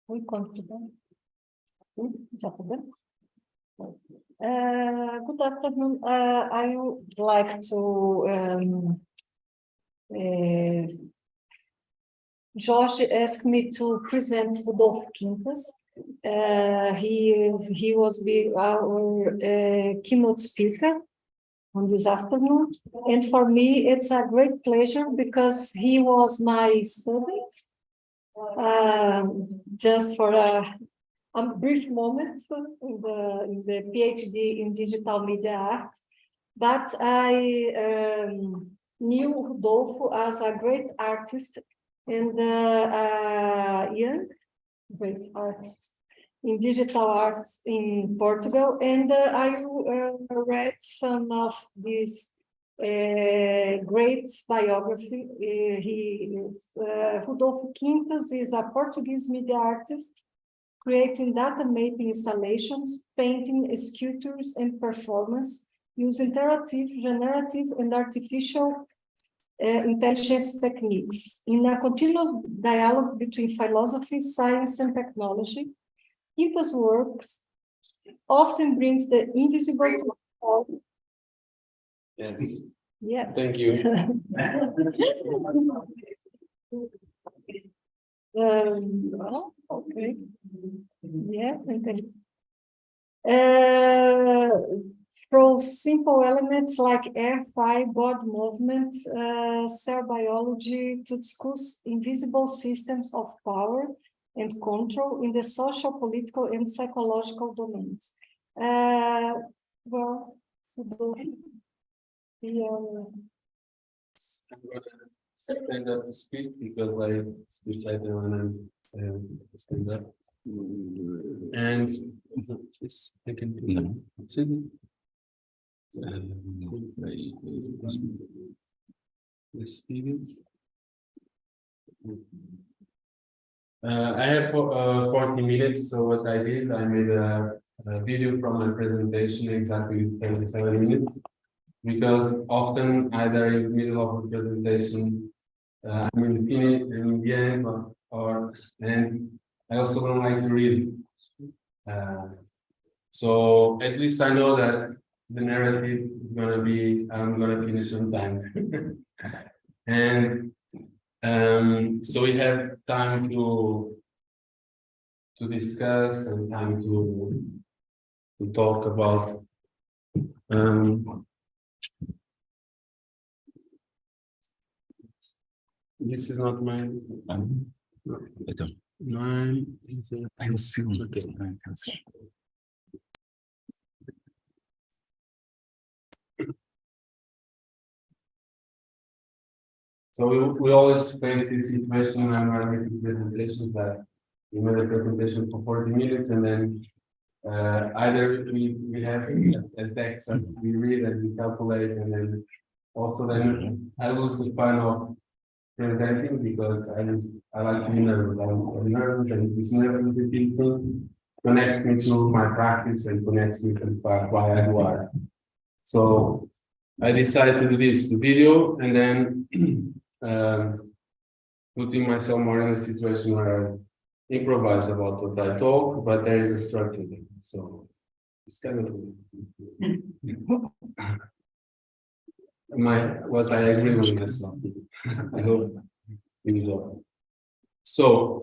Muy confident. Good afternoon. I would like to Jorge asked me to present Rodolfo Quintas. He was our keynote speaker on this afternoon, and for me it's a great pleasure because he was my student. Just for a brief moment in the PhD in digital media art, but I knew Rodolfo as a great artist and young great artist in digital arts in Portugal, and I read some of these great biography. Rodolfo Quintas is a Portuguese media artist, creating data mapping installations, painting, sculptures, and performance using interactive, generative, and artificial intelligence techniques. In a continuous dialogue between philosophy, science, and technology, Quintas' works often brings the invisible to the world. Yes. Yeah. Thank you. Well, okay. Yeah. Okay. Through simple elements like air, fire, body movement, cell biology, to discuss invisible systems of power and control in the social, political, and psychological domains. Well, Stand up to speak because I speak like when I'm stand up. And I can do now. I have 40 minutes, so what I did, I made a video from my presentation exactly 27 minutes, because often either in the middle of the presentation, I'm in the end, and I also don't like to read. So at least I know that the narrative is going to be, I'm going to finish on time. And so we have time to to discuss and time to talk about. This is not mine. Mine is okay. So we always face this situation when we're making presentations that we made a presentation for 40 minutes and then either we have a text that we read and we calculate, and then also then I lose the fun of presenting because I like to be nervous. I'm nervous, and this nervosity thing connects me to my practice and connects me to why I do art. So I decided to do the video, and then putting myself more in a situation where I improvise about what I talk, but there is a structure there. So it's kind of what I agree with myself. I hope you know. So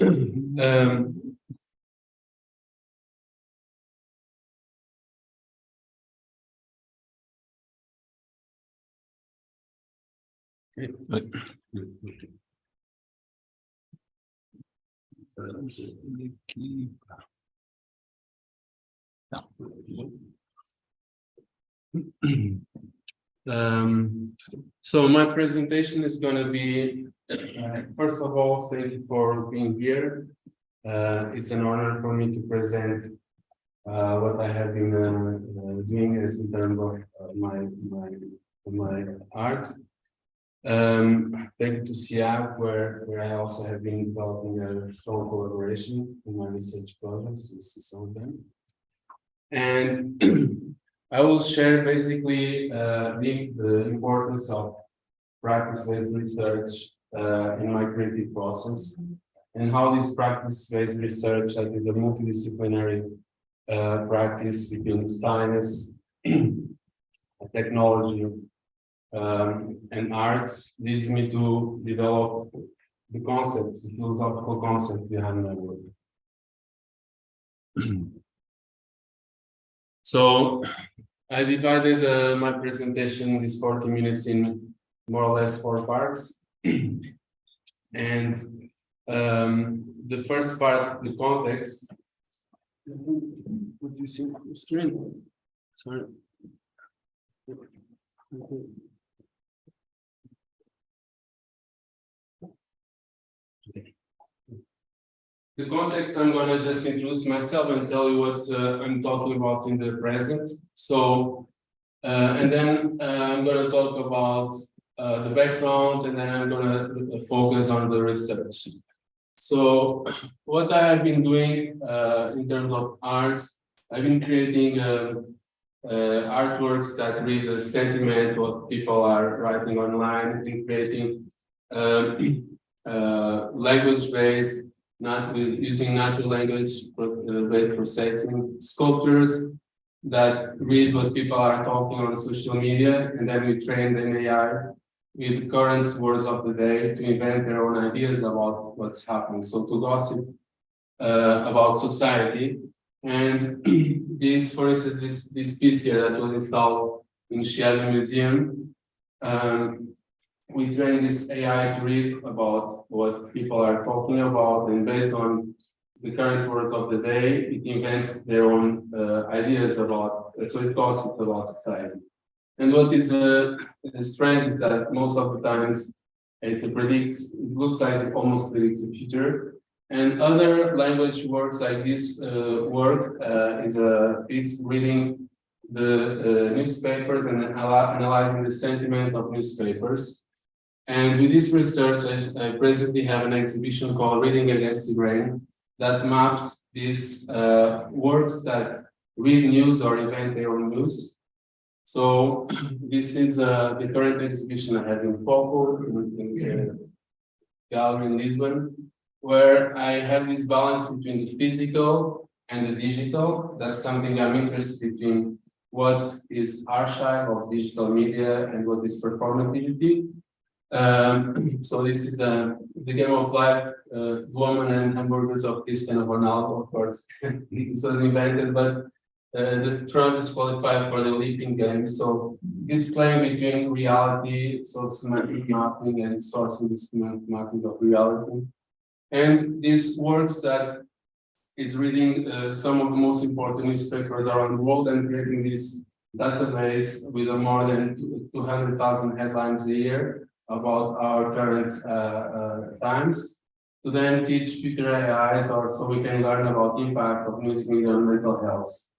so my presentation is going to be, first of all, thank you for being here. It's an honor for me to present what I have been doing as in terms of my art. Thank you to SIAP, where I also have been developing a strong collaboration in my research projects. This is some of them. And I will share basically the importance of practice-based research in my creative process, and how this practice-based research, that is a multidisciplinary practice between science, technology, and arts, leads me to develop the concepts, the philosophical concepts behind my work. So I divided my presentation, these 40 minutes, in more or less 4 parts. And the first part, the context. What do you see on the screen? Sorry. The context, I'm going to just introduce myself and tell you what I'm talking about in the present. So, and then I'm going to talk about the background, and then I'm going to focus on the research. So, what I have been doing in terms of art, I've been creating artworks that read the sentiment, what people are writing online, and creating language-based, not with using natural language based processing sculptures that read what people are talking on social media, and then we train an AI with current words of the day to invent their own ideas about what's happening. So to gossip about society. And this, for instance, this piece here that was installed in Chiado Museum, we train this AI to read about what people are talking about, and based on the current words of the day, it invents their own ideas about, so it gossips about society. And what is strange is that most of the times it looks like it almost predicts the future. And other language works like this work is reading the newspapers and analyzing the sentiment of newspapers. And with this research, I presently have an exhibition called Reading Against the Grain that maps these words that read news or invent their own news. So this is the current exhibition I have in Faro, in the gallery in Lisbon, where I have this balance between the physical and the digital. That's something I'm interested in. What is archive of digital media and what is performativity? So this is the game of life, woman and hamburgers of Cristiano Ronaldo, of course. It was invented, but the Trump is qualified for the leaping game. So this playing between reality, so semantic mapping, and sourcing the semantic mapping of reality. And this works that it's reading some of the most important newspapers around the world and creating this database with more than 200,000 headlines a year about our current times, to then teach future AIs, or so we can learn about impact of news media on mental health.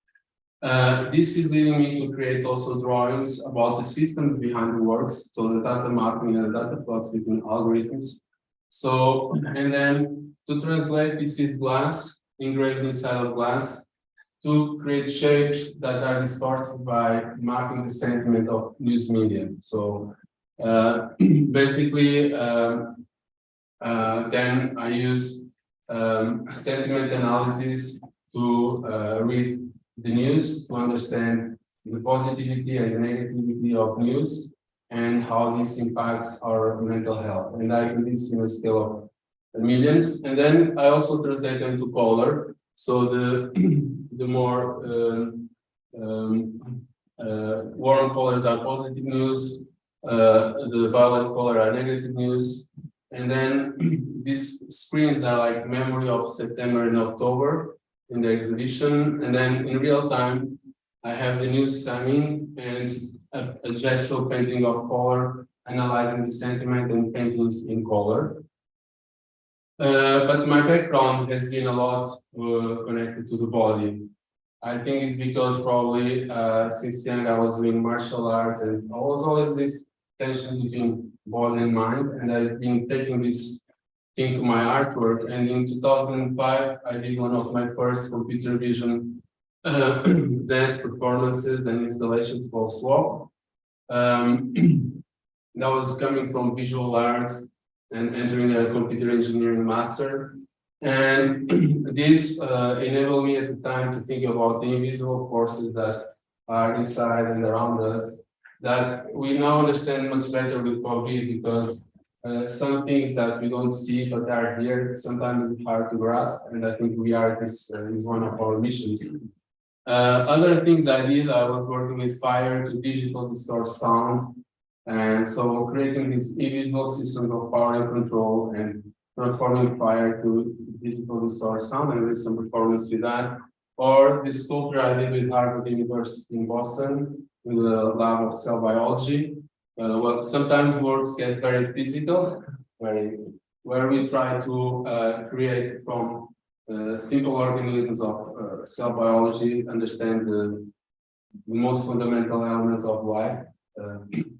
This is leading me to create also drawings about the systems behind the works, so the data mapping and the data plots between algorithms. So, and then to translate this is glass, engraved inside of glass, to create shapes that are distorted by mapping the sentiment of news media. So basically, then I use sentiment analysis to read the news, to understand the positivity and the negativity of news and how this impacts our mental health. And I do this in a scale of millions. And then I also translate them to color. So the more warm colors are positive news, the violet color are negative news. And then these screens are like memory of September and October in the exhibition. And then in real time, I have the news coming and a gestural painting of color, analyzing the sentiment and paintings in color. But my background has been a lot connected to the body. I think it's because probably since young I was doing martial arts, and I was always this tension between body and mind, and I've been taking this thing to my artwork. And in 2005, I did one of my first computer vision dance performances and installations called Swap. That was coming from visual arts and entering a computer engineering master. And this enabled me at the time to think about the invisible forces that are inside and around us, that we now understand much better with COVID, because some things that we don't see but are here, sometimes it's hard to grasp, and I think reality is one of our missions. Other things I did, I was working with fire to digital distort sound, and so creating this e-visual system of power and control and transforming fire to digital distort sound, and there's some performance with that. Or this sculpture I did with Harvard University in Boston in the lab of cell biology. Well, sometimes works get very physical, where we try to create from simple organisms of cell biology, understand the most fundamental elements of life.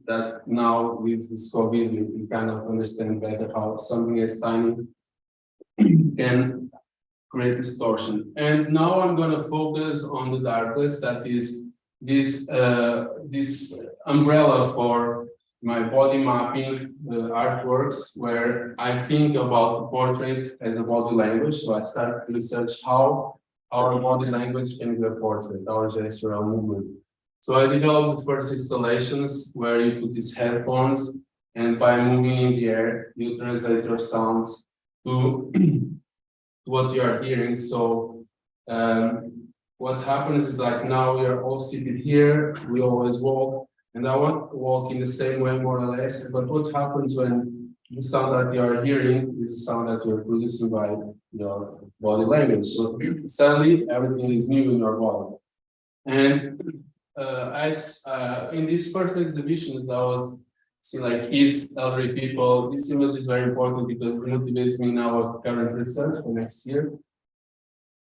That now with this COVID, we kind of understand better how something as tiny can create distortion. And now I'm going to focus on the darkness, that is this umbrella for my body mapping artworks, where I think about the portrait as a body language. So I start to research how our body language can be a portrait, our gestural movement. So I developed the first installations where you put these headphones, and by moving in the air, you translate your sounds to what you are hearing. So what happens is, like, now we are all seated here, we always walk, and I want to walk in the same way more or less, but what happens when the sound that you are hearing is the sound that you're producing by your body language. So suddenly everything is new in your body. And in these first exhibitions, I was seeing like kids, elderly people. This image is very important because it motivates me now at current research for next year.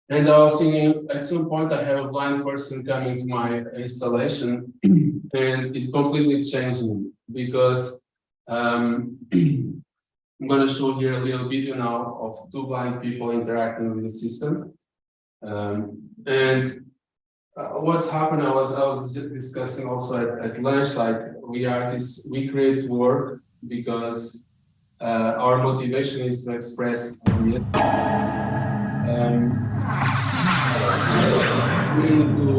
And I was thinking, at some point, I have a blind person coming to my installation, and it completely changed me, because I'm going to show here a little video now of two blind people interacting with the system. What happened, I was discussing also at lunch, like, we artists, we create work because our motivation is to express it. We need to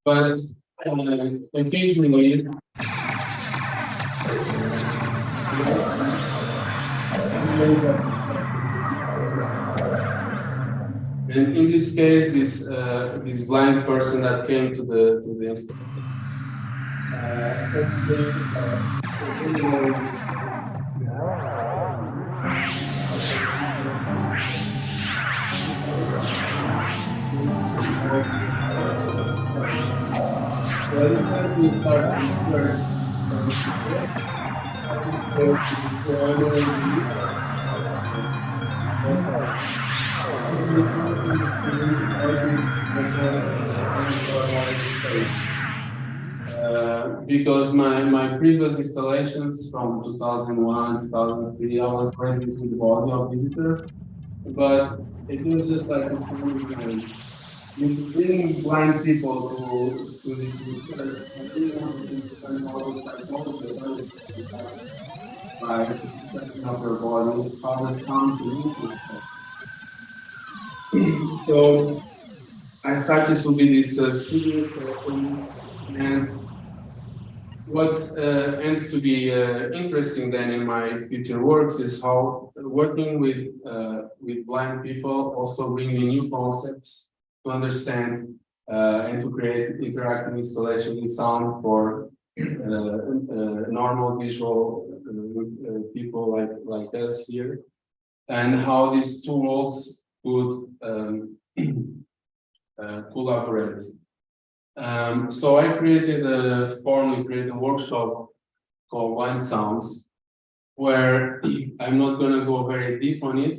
But occasionally, and in this case, this blind person that came to the installation said to me, well, he said to start first. Because my previous installations from 2001, 2003, I was going to see the body of visitors, but it was just like this you bring blind people to the church. I didn't want them to spend all the time by setting up their body, how the sound to move. So I started to be this studio session, and what ends to be interesting then in my future works is how working with blind people also bring me new concepts to understand and to create interactive installation in sound for normal visual people like us here, and how these two worlds could collaborate. So I formally created a workshop called Blind Sounds, where I'm not going to go very deep on it,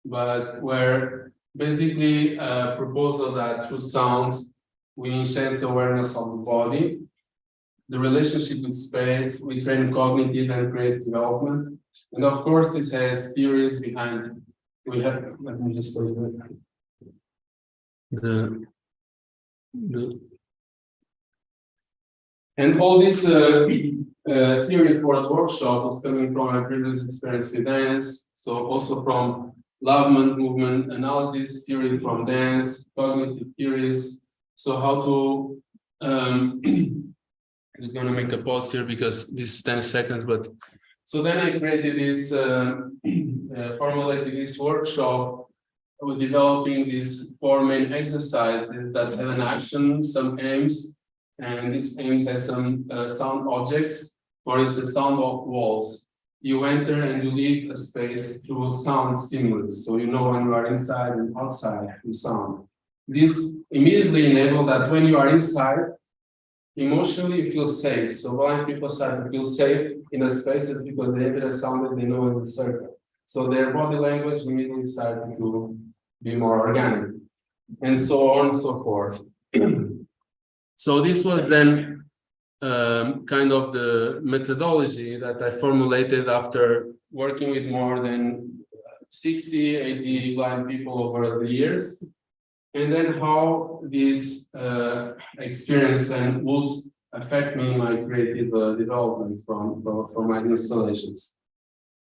but where basically a proposal that through sound we enhance the awareness of the body, the relationship with space, we train cognitive and creative development, and of course this has theories behind. Let me just tell you and all this theory for the workshop was coming from my previous experience with dance, so also from movement analysis, theory from dance, cognitive theories. So how to, I'm just going to make a pause here because this is 10 seconds, but so then I created this, formulated this workshop with developing these 4 main exercises that have an action, some aims, and this aim has some sound objects. For instance, sound of walls. You enter and you leave a space through sound stimulus, so you know when you are inside and outside through sound. This immediately enables that when you are inside, emotionally you feel safe. So blind people start to feel safe in a space because they hear a sound that they know in the circle. So their body language immediately started to be more organic, and so on and so forth. So this was then kind of the methodology that I formulated after working with more than 60, 80 blind people over the years, and then how this experience then would affect me in my creative development from my installations.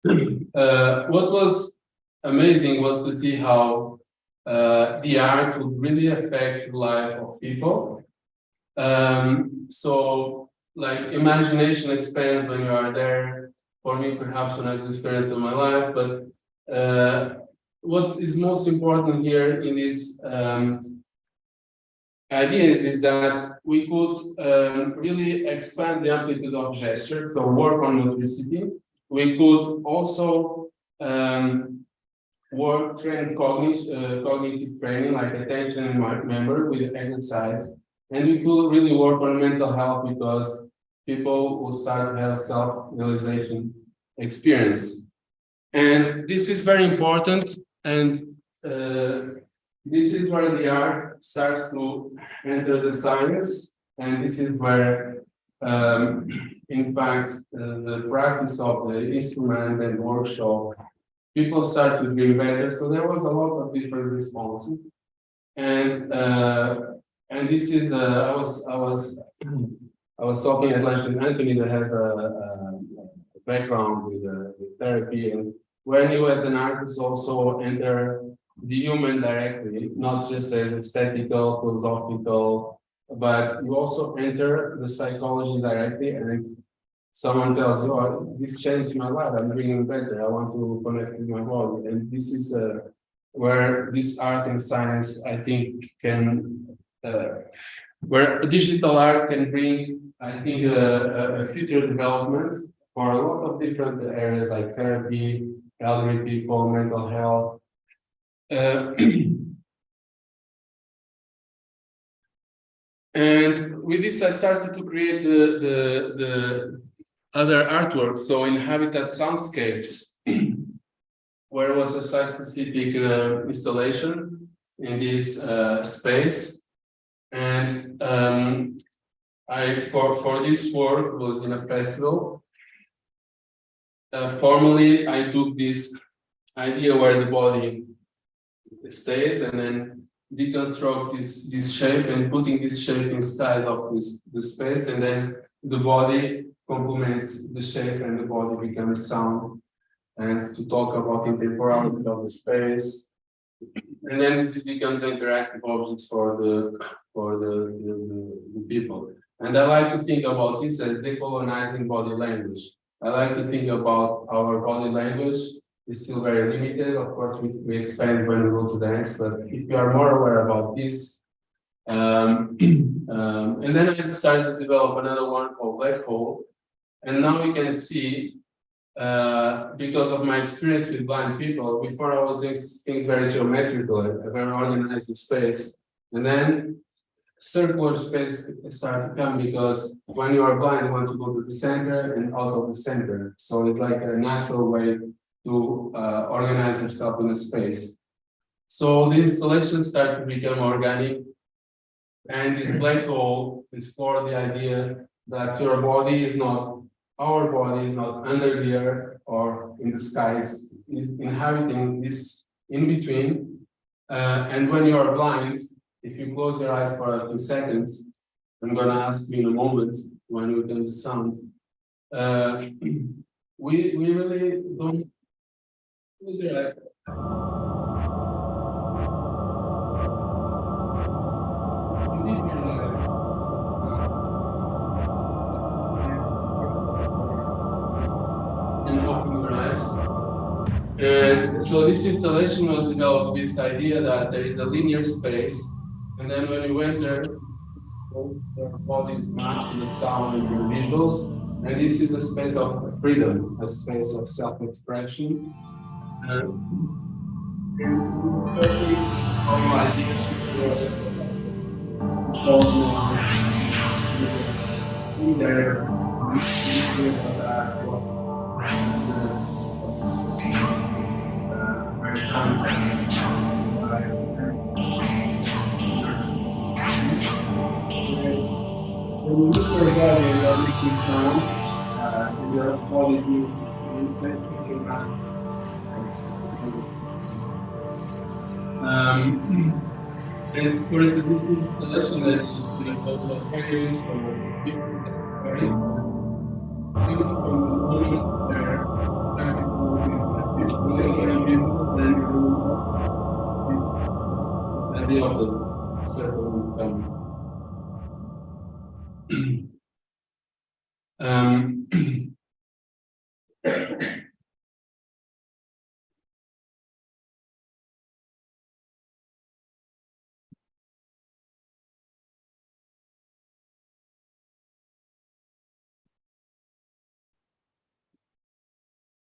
What was amazing was to see how the art would really affect the life of people. So like imagination expands when you are there. For me, perhaps when I was experiencing my life, but what is most important here in this ideas is that we could really expand the amplitude of gesture, so work on motricity. We could also train cognitive training, like attention and memory with exercise. And we could really work on mental health because people will start to have self-realization experience. And this is very important. And this is where the art starts to enter the science. And this is where, in fact, the practice of the instrument and workshop, people start to be better. So there was a lot of different responses. And this is I was talking at lunch with Anthony that has a background with therapy, and when you as an artist also enter the human directly, not just as aesthetical, philosophical, but you also enter the psychology directly, and someone tells you, oh, this changed my life, I'm feeling better, I want to connect with my body. And this is where this art and science, I think, can, where digital art can bring, I think, a future development for a lot of different areas like therapy, elderly people, mental health. And with this, I started to create the other artworks. So in Habitat Soundscapes, where was a site-specific installation in this space, and for this work was in a festival. Formally, I took this idea where the body stays and then deconstruct this shape and putting this shape inside of the space, and then the body complements the shape and the body becomes sound, and to talk about intemporality of the space, and then this becomes interactive objects for the people. And I like to think about this as decolonizing body language. I like to think about our body language is still very limited. Of course, we expand when we go to dance, but if you are more aware about this, and then I started to develop another one called Black Hole, and now we can see, because of my experience with blind people, before I was doing things very geometrical, a very organized space, and then circular space start to come, because when you are blind, you want to go to the center and out of the center. So it's like a natural way to organize yourself in a space. So the installations start to become organic, and this black hole explores the idea that your body is not, our body is not under the earth or in the skies, is inhabiting this in between. And when you are blind, if you close your eyes for a few seconds, I'm going to ask you in a moment when we come to sound. We really don't close your eyes. And open your eyes. And so this installation was developed with this idea that there is a linear space, and then when you enter, your body is matched to the sound and to the visuals, and this is a space of freedom, a space of self-expression. And it's very our idea when you look for a body and you're making sound, your body is in place looking around. And for instance, this is the lesson that is in a total of carriers or people that's very things from the moment where then you at the end of the circle will come.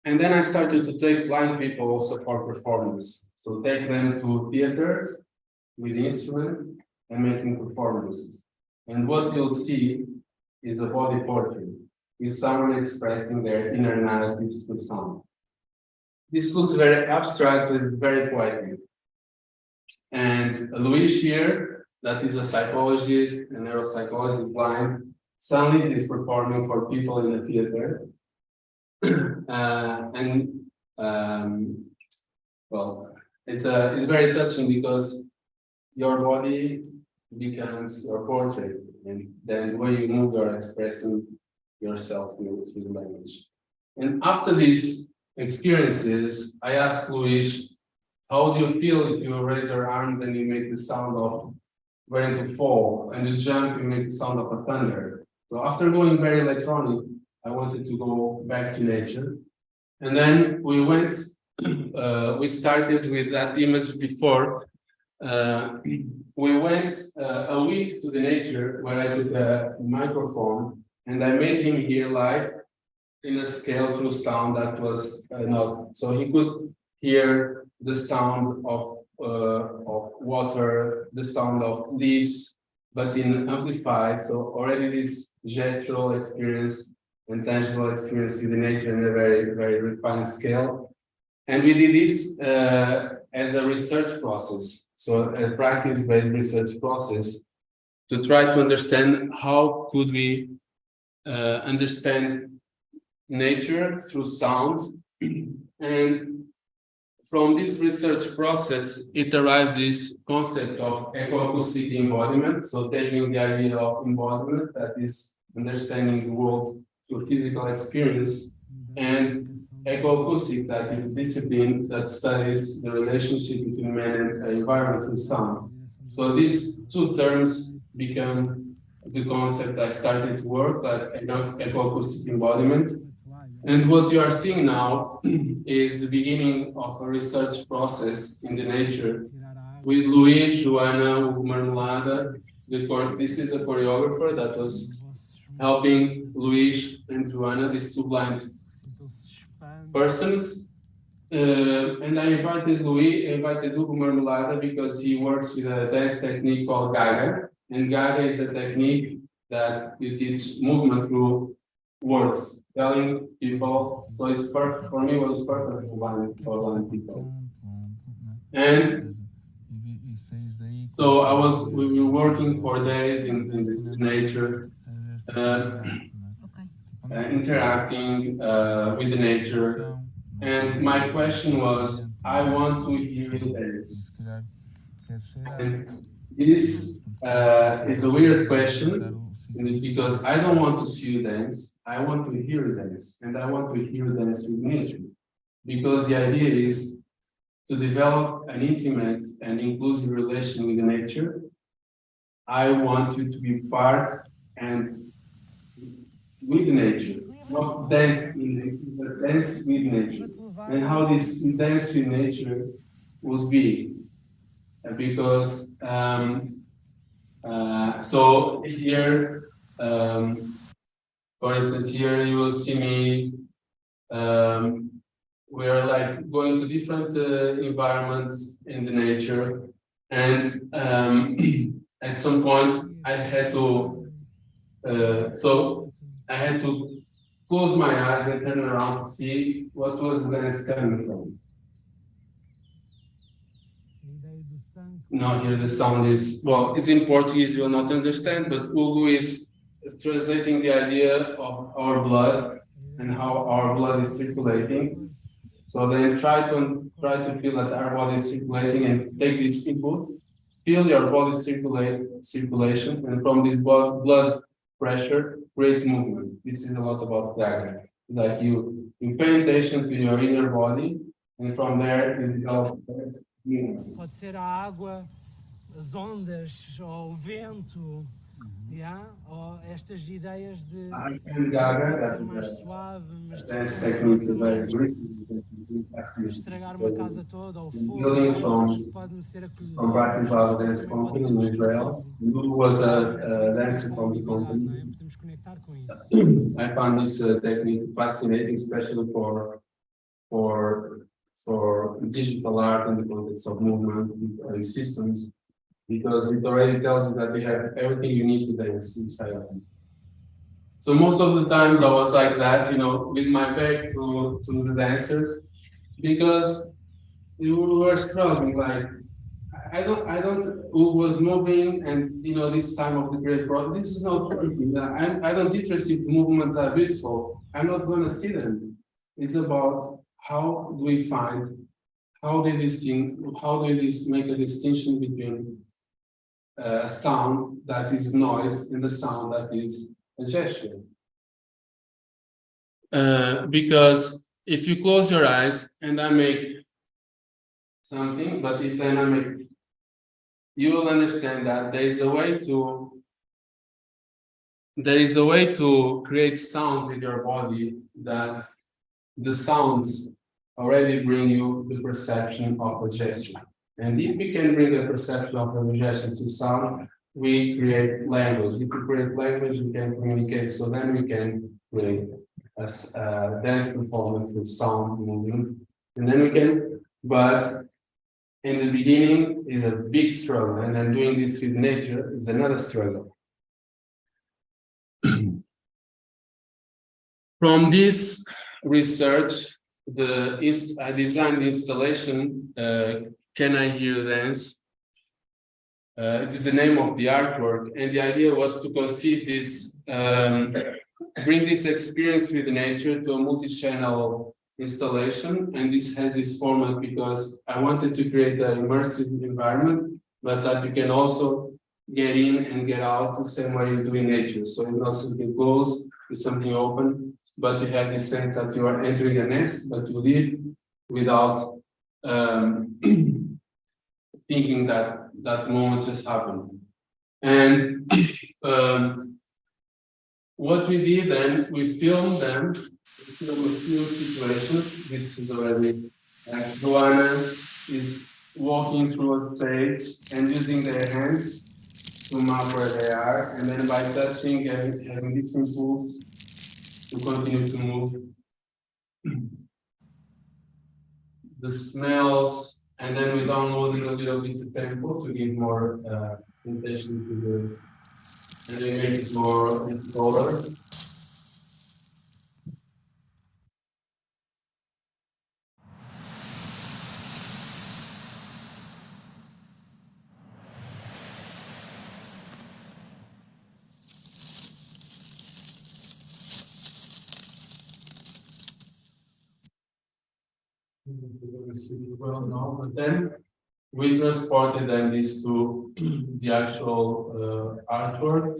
And then I started to take blind people also for performance. So take them to theaters with instrument and making performances. And what you'll see is a body portrait, is someone expressing their inner narratives through sound. This looks very abstract, but it's very poetic. And Louis here, that is a psychologist, a neuropsychologist, blind, suddenly is performing for people in the theater. Well, it's very touching because your body becomes your portrait, and then the way you move, you're expressing yourself through language. And after this, experiences, I asked Luis, how do you feel if you raise your arm, then you make the sound of going to fall, and you jump, you make the sound of a thunder. So after going very electronic, I wanted to go back to nature. And then we went, we started with that image before. We went a week to the nature where I took a microphone and I made him hear live in a scale through sound that was not, so he could hear the sound of water, the sound of leaves, but in amplified. So already this gestural experience and tangible experience with the nature in a very, very refined scale. And we did this as a research process, so a practice-based research process to try to understand how could we understand nature through sound. And from this research process, it arrives this concept of ecoacoustic embodiment. So taking the idea of embodiment, that is understanding the world through physical experience, and ecoacoustic, that is discipline that studies the relationship between man and environment through sound. So these two terms become the concept I started to work, like ecoacoustic embodiment. And what you are seeing now is the beginning of a research process in the nature with Luis, Joana, Marmelada. This is a choreographer that was helping Luis and Joana, these two blind persons. And I invited Hugo Marmelada because he works with a dance technique called Gaga. And Gaga is a technique that you teach movement through words, telling people. So it's perfect for me. It was perfect for blind people. And so we were working for days in the nature, interacting with the nature. And my question was, I want to hear you dance. And this is a weird question because I don't want to see you dance. I want to hear you dance, and I want to hear you dance with nature. Because the idea is to develop an intimate and inclusive relation with nature. I want you to be part and with nature, not dance in nature, but dance with nature. And how this dance with nature would be, because so here, for instance, here you will see me. We are like going to different environments in the nature, and at some point I had to. So I had to close my eyes and turn around to see what was the dance coming from. Now here the sound is, well, it's in Portuguese, you will not understand, but Hugo is translating the idea of our blood and how our blood is circulating. So then try to feel that our body is circulating and take this input, feel your body circulation, and from this blood pressure, create movement. This is a lot about that. Like you pay attention to your inner body, and from there you develop movement. Pode ser a água, as ondas, ou o vento, ou estas ideias de Gaga, ser mais suave, mas estragar uma casa toda, ou fogo, pode-me ser from Bratislava Dance Company in Israel. Lou was a dancer from the company. I found this technique fascinating, especially for digital art in the context of movement and systems, because it already tells you that they have everything you need to dance inside of them. So most of the times I was like that, with my back to the dancers, because we were struggling. Like who was moving, and this time of the great process, this is not working. I don't interest if movements are beautiful. I'm not going to see them. It's about how do we find, how do we make a distinction between a sound that is noise and a sound that is a gesture. Because if you close your eyes and I make something, but if then I make, you will understand that there is a way to create sound with your body, that the sounds already bring you the perception of a gesture. And if we can bring the perception of a gesture to sound, we create language. If we create language, we can communicate. So then we can create a dance performance with sound movement. And then we can, but in the beginning is a big struggle. And then doing this with nature is another struggle. From this research, I designed the installation, Can I Hear You Dance? This is the name of the artwork, and the idea was to conceive this, bring this experience with nature to a multi-channel installation, and this has this format because I wanted to create an immersive environment, but that you can also get in and get out the same way you do in nature. So it's not something closed, it's something open, but you have this sense that you are entering a nest, but you live without thinking that that moment just happened. And what we did then, we filmed them, we filmed a few situations. This is already, Joanna is walking through a space and using their hands to map where they are, and then by touching and having different tools to continue to move. The smells, and then we downloaded a little bit the tempo to give more intention to the, and we make it more color. Well, no, but then we transported then this to the actual artwork.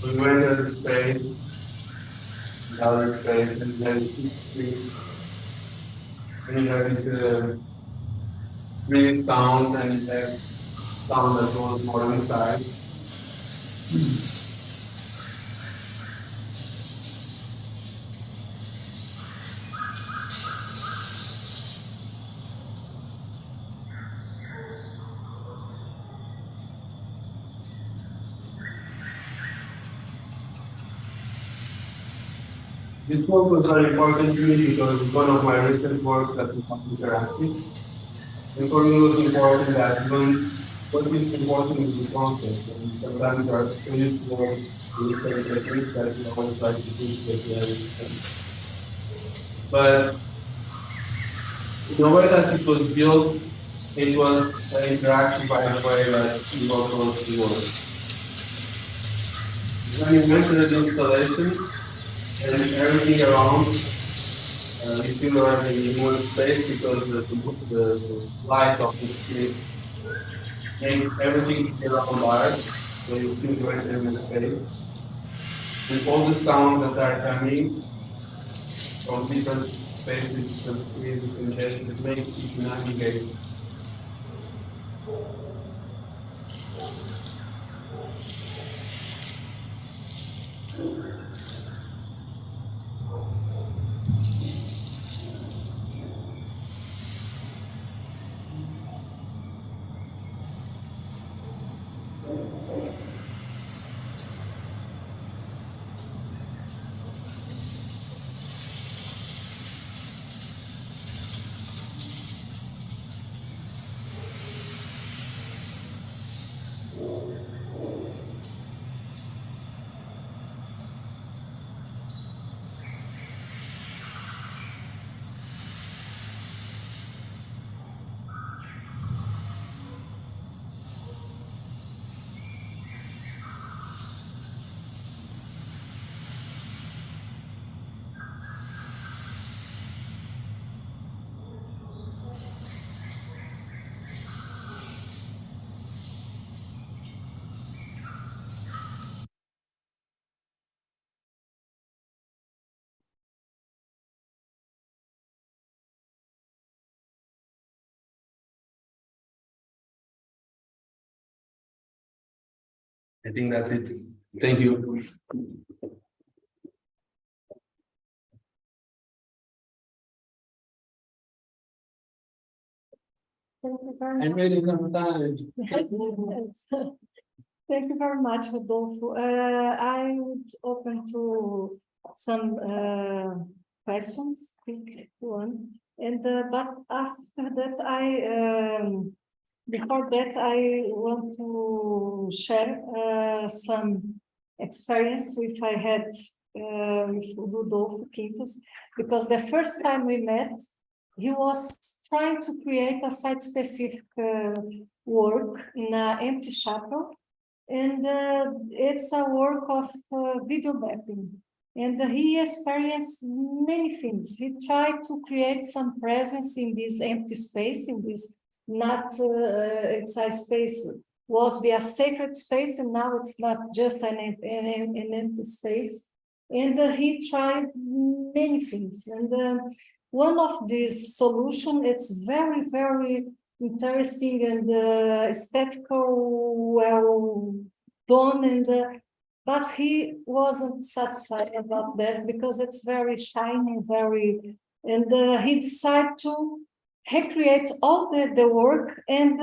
We went to the space, gallery space, and then you have this really sound, and you have sound that goes more inside. This work was very important to me because it's one of my recent works that is not interactive. And for me, it was important that when what is important is the concept. And sometimes there are so used to work with certain techniques that you always try to push the But the way that it was built, it was interactive by the way that you go close to work. When you enter the installation, and everything around, you feel like in one space because the light of the screen makes everything around dark, so you feel right in the space. And all the sounds that are coming from different spaces, different screens, different gestures, it makes it navigate. I think that's it. Thank you. Thank you very much. I'm really sometimes. Thank you very much, Rodolfo. I would open to some questions, quick one. And but after that, before that, I want to share some experience which I had with Rodolfo Quintas, because the first time we met, he was trying to create a site-specific work in an empty chapel, and it's a work of video mapping. And he experienced many things. He tried to create some presence in this empty space, in this not it's a space was be a sacred space, and now it's not just an empty space. And he tried many things, and one of these solutions, it's very, very interesting and aesthetical, well done, and but he wasn't satisfied about that because it's very shiny, very, and he decided to recreate all the work and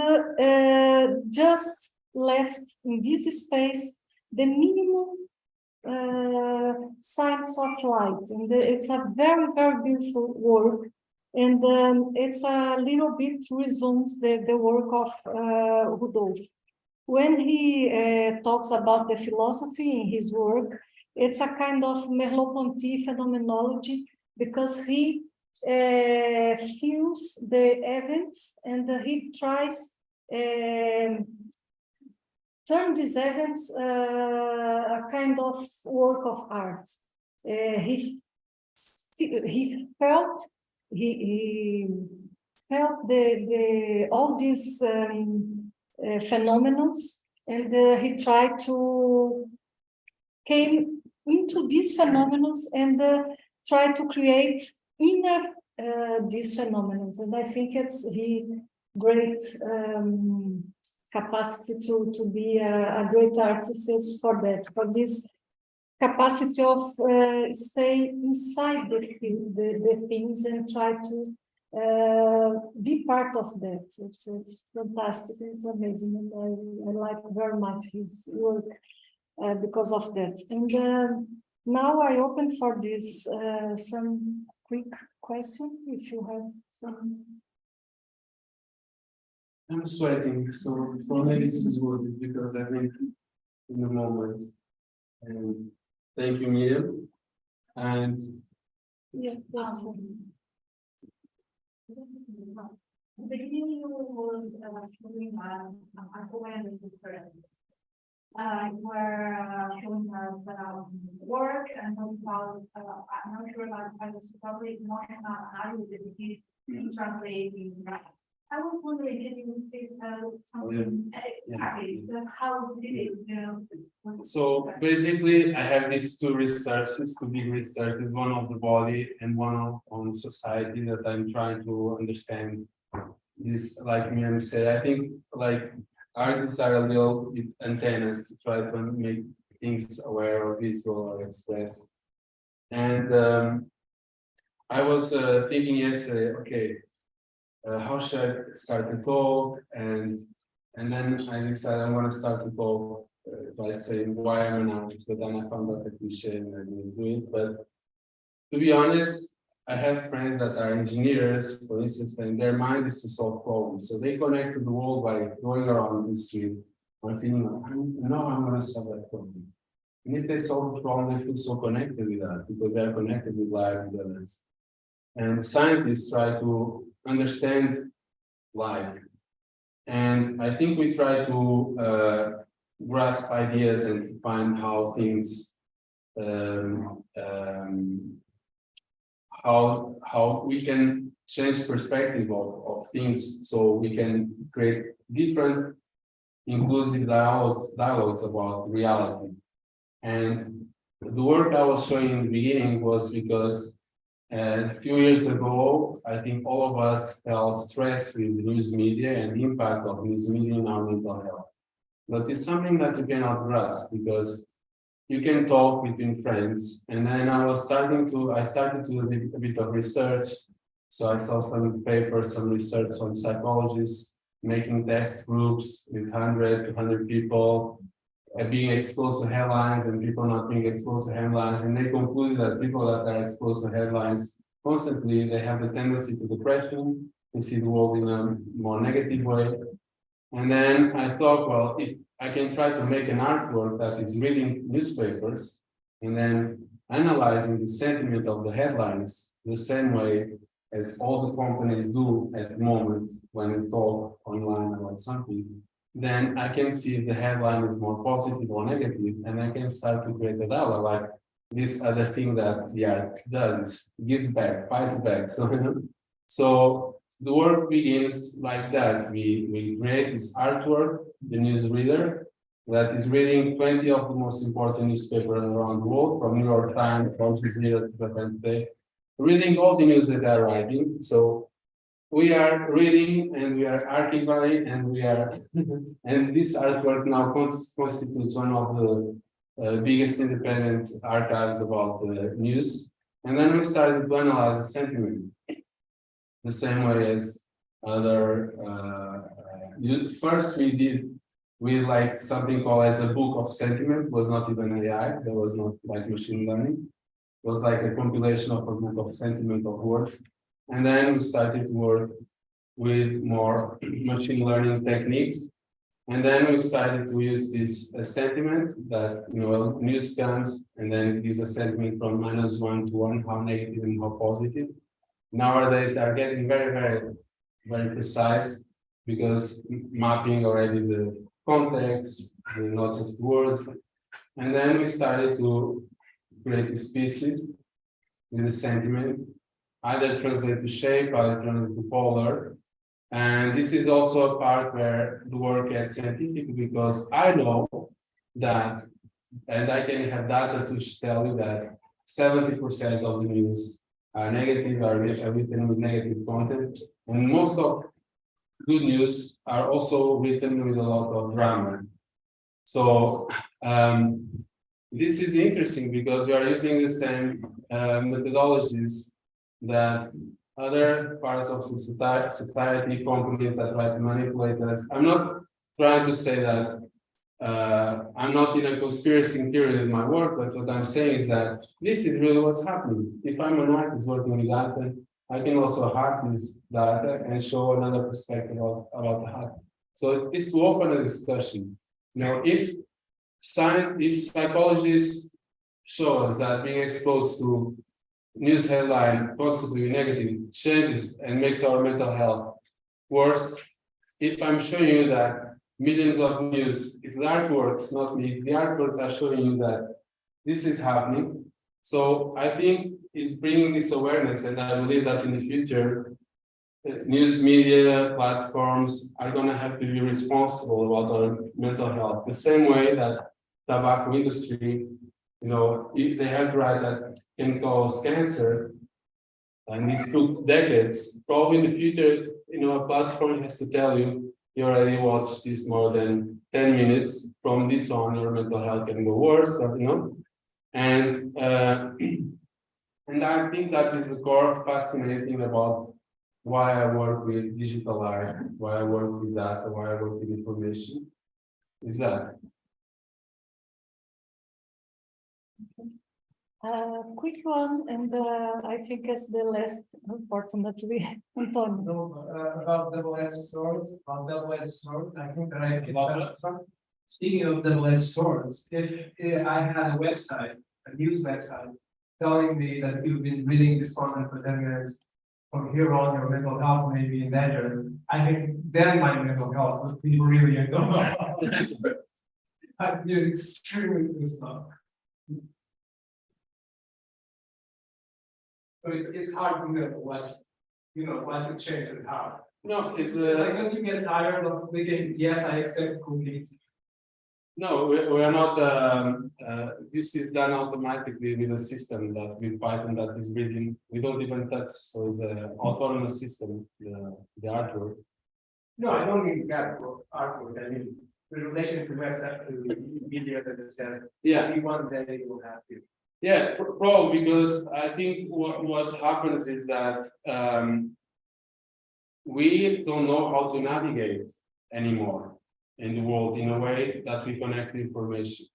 just left in this space the minimum signs of light, and it's a very, very beautiful work, and it's a little bit resumes the work of Rodolfo. When he talks about the philosophy in his work, it's a kind of Merleau-Ponty phenomenology, because he feels the events and he tries turn these events a kind of work of art. He felt the all these phenomena, and he tried to came into these phenomena and try to create inner these phenomena. And I think it's great capacity to be a great artist is for that, for this capacity of stay inside the things and try to be part of that. It's fantastic, it's amazing, and I like very much his work because of that. And now I open for this some quick question, if you have some. I'm sweating, so for me this is good because I think in the moment. And thank you, Miriam. And Yeah, that's the beginning was showing awareness of presence. We're showing us work and about, I'm not sure about, I was probably not how you did it in translating. I was wondering if you think something, how did it, so basically, I have these two researches, two big researches, one on the body and one on society that I'm trying to understand. This, like Miriam said, I think like artists are a little bit antennas to try to make things aware or visible or express. And I was thinking yesterday, okay, how should I start to talk? And then I decided I'm going to start to talk by saying why I'm an artist, but then I found out the cliche and I didn't do it. But to be honest, I have friends that are engineers, for instance, and their mind is to solve problems. So they connect to the world by going around the street and thinking, I know I'm going to solve that problem. And if they solve the problem, they feel so connected with that because they're connected with life, with others. And scientists try to understand life. And I think we try to grasp ideas and find how things, how we can change perspective of things so we can create different inclusive dialogues about reality. And the work I was showing in the beginning was because a few years ago, I think all of us felt stressed with news media and the impact of news media in our mental health. but it's something that you cannot grasp because you can talk between friends. And then I started to do a bit of research. So I saw some papers, some research on psychologists making test groups with 100 to 100 people being exposed to headlines and people not being exposed to headlines. And they concluded that people that are exposed to headlines constantly, they have the tendency to depression, to see the world in a more negative way. And then I thought, well, if I can try to make an artwork that is reading newspapers and then analyzing the sentiment of the headlines the same way as all the companies do at the moment when we talk online about something, then I can see if the headline is more positive or negative, and I can start to create a dialogue like this other thing that the art does, gives back, fights back. So the work begins like that. We create this artwork, the newsreader, that is reading 20 of the most important newspapers around the world, from New York Times, Al Jazeera to Japan Today, reading all the news that they're writing. So we are reading and we are archiving and we are, and this artwork now constitutes one of the biggest independent archives about news. And then we started to analyze the sentiment the same way as other, first we like something called as a book of sentiment. It was not even AI, there was not like machine learning. It was like a compilation of a book of sentiment of words. And then we started to work with more machine learning techniques. And then we started to use this sentiment that, news comes and then it gives a sentiment from -1 to 1, how negative and how positive. Nowadays are getting very, very, very precise because mapping already the context, not just words. And then we started to create species with the sentiment, either translate to shape, either translate to color. And this is also a part where the work gets scientific because I know that, and I can have data to tell you that 70% of the news are negative, are written with negative content, and most of good news are also written with a lot of drama. So this is interesting because we are using the same methodologies that other parts of society, companies that try to manipulate us. I'm not trying to say that I'm not in a conspiracy theory with my work, but what I'm saying is that this is really what's happening. If I'm an artist working with data, I can also hack this data and show another perspective about the hack. So it's to open a discussion. If psychologists show us that being exposed to news headline constantly negative changes and makes our mental health worse, if I'm showing you that millions of news, if the artworks, not me, if the artworks are showing you that this is happening, so I think it's bringing this awareness, and I believe that in the future, news media platforms are going to have to be responsible about our mental health, the same way that tobacco industry, they have right that can cause cancer, and this took decades. Probably in the future, a platform has to tell you, you already watched this more than 10 minutes. From this on, your mental health can go worse, and and I think that is the core fascinating about why I work with digital art, why I work with data, why I work with information, is that. Quick one, and I think as the last, unfortunately, Antonio. About double-edged swords, I think that speaking of double-edged swords, if I had a website, a news website, telling me that you've been reading this content for 10 minutes, from here on your mental health may be endangered, I think then my mental health would be really endangered. I'd be extremely pissed off. So it's hard to know what to change and how. No, it's like, don't you get tired of thinking, yes, I accept cookies? No, we are not. This is done automatically with a system that with Python that is reading. We don't even touch, so it's an autonomous system. The artwork. No, I don't mean that artwork. I mean the relation to website to media that is said. Yeah. Maybe one day you will have to. Yeah, probably because I think what happens is that we don't know how to navigate anymore in the world in a way that we connect information.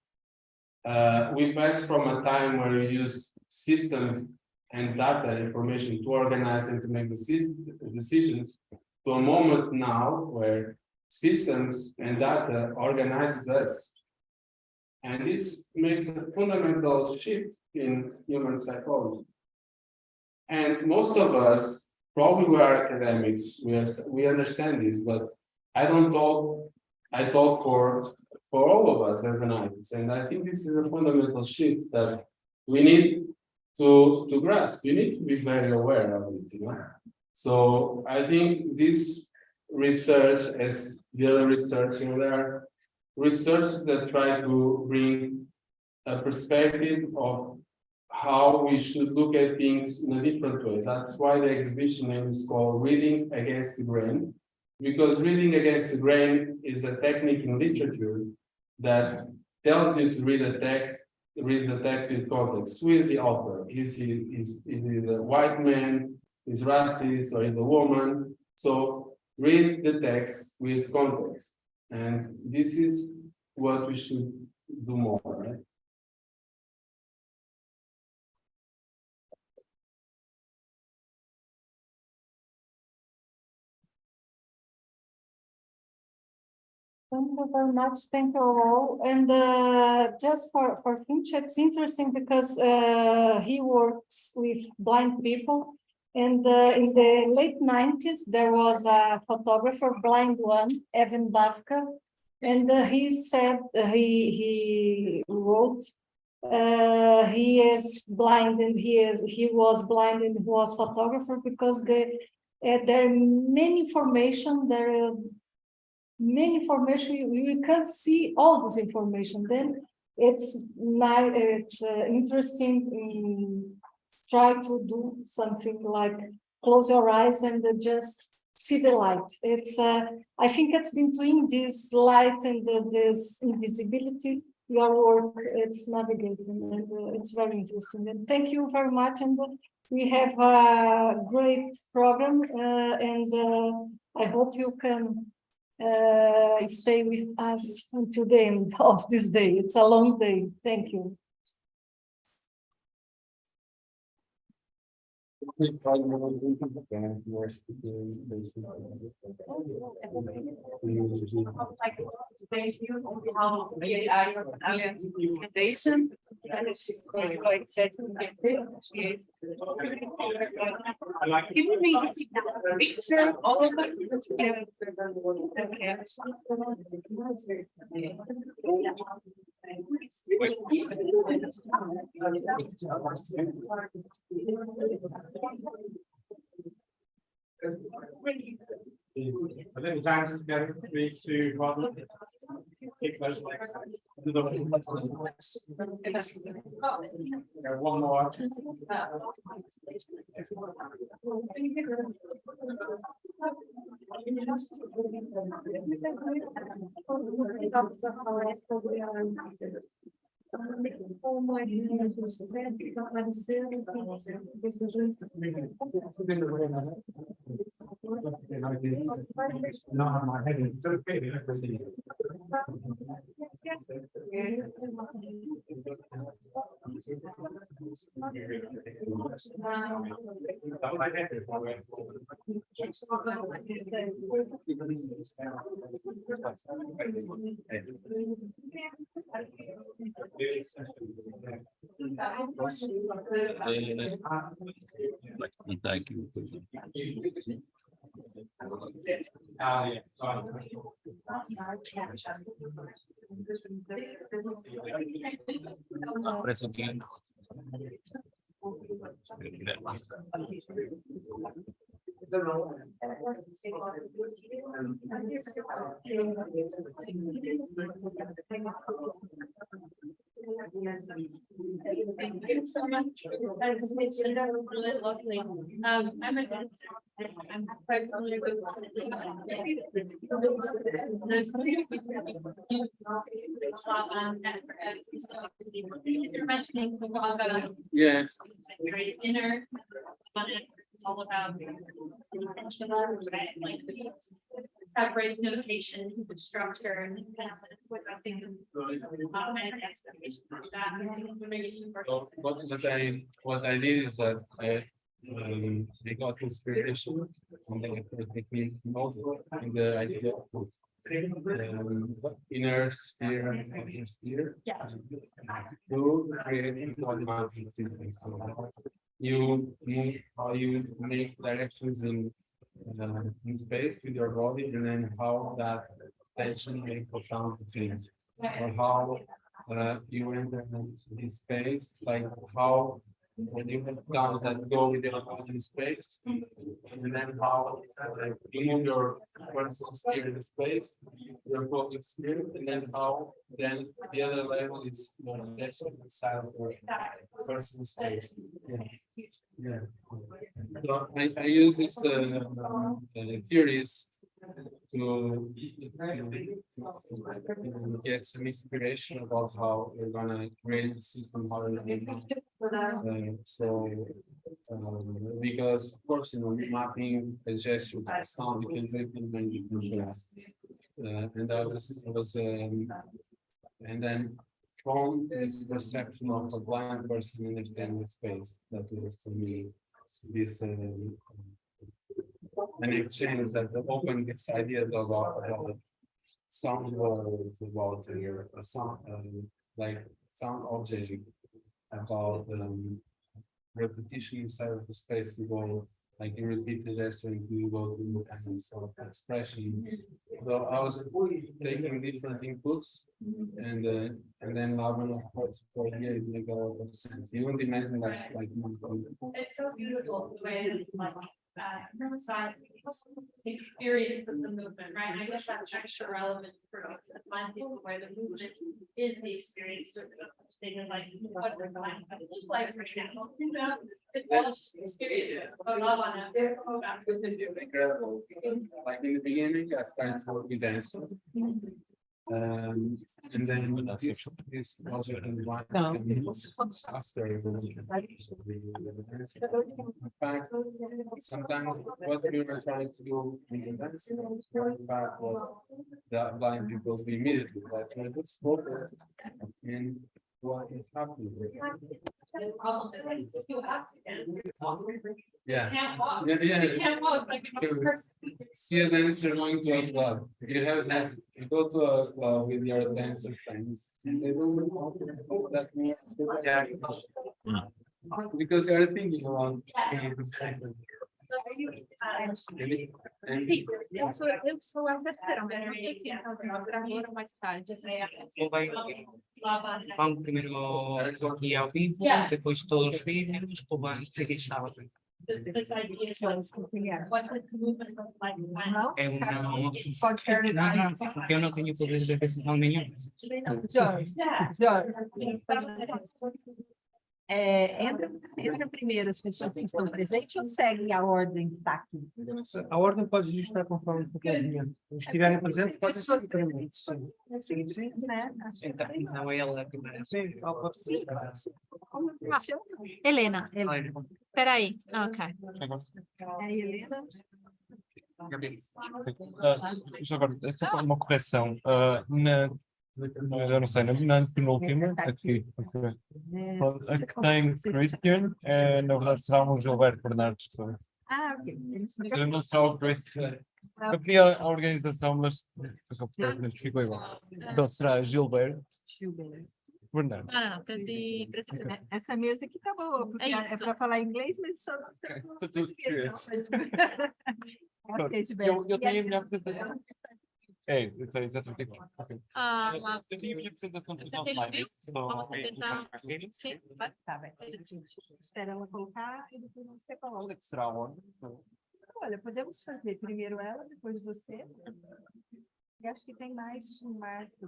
We pass from a time where we use systems and data information to organize and to make decisions to a moment now where systems and data organizes us. And this makes a fundamental shift in human psychology. And most of us, probably we are academics, we understand this, but I talk for all of us as an artist. And I think this is a fundamental shift that we need to grasp. We need to be very aware of it, you know. So I think this research, as the other research, you know, there are research that try to bring a perspective of how we should look at things in a different way. That's why the exhibition name is called Reading Against the Grain, because reading against the grain is a technique in literature that tells you to read the text with context. Who is the author? Is he a white man? Is racist, or is a woman? So read the text with context. And this is what we should do more, right? Thank you very much. Thank you all. And just for Finch, it's interesting because he works with blind people. And in the late 90s, there was a photographer, blind one, Evan Bavka. And he said, he wrote, he is blind and he was blind and he was photographer because there are many information, we can't see all this information. Then it's interesting try to do something like close your eyes and just see the light. It's I think it's between this light and this invisibility, your work, it's navigating, and it's very interesting. And thank you very much. And we have a great program, and I hope you can stay with us until the end of this day. It's a long day. Thank you. I would like to thank you on behalf of the EAI Alliance Foundation. And this is quite appreciate. Can you make a picture of I think the hands together, 3, 2, 1. Keep those legs. Go one more. Oh my Not on my head. It's okay. Thank you. Press again. Thank you so much. Really lovely. I'm a dancer. I'm quite familiar with you're mentioning the Yeah. very inner on it, all about the intentional, right? Like separates notation, structure, and what I think is and expectation of that. So what I did is that I got inspiration from the technique also in the idea of inner sphere and outer sphere. Yeah. To create one-mountain system. So you move how you make directions in space with your body, and then how that tension makes a sound change, or how you enter in space, like how when you have done that go with your body in space, and then how you move your personal sphere in space, your public sphere, and then how then the other level is more special inside of your personal space. Yeah. Yeah. So I use this theories to get some inspiration about how we're gonna create the system, how we're gonna because of course, you know, mapping a gesture to sound, you can do it in many different ways. And and then from this perception of a blind person understanding the space, that was for me this an exchange that opened this idea about sound words, about a sound like sound object, about repetition inside of the space to go, like you repeat the gesture and you go to essence of expression. So I was taking different inputs and then allowing of course for here it make a lot of sense. You wouldn't imagine like It's so beautiful the way that it's like emphasize the experience of the movement, right? And I guess that's extra relevant for blind people where the movement is the experience of they know like what does blind look like for example, you know, it's all just experience. I love on it. incredible. Like in the beginning, I started to work with dancing. And then this project is one after in fact, sometimes what we were trying to do in the dance, in fact, was the blind people immediately, that's why it's focused in what is happening. The problem is if you ask them, Yeah. can't walk. Yeah, yeah. You can't walk like a person. See a dancer going to a club. You have that, you go to a club with your dancer friends, and they don't know that because you're thinking about Eu sou a terceira, mas não sei se gravando mais tarde. Vamos primeiro aqui ao vivo, depois todos os vídeos, como a entrevistava. This idea shows what the movement looks like. É não, porque eu não tenho poder de decisão nenhum. Jorge, entra primeiro as pessoas que estão presentes ou seguem a ordem que está aqui? A ordem pode ajustar conforme o movimento. Os que estiverem presentes podem seguir presentes. Né? Então é ela a primeira. Sim, pode ser. Helena, espera aí. Ok. Aí, Helena. Já agora, é só uma correção. Eu não sei, na penúltima, aqui, a que tem Christian, na verdade será um Gilberto Bernardes. Ok. Eu não sou o Christian. Eu pedi a organização, mas ficou igual. Então será Gilberto Bernardes. Essa mesa aqui tá boa, porque é para falar inglês, mas só não Eu tenho a minha apresentação. Eu sei exatamente aqui. Eu tenho a minha apresentação dos online. Sim, tá bem. Espera ela colocar e depois você coloca. Será onde? Olha, podemos fazer primeiro ela, depois você. Eu acho que tem mais um marco.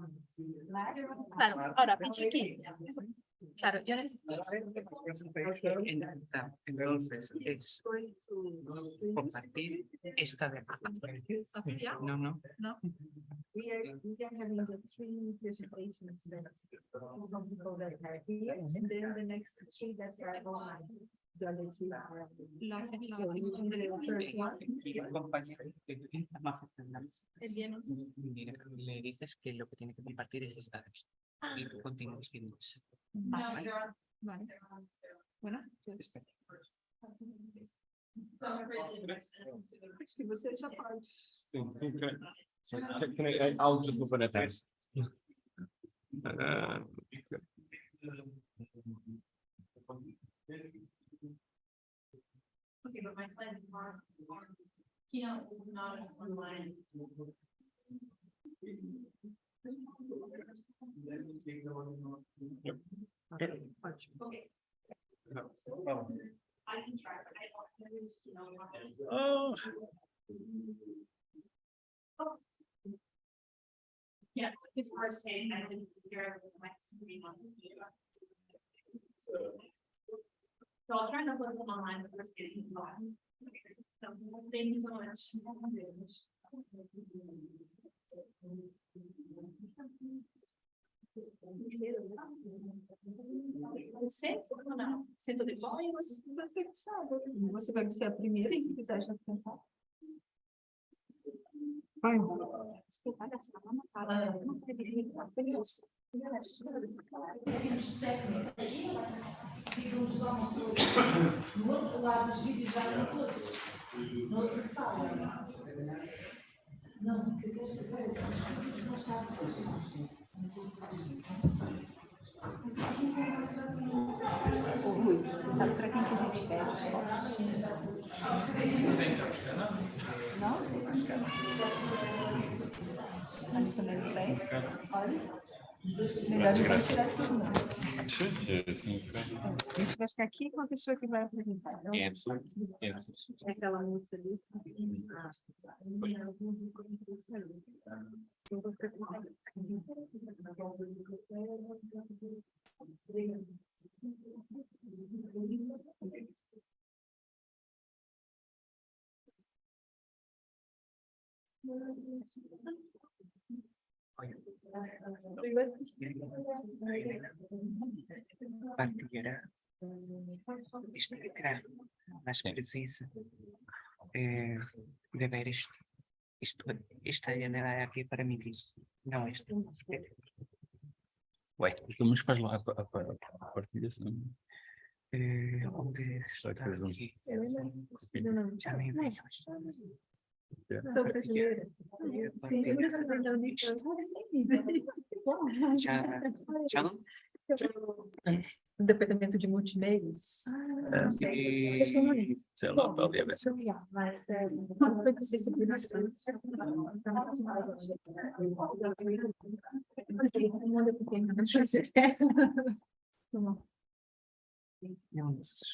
Claro, ahora pincha aquí. Claro, yo necesito. Entonces, es compartir esta de acá. No, no. We are having the 3 presentations that some people that are here, and then the next 3 that are online. The other 2 are. So you can do the first one. Y el compañero que está más cercano, mira, le dices que lo que tiene que compartir es esta vez. Y tú continúas viendo eso. Vale. Bueno, Espera. Acho que você já pode. Sim, ok. I'll just open a test. Okay, but my slide is more, keynote is not online. Okay. I can try, but I don't know use keynote. Oh. Yeah, it's first page, I didn't hear my screen on. So I'll try to put them online, but first getting on. So, thank you so much. Você ou não? Sento depois? Você que sabe. Você vai ser a primeira, se quiser já sentar. Faz. No outro lado dos vídeos já estão todos. Na outra sala. Não, porque eu quero saber se os vídeos não estavam todos. Ô Rui, você sabe para quem que a gente quer os fotos? Não? Ali também não tem? Olha. Melhor de tirar tudo, não. Isso vai ficar aqui com a pessoa que vai apresentar. Não? É Aquela moça ali. Partilhará esta ecrã mais precisa de ver isto. Esta janela aqui para mim não esta. Ué, Mas faz lá a partilhação. onde está aqui? Já nem vejo. Sou brasileira. Sim, Já Departamento de multimeios. Sei lá, pode haver.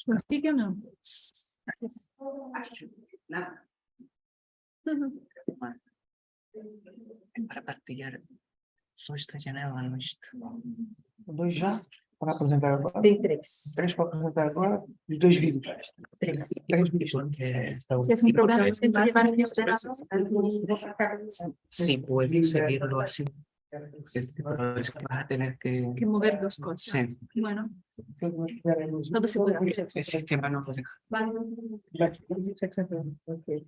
Consiga ou não? Para partilhar só esta janela, não isto. 2 já? Para apresentar agora? Tem 3. 3 para apresentar agora? Os 2 vídeos. 3. 3 vídeos. si es un programa que te llevar a Sí, puedes seguirlo así. Pero es que vas a tener que mover 2 cosas. Sí. Bueno, todo se puede hacer. El sistema no lo deja. Ok.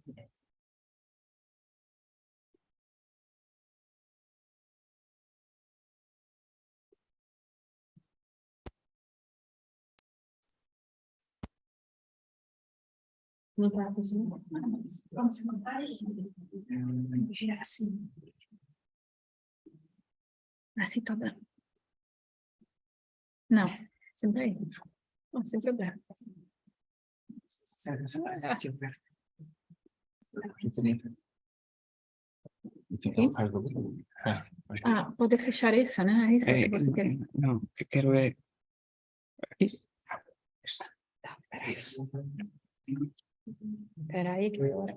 Não tá funcionando. Vamos encontrar aqui. Vamos girar assim. Assim toda. Não, sempre aí. Não, sem problema. Aqui, perto. Ah, pode fechar essa, né? Isso que você quer. No, que quiero ver. Aquí. Está. Espera. Espera aí que agora.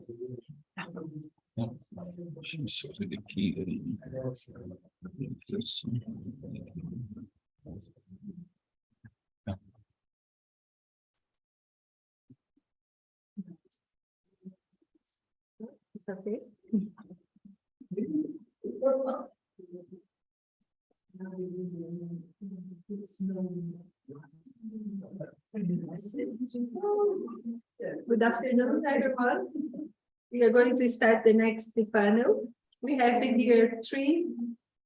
Está ok? Good afternoon, everyone. We are going to start the next panel. We have here three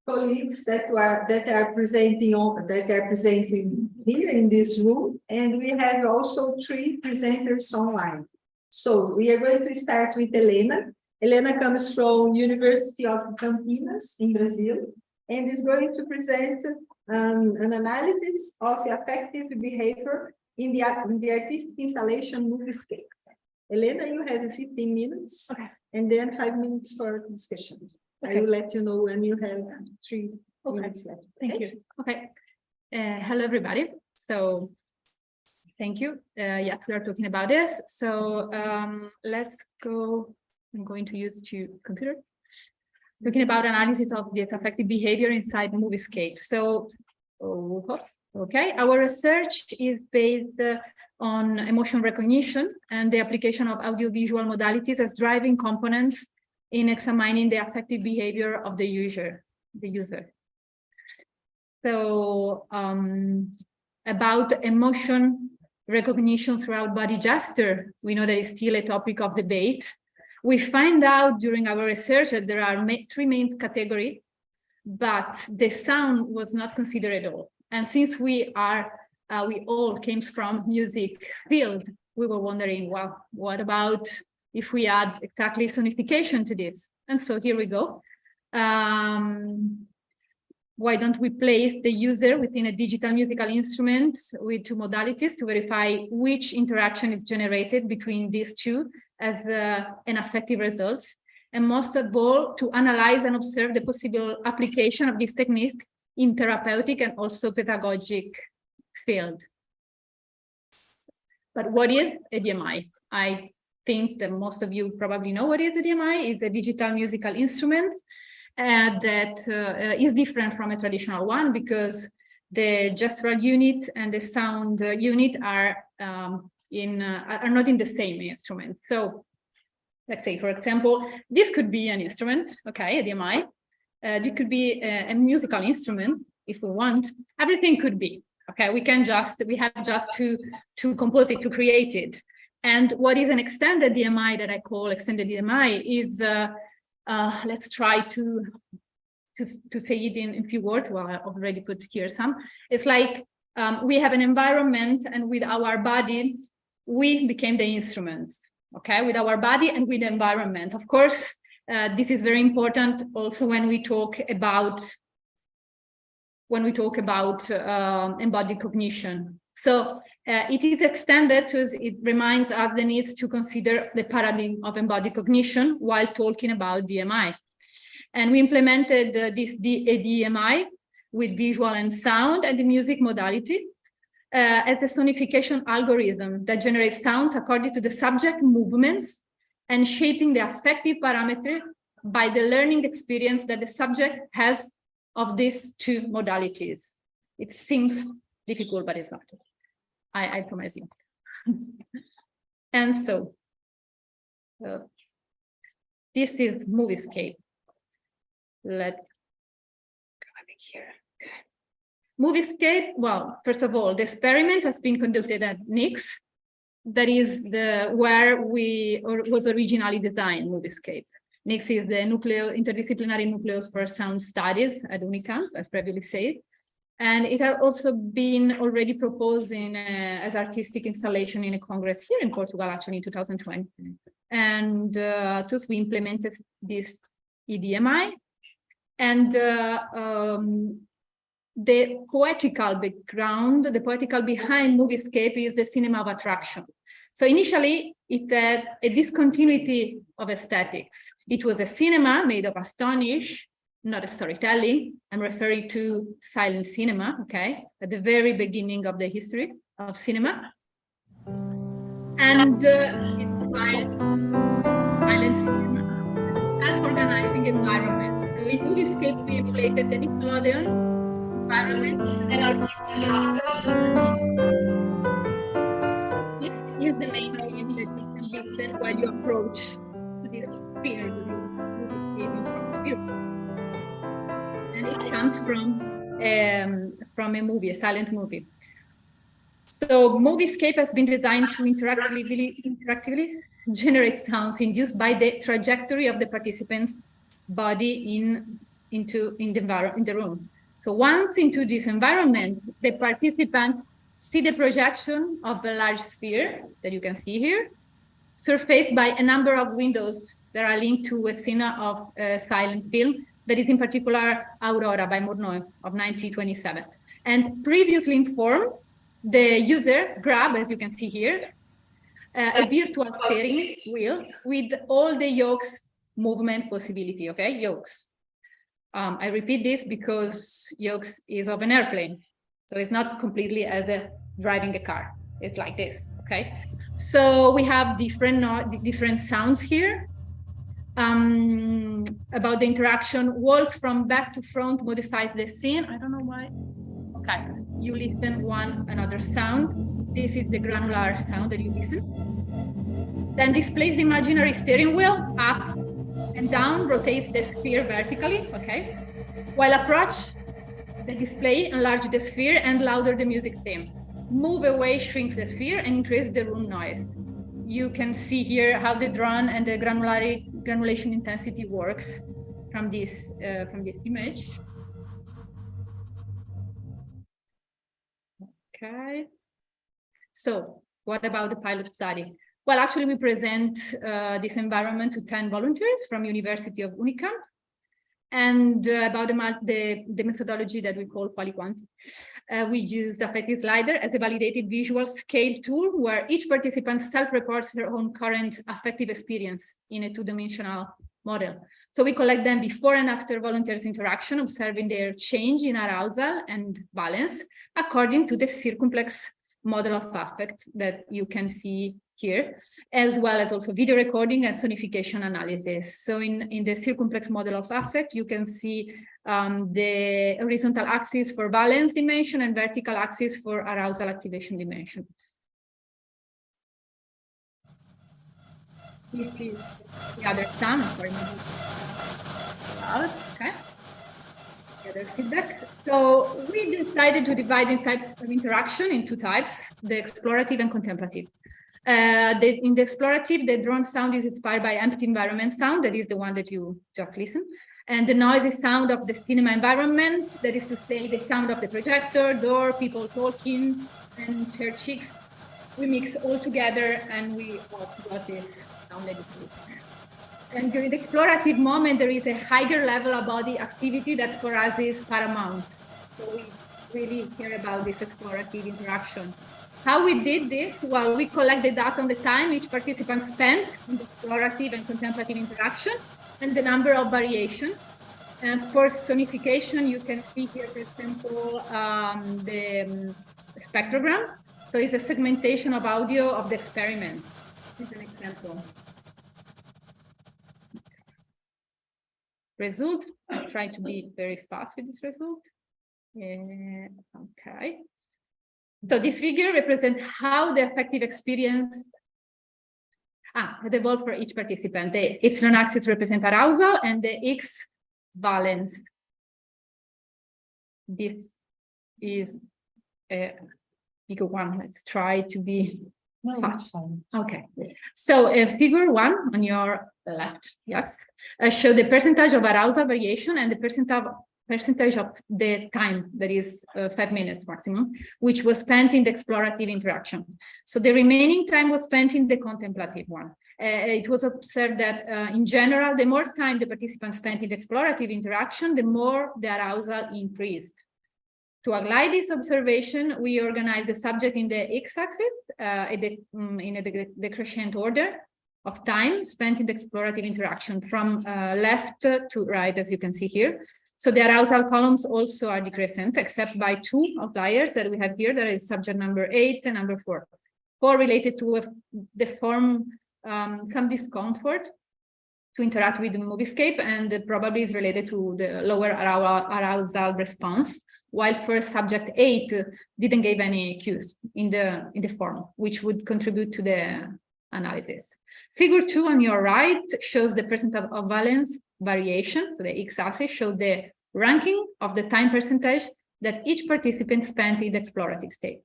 colleagues that are presenting here in this room, and we have also three presenters online. So we are going to start with Helena. Helena comes from University of Campinas in Brazil, and is going to present an analysis of affective behavior in the artistic installation Moviescape. Helena, you have 15 minutes, Okay. and then 5 minutes for discussion. Okay. I will let you know when you have 3 minutes left. Thank you. Okay. Hello, everybody. So, thank you. Yes, we are talking about this. So, let's go. I'm going to use two computer. Talking about analysis of the affective behavior inside Moviescape. So, okay, our research is based on emotion recognition and the application of audiovisual modalities as driving components in examining the affective behavior of the user. So, about emotion recognition throughout body gesture, we know that is still a topic of debate. We find out during our research that there are three main categories, but the sound was not considered at all. And since we all came from music field, we were wondering, well, what about if we add exactly sonification to this? And so here we go. Why don't we place the user within a digital musical instrument with two modalities to verify which interaction is generated between these two as an affective result, and most of all, to analyze and observe the possible application of this technique in therapeutic and also pedagogic field. But what is a DMI? I think that most of you probably know what is a DMI. It's a digital musical instrument that is different from a traditional one because the gestural unit and the sound unit are not in the same instrument. So let's say, for example, this could be an instrument, okay, a DMI. It could be a musical instrument if we want. Everything could be, okay. We have just to compose it, to create it. And what is an extended DMI that I call extended DMI is, let's try to say it in a few words. Well, I already put here some. It's like we have an environment, and with our body, we became the instruments, okay, with our body and with the environment. Of course, this is very important also when we talk about embodied cognition. So it is extended because it reminds us the needs to consider the paradigm of embodied cognition while talking about DMI. And we implemented this DMI with visual and sound and the music modality as a sonification algorithm that generates sounds according to the subject movements and shaping the affective parameter by the learning experience that the subject has of these two modalities. It seems difficult, but it's not. I promise you. And so, this is Moviescape. Let's go back here. Moviescape, well, first of all, the experiment has been conducted at NIX. That is where was originally designed Moviescape. NIX is the interdisciplinary nucleus for sound studies at Unicamp, as previously said. And it had also been already proposed as artistic installation in a congress here in Portugal, actually in 2020. And thus we implemented this EDMI. And the poetical background, the poetical behind Moviescape is the cinema of attraction. So initially, it had a discontinuity of aesthetics. It was a cinema made of astonish, not a storytelling. I'm referring to silent cinema, okay, at the very beginning of the history of cinema. And it silent cinema, self-organizing environment. So in Moviescape, we emulated the Nickelodeon environment and artistic approach. This is the main theme that you can listen while you approach to this sphere, to this movie in front of you. And it comes from a movie, a silent movie. So Moviescape has been designed to interactively generate sounds induced by the trajectory of the participant's body in the room. So once into this environment, the participants see the projection of a large sphere that you can see here, surfaced by a number of windows that are linked to a scene of a silent film that is in particular Aurora by Murnau of 1927. And previously informed, the user grab, as you can see here, a virtual steering wheel with all the yokes movement possibility, okay, yokes. I repeat this because yokes is of an airplane. So it's not completely as a driving a car. It's like this, okay? So we have different sounds here. About the interaction, walk from back to front modifies the scene. I don't know why. Okay, you listen another sound. This is the granular sound that you listen. Then displays the imaginary steering wheel up and down, rotates the sphere vertically, okay? While approach the display, enlarge the sphere and louder the music theme. Move away shrinks the sphere and increase the room noise. You can see here how the drone and the granulation intensity works from this image. Okay. So what about the pilot study? Well, actually, we present this environment to 10 volunteers from University of Unicamp, and about the methodology that we call quali-quanti. We use affective slider as a validated visual scale tool where each participant self-reports their own current affective experience in a two-dimensional model. So we collect them before and after volunteers' interaction, observing their change in arousal and balance according to the circumplex model of affect that you can see here, as well as also video recording and sonification analysis. So in the circumplex model of affect, you can see the horizontal axis for balance dimension and vertical axis for arousal activation dimension. This is the other sound, okay. The other feedback. So we decided to divide the types of interaction in two types, the explorative and contemplative. In the explorative, the drone sound is inspired by empty environment sound, that is the one that you just listened, and the noisy sound of the cinema environment, that is to say the sound of the projector, door, people talking, and church. We mix all together and we got this sound that you listen. And during the explorative moment, there is a higher level of body activity that for us is paramount. So we really care about this explorative interaction. How we did this? Well, we collect the data on the time each participant spent in the explorative and contemplative interaction and the number of variations. And for sonification, you can see here, for example, the spectrogram. So it's a segmentation of audio of the experiment. This is an example. Result. I'll try to be very fast with this result. Okay. So this figure represents how the affective experience had evolved for each participant. The epsilon axis represents arousal and the X valence. This is figure one. Let's try to be fast. Okay. So figure one on your left, yes, show the percentage of arousal variation and the percentage of the time, that is 5 minutes maximum, which was spent in the explorative interaction. So the remaining time was spent in the contemplative one. It was observed that in general, the more time the participants spent in the explorative interaction, the more the arousal increased. To apply this observation, we organized the subject in the x-axis in a decrescent order of time spent in the explorative interaction from left to right, as you can see here. So the arousal columns also are decrescent, except by two outliers that we have here. There is subject number 8 and number 4. 4 related to the form some discomfort to interact with the moviescape, and probably is related to the lower arousal response, while first subject 8 didn't give any cues in the form, which would contribute to the analysis. Figure 2 on your right shows the percentage of valence variation. So the x-axis shows the ranking of the time percentage that each participant spent in the explorative state.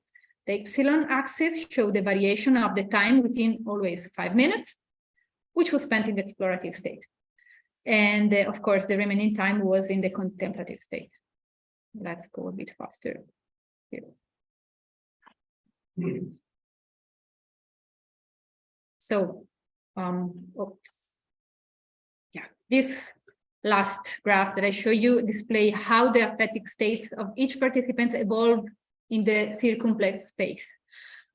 The epsilon axis shows the variation of the time within always 5 minutes, which was spent in the explorative state. And of course, the remaining time was in the contemplative state. Let's go a bit faster here. So, oops. Yeah, this last graph that I show you display how the affective state of each participant evolved in the circumplex space.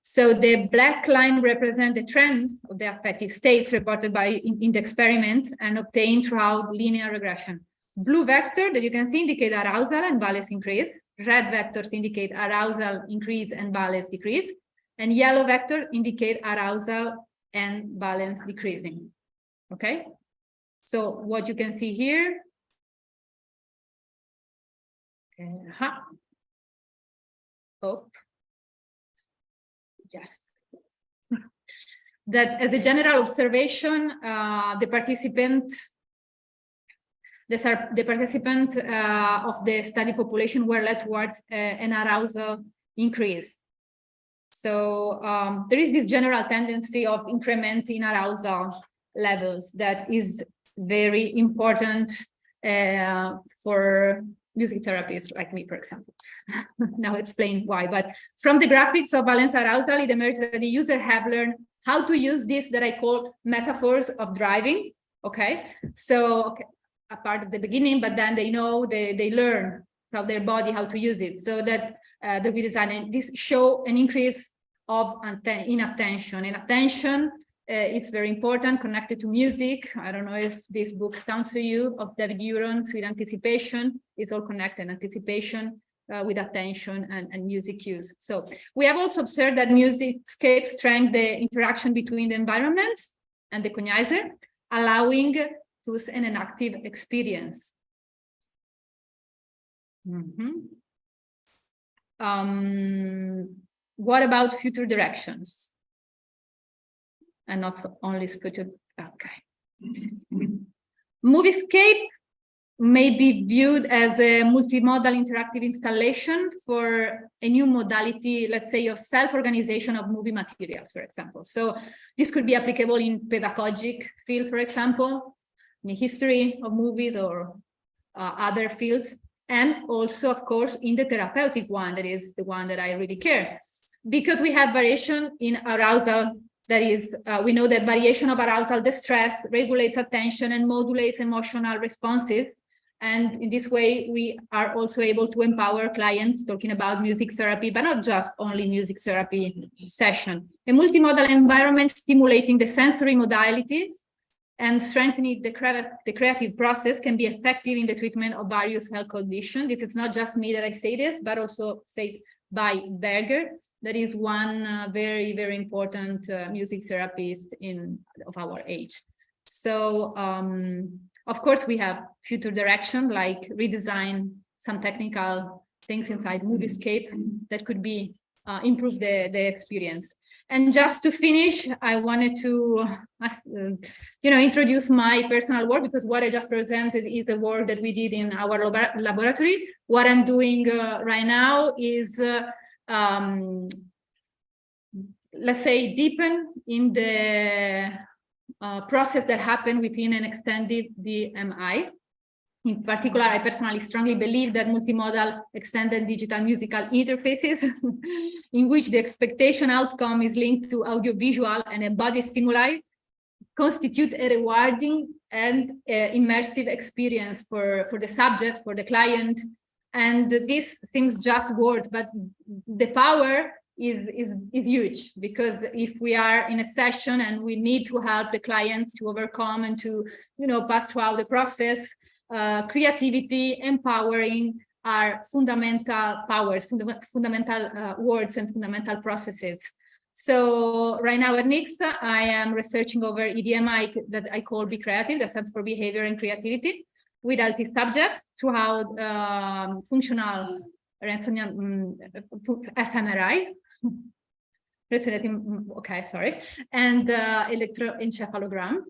So the black line represents the trend of the affective states reported in the experiment and obtained throughout linear regression. Blue vector that you can see indicate arousal and valence increase. Red vectors indicate arousal increase and valence decrease. And yellow vector indicate arousal and valence decreasing. Okay? So what you can see here. Oh. Yes. That as a general observation, the participant of the study population were led towards an arousal increase. So there is this general tendency of increment in arousal levels that is very important for music therapists like me, for example. Now explain why. But from the graphics of valence arousal, it emerged that the user have learned how to use this that I call metaphors of driving. Okay, so okay, a part of the beginning, but then they know they learn from their body how to use it. So that the redesign, this show an increase of inattention. And attention, it's very important, connected to music. I don't know if this book sounds to you, of David Euron's with anticipation. It's all connected, anticipation with attention and music cues. So we have also observed that musicscape strengthens the interaction between the environment and the cognizer, allowing to an active experience. What about future directions? And not only future, okay. Moviescape may be viewed as a multimodal interactive installation for a new modality, let's say, of self-organization of movie materials, for example. So this could be applicable in pedagogic field, for example, in the history of movies or other fields, and also, of course, in the therapeutic one, that is the one that I really care. Because we have variation in arousal, that is, we know that variation of arousal distress regulates attention and modulates emotional responses. And in this way, we are also able to empower clients talking about music therapy, but not just only music therapy session. A multimodal environment stimulating the sensory modalities and strengthening the creative process can be effective in the treatment of various health conditions. This is not just me that I say this, but also said by Berger, that is one very, very important music therapist of our age. So, of course, we have future direction, like redesign some technical things inside Moviescape that could be improve the experience. And just to finish, I wanted to, introduce my personal work, because what I just presented is a work that we did in our laboratory. What I'm doing right now is, let's say, deepen in the process that happened within an extended DMI. In particular, I personally strongly believe that multimodal extended digital musical interfaces in which the expectation outcome is linked to audiovisual and embodied stimuli constitute a rewarding and immersive experience for the subject, for the client. And these things just words, but the power is huge, because if we are in a session and we need to help the clients to overcome and to pass throughout the process, creativity, empowering are fundamental powers, fundamental words and fundamental processes. So right now at NIX, I am researching over EDMI that I call Be Creative, that stands for Behavior and Creativity, with ArtsIT subject to how functional fMRI, okay, sorry, and electroencephalogram,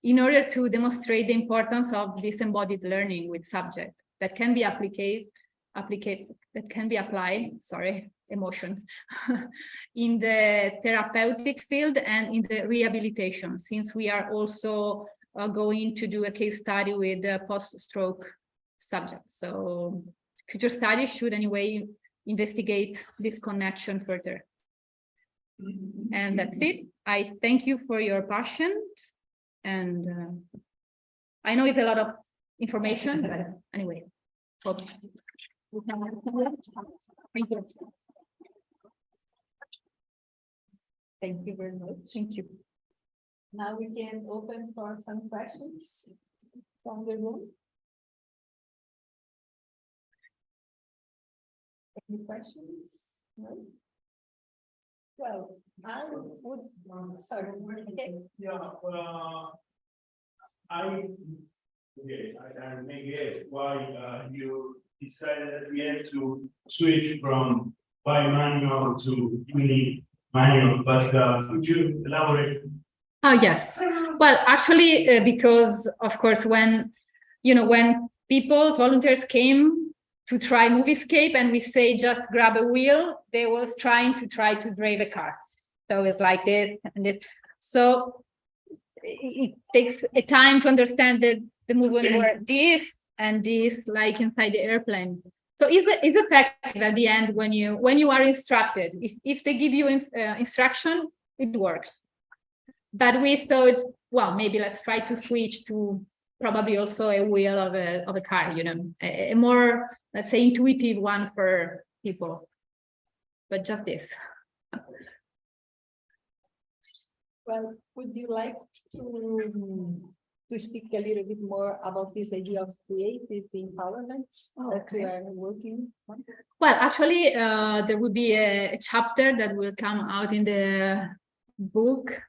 in order to demonstrate the importance of this embodied learning with subject that can be applied, sorry, emotions, in the therapeutic field and in the rehabilitation, since we are also going to do a case study with post-stroke subjects. So future studies should anyway investigate this connection further. And that's it. I thank you for your passion. And I know it's a lot of information, but anyway. Hope. Thank you. Thank you very much. Thank you. Now we can open for some questions from the room. Any questions? No? Well, I would, sorry, okay. Yeah, I may get why you decided at the end to switch from bi-manual to uni-manual, but could you elaborate? Oh, yes. Well, actually, because of course, when volunteers came to try Moviescape and we say, just grab a wheel, they was trying to drive a car. So it's like this and this. So it takes a time to understand that the movement were this and this, like inside the airplane. So it's effective at the end when you are instructed. If they give you instruction, it works. But we thought, well, maybe let's try to switch to probably also a wheel of a car, a more, let's say, intuitive one for people. But just this. Well, would you like to speak a little bit more about this idea of creative empowerment that you are working on? Well, actually, there will be a chapter that will come out in the book.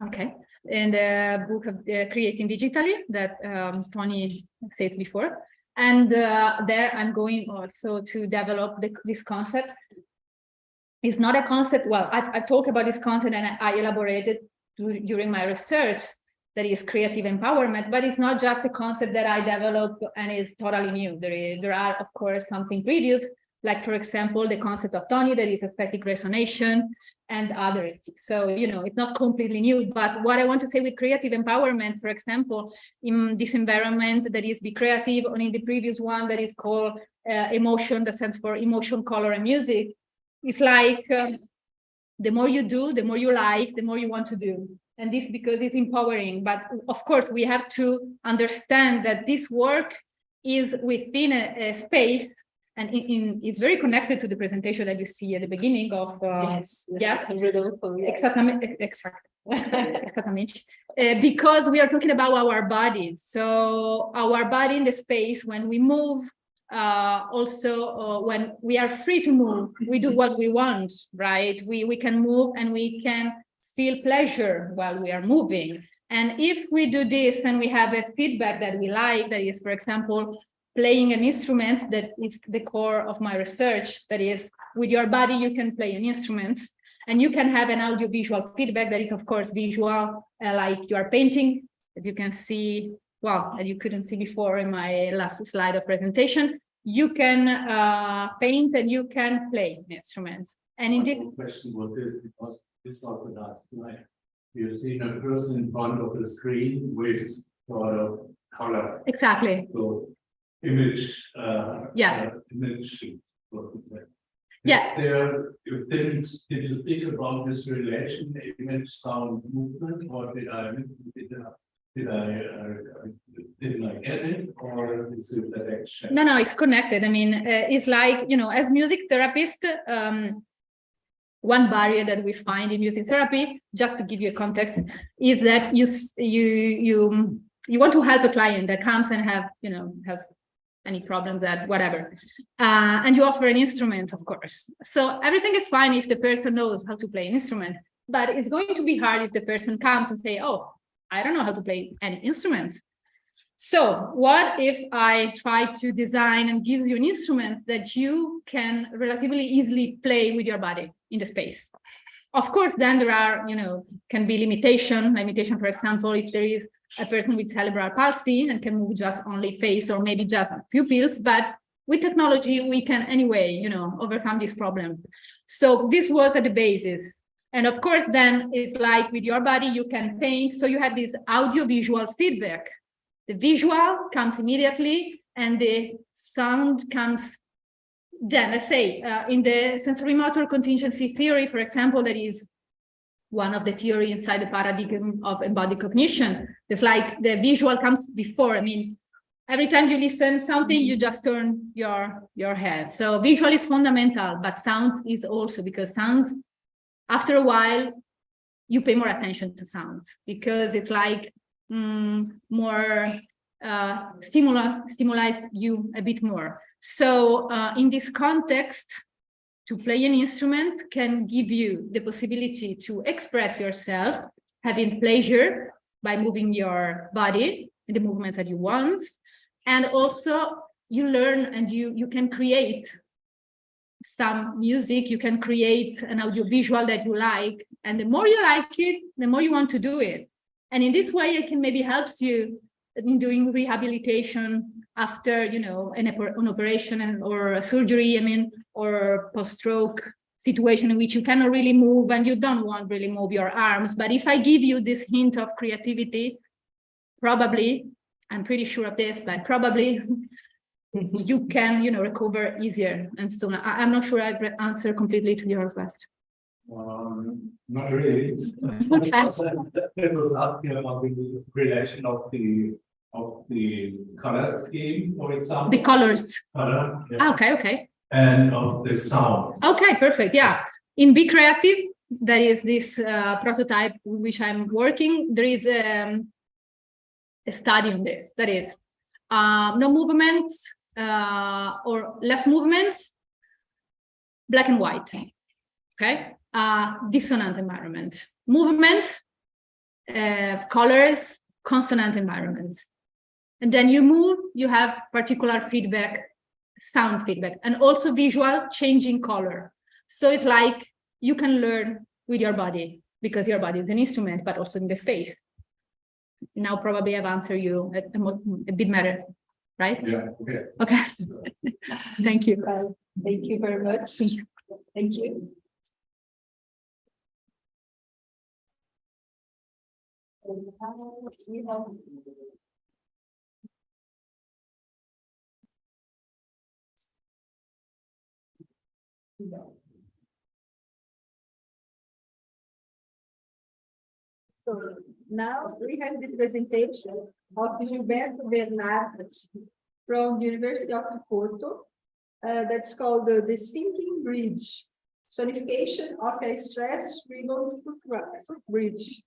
Okay, in the book of Creating Digitally that Tony said before. And there I'm going also to develop this concept. It's not a concept, well, I talk about this concept and I elaborated during my research, that is creative empowerment, but it's not just a concept that I developed and it's totally new. There are, of course, something previous, like, for example, the concept of Tony, that is aesthetic resonation, and others. So, it's not completely new, but what I want to say with creative empowerment, for example, in this environment that is Be Creative, or in the previous one that is called Emotion, that stands for Emotion, Color, and Music, it's like the more you do, the more you like, the more you want to do. And this because it's empowering. But of course, we have to understand that this work is within a space, and it's very connected to the presentation that you see at the beginning of because we are talking about our body. So our body in the space, when we move, also when we are free to move, we do what we want, right? We can move and we can feel pleasure while we are moving. And if we do this and we have a feedback that we like, that is, for example, playing an instrument, that is the core of my research, that is, with your body you can play an instrument and you can have an audiovisual feedback that is, of course, visual, like you are painting, as you can see, well, as you couldn't see before in my last slide of presentation. You can paint and you can play instruments. And indeed, the question was this, because this was the last slide. You've seen a person in front of the screen with sort of color. Exactly. So image. Image. Yeah. Did you think about this relation, image, sound, movement, or didn't I get it, or is it that action? No, it's connected. I mean, it's like, as music therapist, one barrier that we find in music therapy, just to give you a context, is that you want to help a client that comes and has any problem that whatever. And you offer an instrument, of course. So everything is fine if the person knows how to play an instrument, but it's going to be hard if the person comes and say, oh, I don't know how to play any instrument. So what if I try to design and gives you an instrument that you can relatively easily play with your body in the space? Of course, then there are, can be limitation, for example, if there is a person with cerebral palsy and can move just only face or maybe just pupils, but with technology, we can anyway, overcome this problem. So this was at the basis. And of course, then it's like with your body, you can paint. So you have this audio-visual feedback. The visual comes immediately and the sound comes then. Let's say in the sensory motor contingency theory, for example, that is one of the theory inside the paradigm of embodied cognition. It's like the visual comes before. I mean, every time you listen something, you just turn your head. So visual is fundamental, but sound is also, because sounds, after a while, you pay more attention to sounds because it's like more stimulate you a bit more. So in this context, to play an instrument can give you the possibility to express yourself, having pleasure by moving your body in the movements that you want. And also you learn and you can create some music, you can create an audiovisual that you like. And the more you like it, the more you want to do it. And in this way, it can maybe helps you in doing rehabilitation after, an operation or a surgery, or post-stroke situation in which you cannot really move and you don't want really move your arms. But if I give you this hint of creativity, probably, I'm pretty sure of this, but probably you can, recover easier and sooner. I'm not sure I've answered completely to your request. Not really. It was asking about the relation of the color scheme, for example. The colors. Color, yeah. Okay. And of the sound. Okay, perfect. Yeah. In Be Creative, that is this prototype which I'm working, there is a study on this. That is no movements or less movements, black and white. Okay. Dissonant environment. Movements, colors, consonant environments. And then you move, you have particular feedback, sound feedback, and also visual changing color. So it's like you can learn with your body because your body is an instrument, but also in the space. Now probably I've answered you a bit better, right? Yeah. Okay. Thank you. Thank you very much. Thank you. So now we have the presentation of Gilberto Bernardes from the University of Porto. That's called the Sinking Bridge, sonification of a stress-driven footbridge.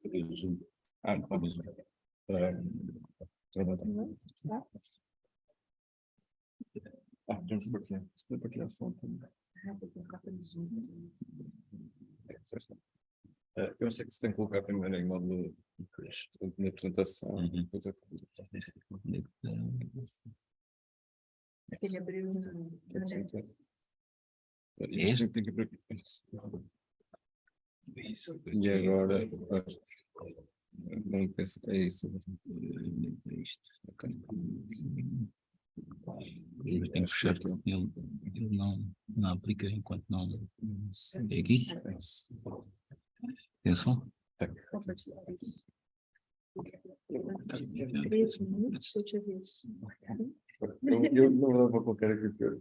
Eu sei que se tem que colocar primeiro em modo na apresentação. Ele abriu E agora não penso, é isso. Ele tem que fechar, ele não aplica enquanto não é aqui. Atenção. Eu não vou colocar aqui por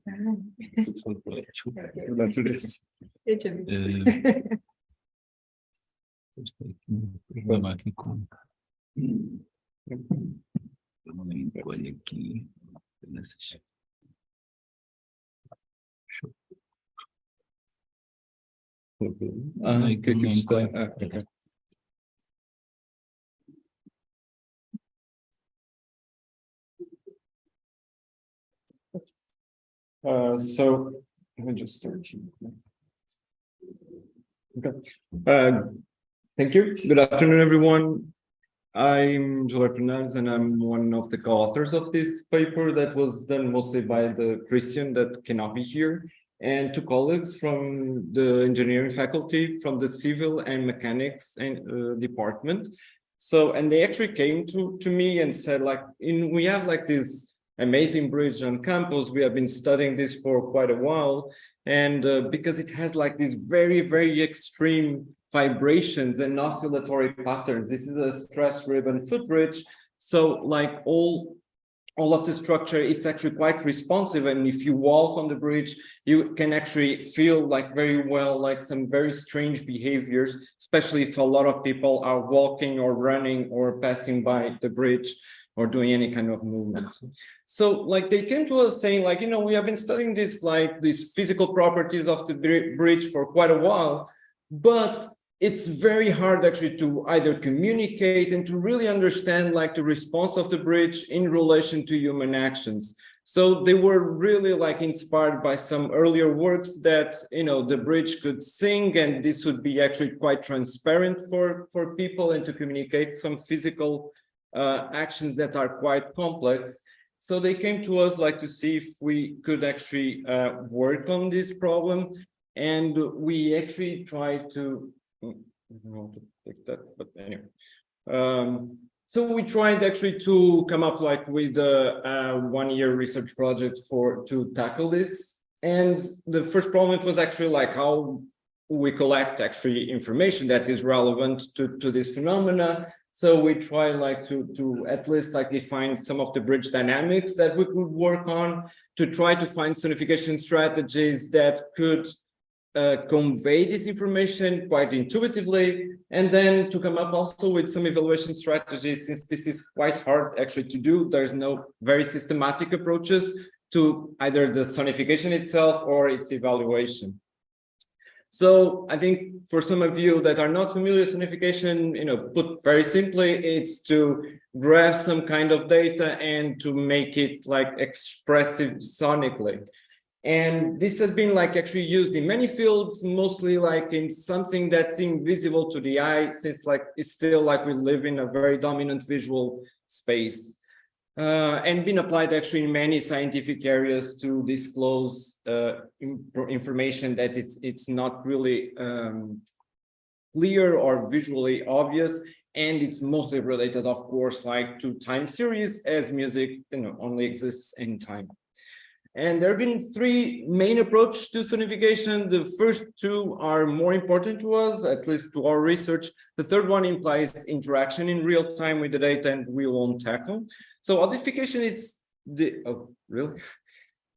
natureza. Eu te aviso. Tem um problema aqui com. Eu não encolho aqui nessas. O que é que isso está? So let me just start. Okay. Thank you. Good afternoon, everyone. I'm Joel Fernandez, and I'm one of the co-authors of this paper that was done mostly by the Christian that cannot be here, and two colleagues from the engineering faculty, from the civil and mechanics and department. So, and they actually came to me and said, like, we have like this amazing bridge on campus. We have been studying this for quite a while, and because it has like these very, very extreme vibrations and oscillatory patterns. This is a stress ribbon footbridge. So like all of the structure, it's actually quite responsive. And if you walk on the bridge, you can actually feel like very well, like some very strange behaviors, especially if a lot of people are walking or running or passing by the bridge or doing any kind of movement. So like they came to us saying like, we have been studying this, like these physical properties of the bridge for quite a while, but it's very hard actually to either communicate and to really understand like the response of the bridge in relation to human actions. So they were really like inspired by some earlier works that, the bridge could sing, and this would be actually quite transparent for people and to communicate some physical actions that are quite complex. So they came to us like to see if we could actually work on this problem. And we actually tried to, I don't know how to take that, but anyway. So we tried actually to come up like with a one-year research project to tackle this. And the first problem was actually like how we collect actually information that is relevant to this phenomena. So we try like to at least like define some of the bridge dynamics that we could work on, to try to find sonification strategies that could convey this information quite intuitively, and then to come up also with some evaluation strategies, since this is quite hard actually to do. There's no very systematic approaches to either the sonification itself or its evaluation. So I think for some of you that are not familiar with sonification, put very simply, it's to graph some kind of data and to make it like expressive sonically. And this has been like actually used in many fields, mostly like in something that's invisible to the eye, since like it's still like we live in a very dominant visual space, and been applied actually in many scientific areas to disclose information that it's not really clear or visually obvious. And it's mostly related, of course, like to time series, as music only exists in time. And there have been three main approaches to sonification. The first two are more important to us, at least to our research. The third one implies interaction in real time with the data, and we won't tackle. So audification, it's oh, really?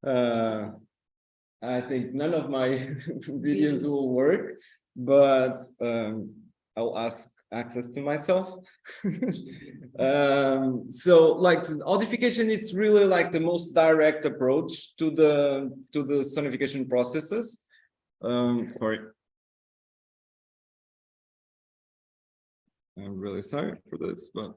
I think none of my videos will work, but I'll ask access to myself. So like audification, it's really like the most direct approach to the sonification processes. Sorry. I'm really sorry for this, but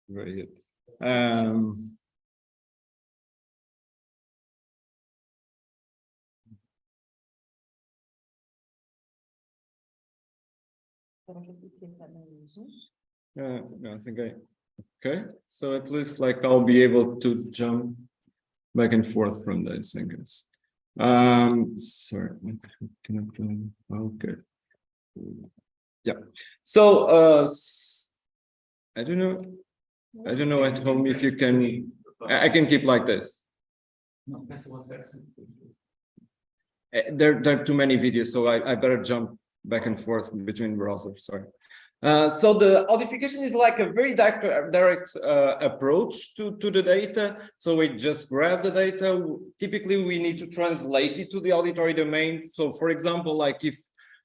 very good. No, I think okay. So at least like I'll be able to jump back and forth from this, I guess. Sorry, okay. Yeah. So I don't know at home if you can. I can keep like this. No, that's what that's. There are too many videos, so I better jump back and forth between browsers. Sorry. So the audification is like a very direct approach to the data. So we just grab the data. Typically, we need to translate it to the auditory domain. So for example, like if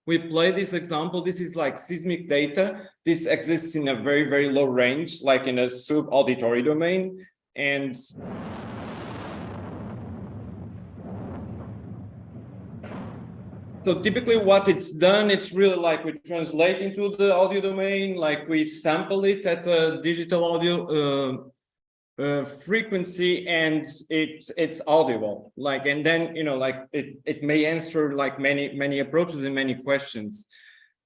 we play this example, this is like seismic data. This exists in a very, very low range, like in a sub-auditory domain. And So typically what it's done, it's really like we translate into the audio domain, like we sample it at a digital audio frequency, and it's audible, like, and then, you know, like it may answer like many approaches and many questions.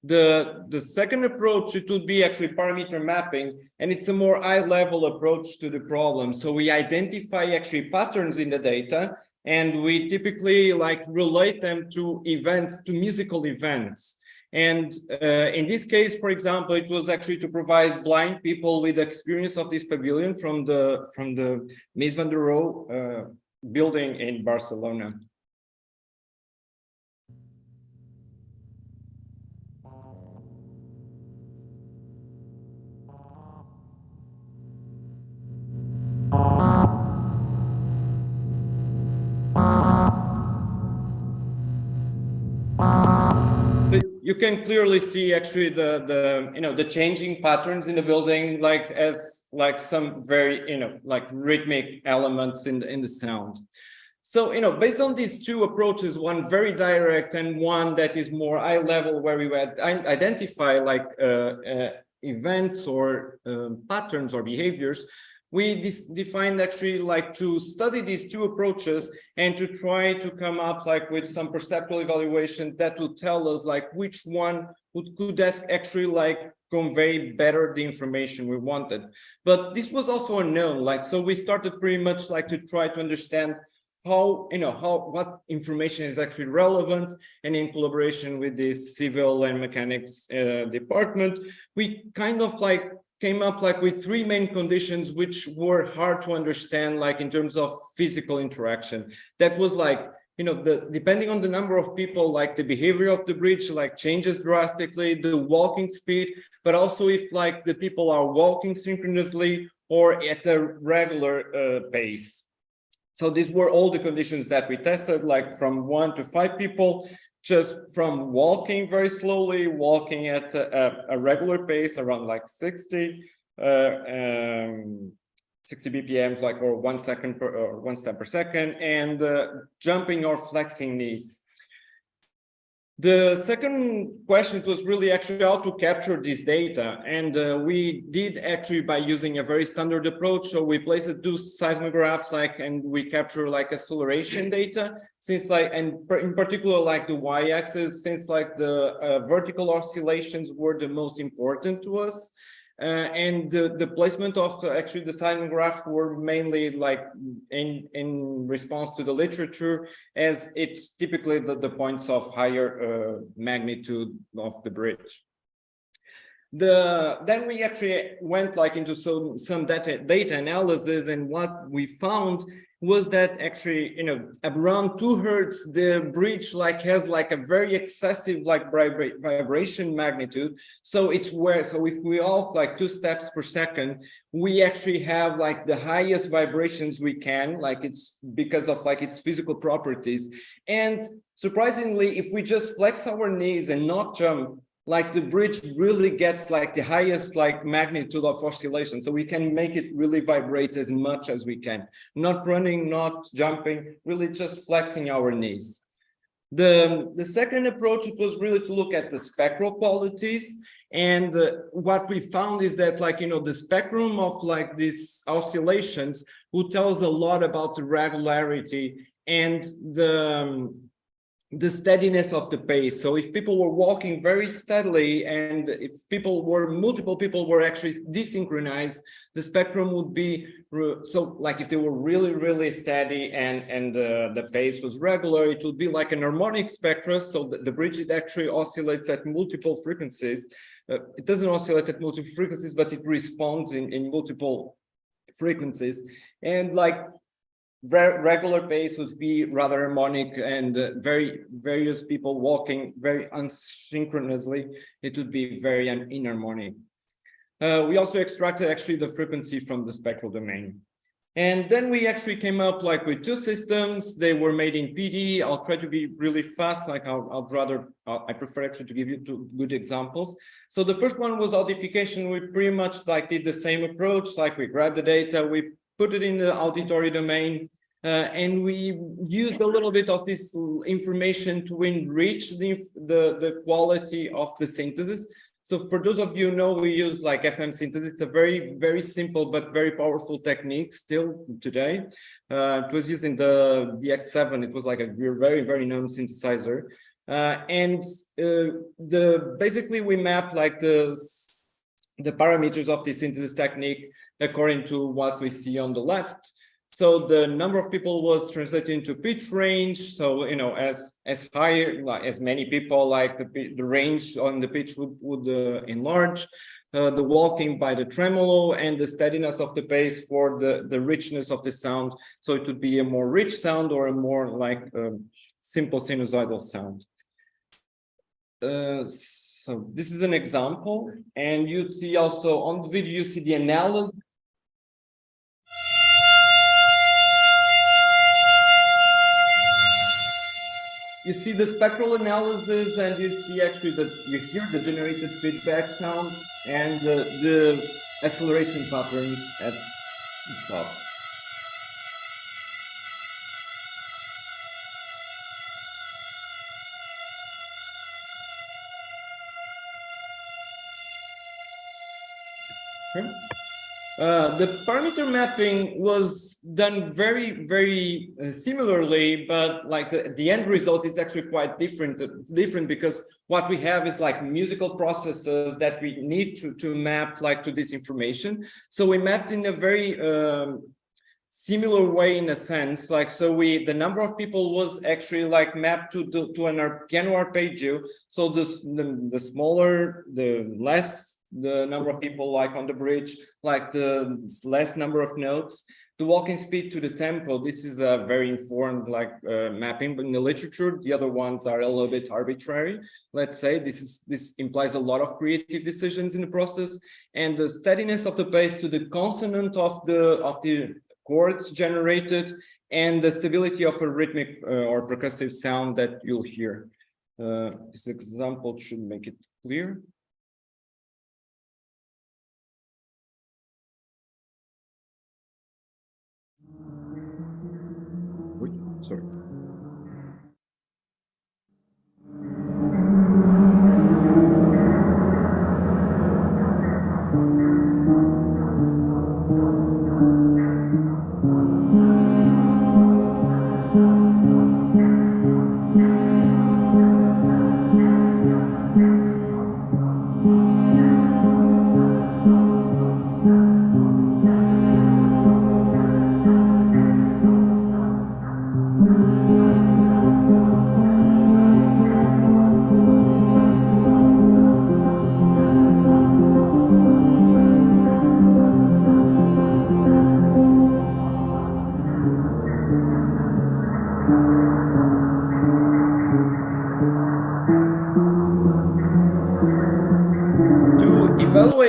The second approach, it would be actually parameter mapping, and it's a more high-level approach to the problem. So we identify actually patterns in the data, and we typically like relate them to events, to musical events. And in this case, for example, it was actually to provide blind people with experience of this pavilion from the Mies van der Rohe building in Barcelona. You can clearly see actually the changing patterns in the building, like as like some very, you know, like rhythmic elements in the sound. So, you know, based on these two approaches, one very direct and one that is more high level, where we would identify like events or patterns or behaviors, we defined actually like to study these two approaches and to try to come up like with some perceptual evaluation that would tell us like which one could actually like convey better the information we wanted. But this was also unknown, like, so we started pretty much like to try to understand how, you know, what information is actually relevant, and in collaboration with this civil and mechanics department, we kind of like came up like with three main conditions which were hard to understand, like in terms of physical interaction. That was like, you know, depending on the number of people, like the behavior of the bridge like changes drastically, the walking speed, but also if like the people are walking synchronously or at a regular pace. So these were all the conditions that we tested, like from 1 to 5 people, just from walking very slowly, walking at a regular pace around like 60 BPMs, like, or 1 second per, or 1 step per second, and jumping or flexing knees. The second question was really actually how to capture this data, and we did actually by using a very standard approach. So we placed two seismographs, like, and we capture like acceleration data, since like, and in particular like the y-axis, since like the vertical oscillations were the most important to us. And the placement of actually the seismograph were mainly like in response to the literature, as it's typically the points of higher magnitude of the bridge. Then we actually went like into some data analysis, and what we found was that actually, you know, around 2 hertz, the bridge like has like a very excessive like vibration magnitude. So it's where, so if we all like 2 steps per second, we actually have like the highest vibrations we can, like it's because of like its physical properties. And surprisingly, if we just flex our knees and not jump, like the bridge really gets like the highest like magnitude of oscillation. So we can make it really vibrate as much as we can, not running, not jumping, really just flexing our knees. The second approach, it was really to look at the spectral qualities. And what we found is that, like, you know, the spectrum of like these oscillations would tell us a lot about the regularity and the steadiness of the pace. So if people were walking very steadily, and if multiple people were actually desynchronized, the spectrum would be, so like if they were really steady and the pace was regular, it would be like an harmonic spectra. So the bridge, it actually oscillates at multiple frequencies. It doesn't oscillate at multiple frequencies, but it responds in multiple frequencies. And like regular pace would be rather harmonic, and various people walking very unsynchronously, it would be very inharmonic. We also extracted actually the frequency from the spectral domain. And then we actually came up like with 2 systems. They were made in PD. I'll try to be really fast, like I prefer actually to give you 2 good examples. So the first one was audification. We pretty much like did the same approach, like we grabbed the data, we put it in the auditory domain, And we used a little bit of this information to enrich the quality of the synthesis. So for those of you who know, we use like FM synthesis. It's a very, very simple but very powerful technique still today. It was using the X7. It was like a very, very known synthesizer. Basically we map like the parameters of the synthesis technique according to what we see on the left. So the number of people was translated into pitch range. So, you know, as higher, like as many people, like the range on the pitch would enlarge. The walking by the tremolo and the steadiness of the bass for the richness of the sound. So it would be a more rich sound or a more like simple sinusoidal sound. So this is an example, and you'd see also on the video, you see the analysis. You see the spectral analysis, and you see actually that you hear the generated feedback sound and the acceleration patterns at the top. Okay. The parameter mapping was done very, very similarly, but like the end result is actually quite different because what we have is like musical processes that we need to map like to this information. So we mapped in a very similar way in a sense, like, so the number of people was actually like mapped to an piano arpeggio. So the smaller, the less the number of people like on the bridge, like the less number of notes. The walking speed to the tempo, this is a very informed like mapping, but in the literature, the other ones are a little bit arbitrary. Let's say this implies a lot of creative decisions in the process, and the steadiness of the bass to the consonant of the chords generated, and the stability of a rhythmic or percussive sound that you'll hear. This example should make it clear. Wait, sorry.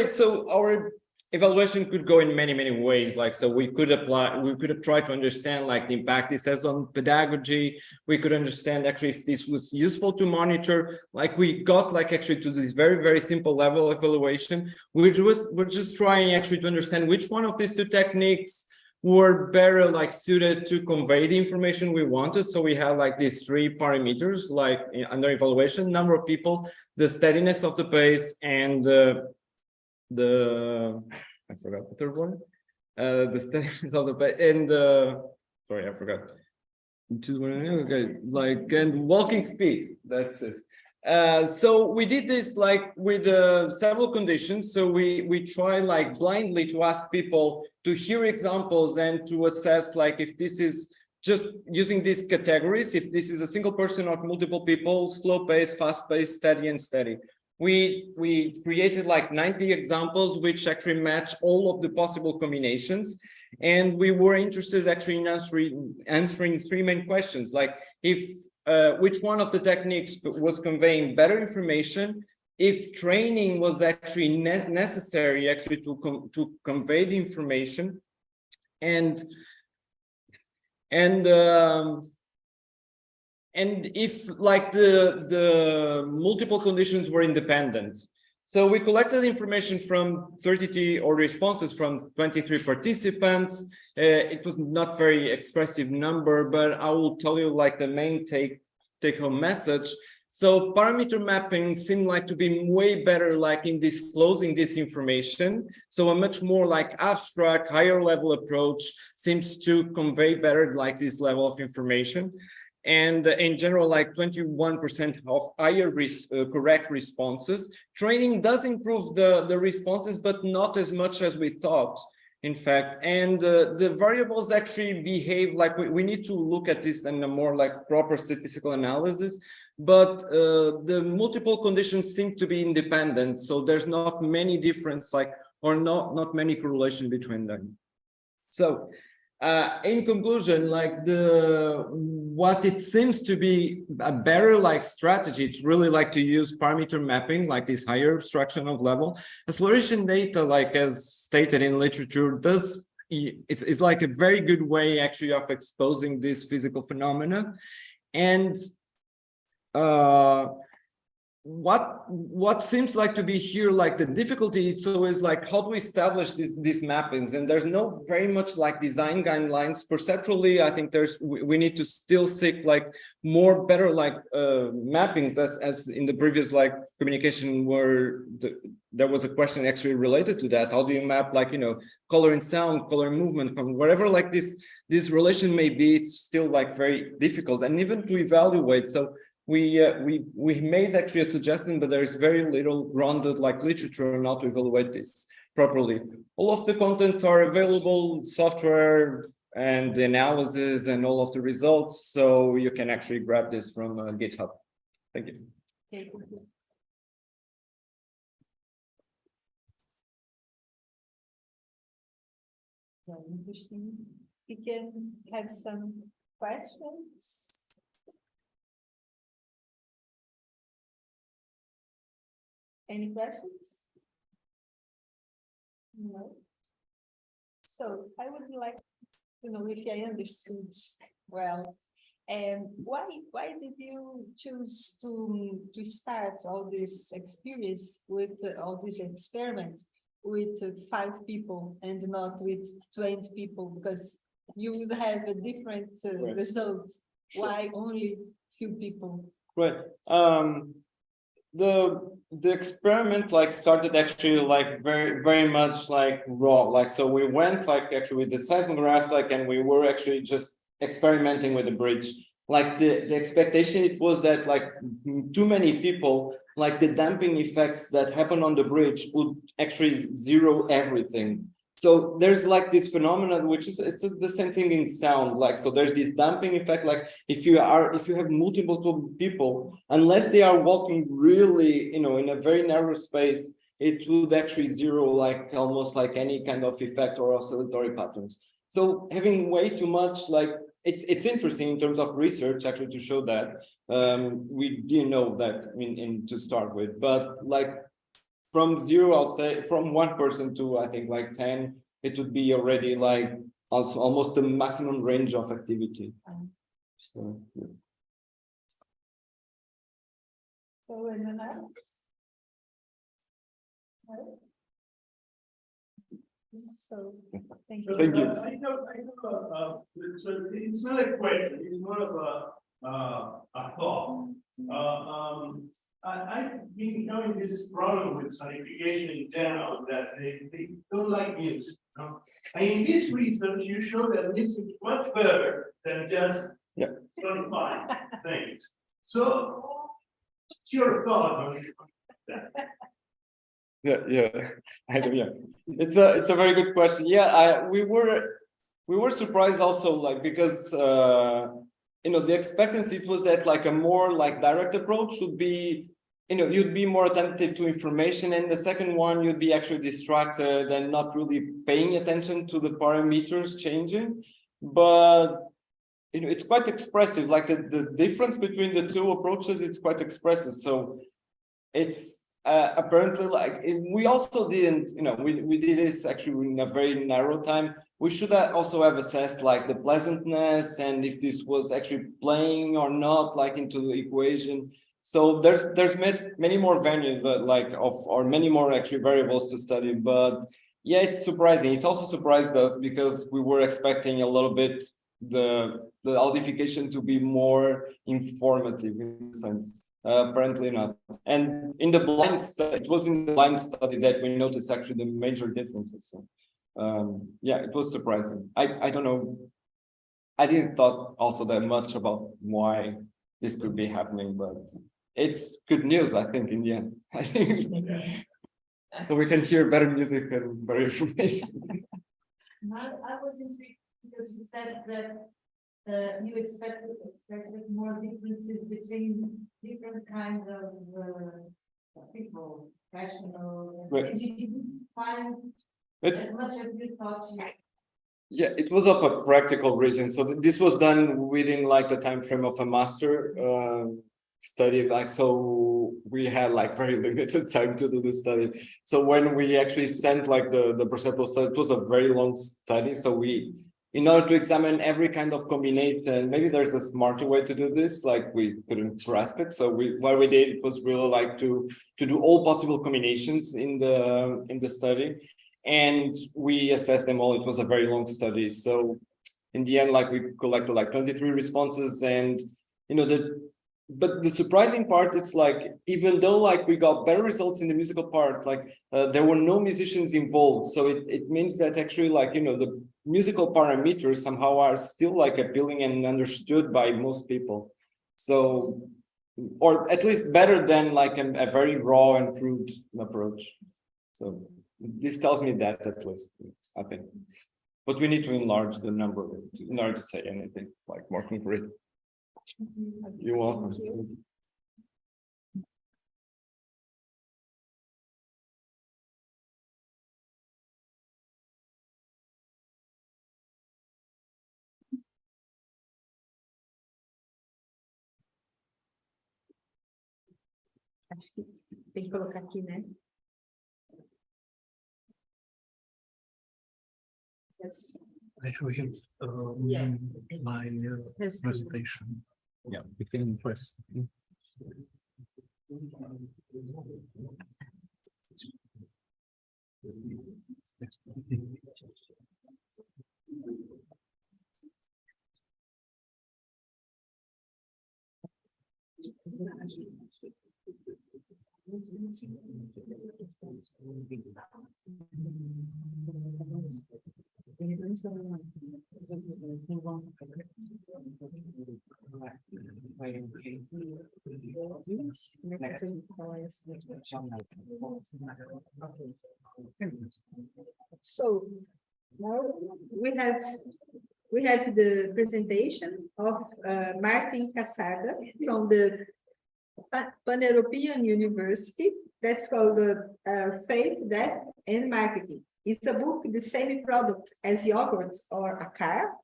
So our evaluation could go in many, many ways. Like, so we could try to understand like the impact this has on pedagogy. We could understand actually if this was useful to monitor. Like we got like actually to this very, very simple level of evaluation. We're just trying actually to understand which one of these two techniques were better like suited to convey the information we wanted. So we have like these three parameters like under evaluation: number of people, the steadiness of the bass, and I forgot the third one. The steadiness of the bass and sorry, I forgot. Okay, like, and walking speed. That's it. So we did this like with several conditions. So we try like blindly to ask people to hear examples and to assess like if this is just using these categories, if this is a single person or multiple people, slow pace, fast pace, steady, and steady. We created like 90 examples which actually match all of the possible combinations, and we were interested actually in answering three main questions, like if which one of the techniques was conveying better information, if training was actually necessary actually to convey the information, and if like the multiple conditions were independent. So we collected information from 33 or responses from 23 participants. It was not very expressive number, but I will tell you like the main take-home message. So parameter mapping seemed like to be way better like in disclosing this information. So a much more like abstract, higher level approach seems to convey better like this level of information. And in general, like 21% of higher correct responses. Training does improve the responses, but not as much as we thought, in fact. And the variables actually behave like we need to look at this in a more like proper statistical analysis. But the multiple conditions seem to be independent. So there's not many difference like, or not many correlation between them. So in conclusion, like what it seems to be a better like strategy, it's really like to use parameter mapping, like this higher abstraction of level. Acceleration data, like as stated in literature, it's like a very good way actually of exposing this physical phenomena. And what seems like to be here like the difficulty, it's always like how do we establish these mappings, and there's no very much like design guidelines. Perceptually, I think we need to still seek like more better like mappings as in the previous like communication where there was a question actually related to that. How do you map like, you know, color and sound, color and movement, whatever like this relation may be, it's still like very difficult and even to evaluate. So we made actually a suggestion, but there is very little grounded like literature on how to evaluate this properly. All of the contents are available, software and the analysis and all of the results, so you can actually grab this from GitHub. Thank you. Okay. So interesting. We can have some questions. Any questions? No. So I would like to know if I understood well. Why did you choose to start all this experience with all these experiments with 5 people and not with 20 people? Because you would have a different result. Sure. Why only few people? Right. The experiment like started actually like very much like raw, like so we went like actually with the seismograph like, and we were actually just experimenting with the bridge. Like the expectation it was that like too many people, like the damping effects that happen on the bridge would actually zero everything. So there's like this phenomenon, which is it's the same thing in sound. Like, so there's this damping effect. Like if you have multiple people, unless they are walking really, you know, in a very narrow space, it would actually zero like almost like any kind of effect or oscillatory patterns. So having way too much, like it's interesting in terms of research actually to show that. We didn't know that in to start with, but like from 0, I'll say from 1 person to I think like 10, it would be already like also almost the maximum range of activity. So, yeah. So anyone else? No? So thank you. Thank you. I know, so it's not a question, it's more of a thought. I've been having this problem with sonification in general, that they don't like music. And in this research, you show that music is much better than just sonifying things. So, what's your thought on that? I do, yeah. It's a very good question. Yeah, we were surprised also, like because you know, the expectancy it was that like a more like direct approach would be, you know, you'd be more attentive to information, and the second one you'd be actually distracted and not really paying attention to the parameters changing. But you know, it's quite expressive. Like the difference between the two approaches, it's quite expressive. So it's apparently like we also didn't, you know, we did this actually in a very narrow time. We should also have assessed like the pleasantness and if this was actually playing or not, like into the equation. So there's many more venues, but or many more actually variables to study. But yeah, it's surprising. It also surprised us because we were expecting a little bit the audification to be more informative in a sense. Apparently not. And in the blind study, it was in the blind study that we noticed actually the major differences. So, yeah, it was surprising. I don't know. I didn't thought also that much about why this could be happening, but it's good news, I think, in the end. I think so we can hear better music and better information. I was intrigued because you said that you expected more differences between different kinds of people, professional. Right. And you didn't find It's, as much as you thought you. yeah, it was of a practical reason. So this was done within like the time frame of a master study. Like, so we had like very limited time to do the study. So when we actually sent like the perceptual study, it was a very long study. So we, in order to examine every kind of combination, maybe there's a smarter way to do this, like we couldn't grasp it. So what we did was really like to do all possible combinations in the study. And we assessed them all. It was a very long study. So in the end, like we collected like 23 responses, and but the surprising part, it's like, even though like we got better results in the musical part, like there were no musicians involved. So it means that actually like, the musical parameters somehow are still like appealing and understood by most people. So, or at least better than like a very raw and crude approach. So this tells me that at least, I think. But we need to enlarge the number in order to say anything like more concrete. You're welcome. Acho que tem que colocar aqui, né? I have here my presentation. Yeah, we can press. So now we have the presentation of Martin Casarda from the Pan-European University. That's called Faith, Death, and Marketing. Is a book the same product as yogurt or a car?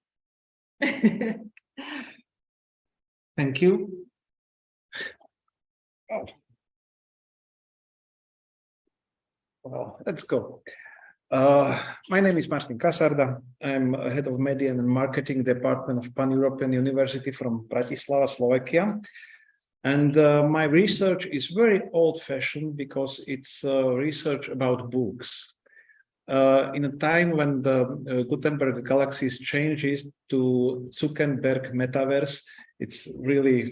Thank you. Well, let's go. My name is Martin Casarda. I'm head of media and marketing department of Pan-European University from Bratislava, Slovakia. And my research is very old-fashioned because it's research about books. In a time when the Gutenberg Galaxies changes to Zuckerberg Metaverse, it's really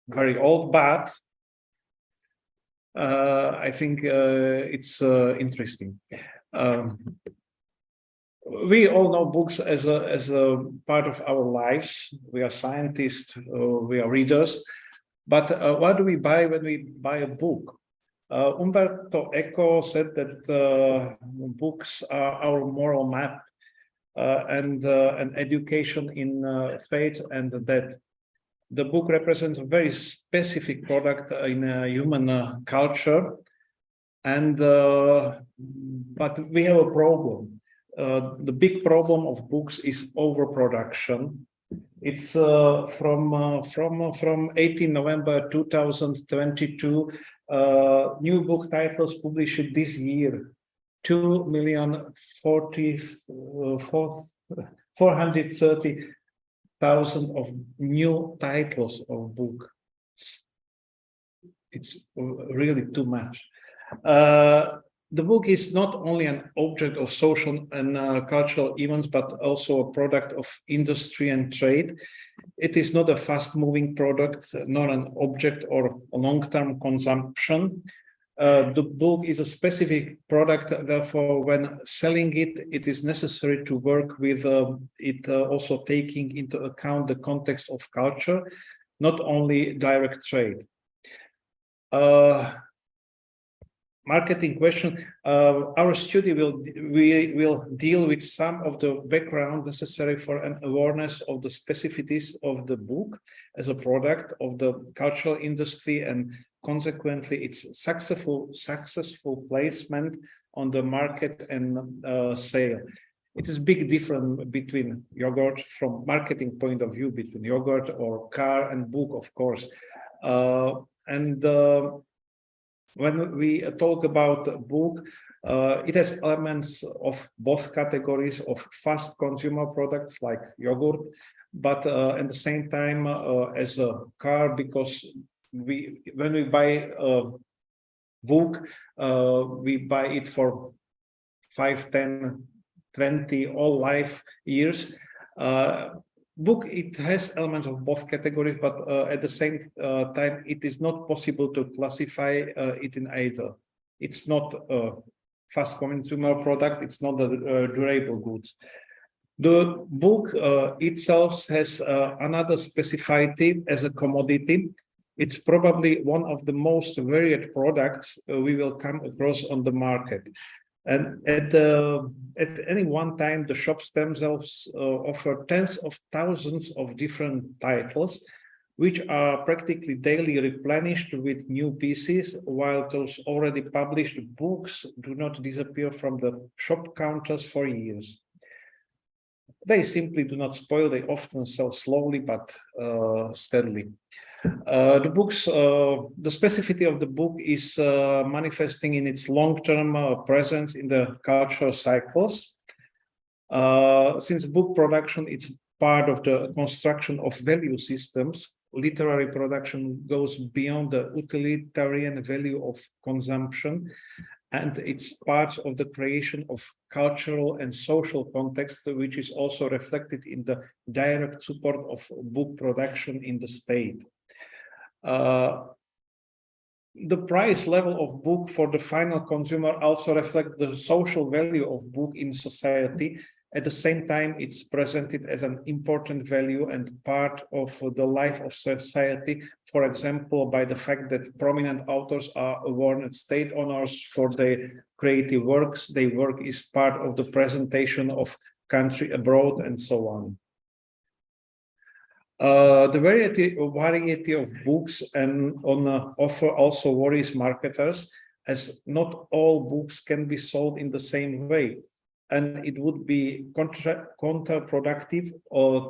very old, but I think it's interesting. We all know books as a part of our lives. We are scientists, we are readers, but what do we buy when we buy a book? Umberto Eco said that books are our moral map and education in faith and death. The book represents a very specific product in human culture, and but we have a problem. The big problem of books is overproduction. It's from 18 November 2022. New book titles published this year, 2,430,000 of new titles of books. it's really too much. The book is not only an object of social and cultural events, but also a product of industry and trade. It is not a fast-moving product, nor an object or long-term consumption. The book is a specific product, therefore, when selling it, it is necessary to work with it also taking into account the context of culture, not only direct trade. Marketing question. Our study will deal with some of the background necessary for an awareness of the specificities of the book as a product of the cultural industry and consequently its successful placement on the market and sale. It is big difference between yogurt from marketing point of view between yogurt or car and book, of course. When we talk about a book, it has elements of both categories of fast consumer products like yogurt, but at the same time as a car, because when we buy a book, we buy it for 5, 10, 20, all life years. Book, it has elements of both categories, but at the same time, it is not possible to classify it in either. It's not a fast consumer product, it's not a durable goods. The book itself has another specificity as a commodity. It's probably one of the most varied products we will come across on the market. And at any one time, the shops themselves offer tens of thousands of different titles, which are practically daily replenished with new pieces, while those already published books do not disappear from the shop counters for years. They simply do not spoil, they often sell slowly but steadily. The specificity of the book is manifesting in its long-term presence in the cultural cycles. Since book production is part of the construction of value systems, literary production goes beyond the utilitarian value of consumption, and it's part of the creation of cultural and social context, which is also reflected in the direct support of book production in the state. The price level of book for the final consumer also reflects the social value of book in society. At the same time, it's presented as an important value and part of the life of society, for example, by the fact that prominent authors are awarded state honors for their creative works. Their work is part of the presentation of country abroad and so on. The variety of books and on offer also worries marketers, as not all books can be sold in the same way, and it would be counterproductive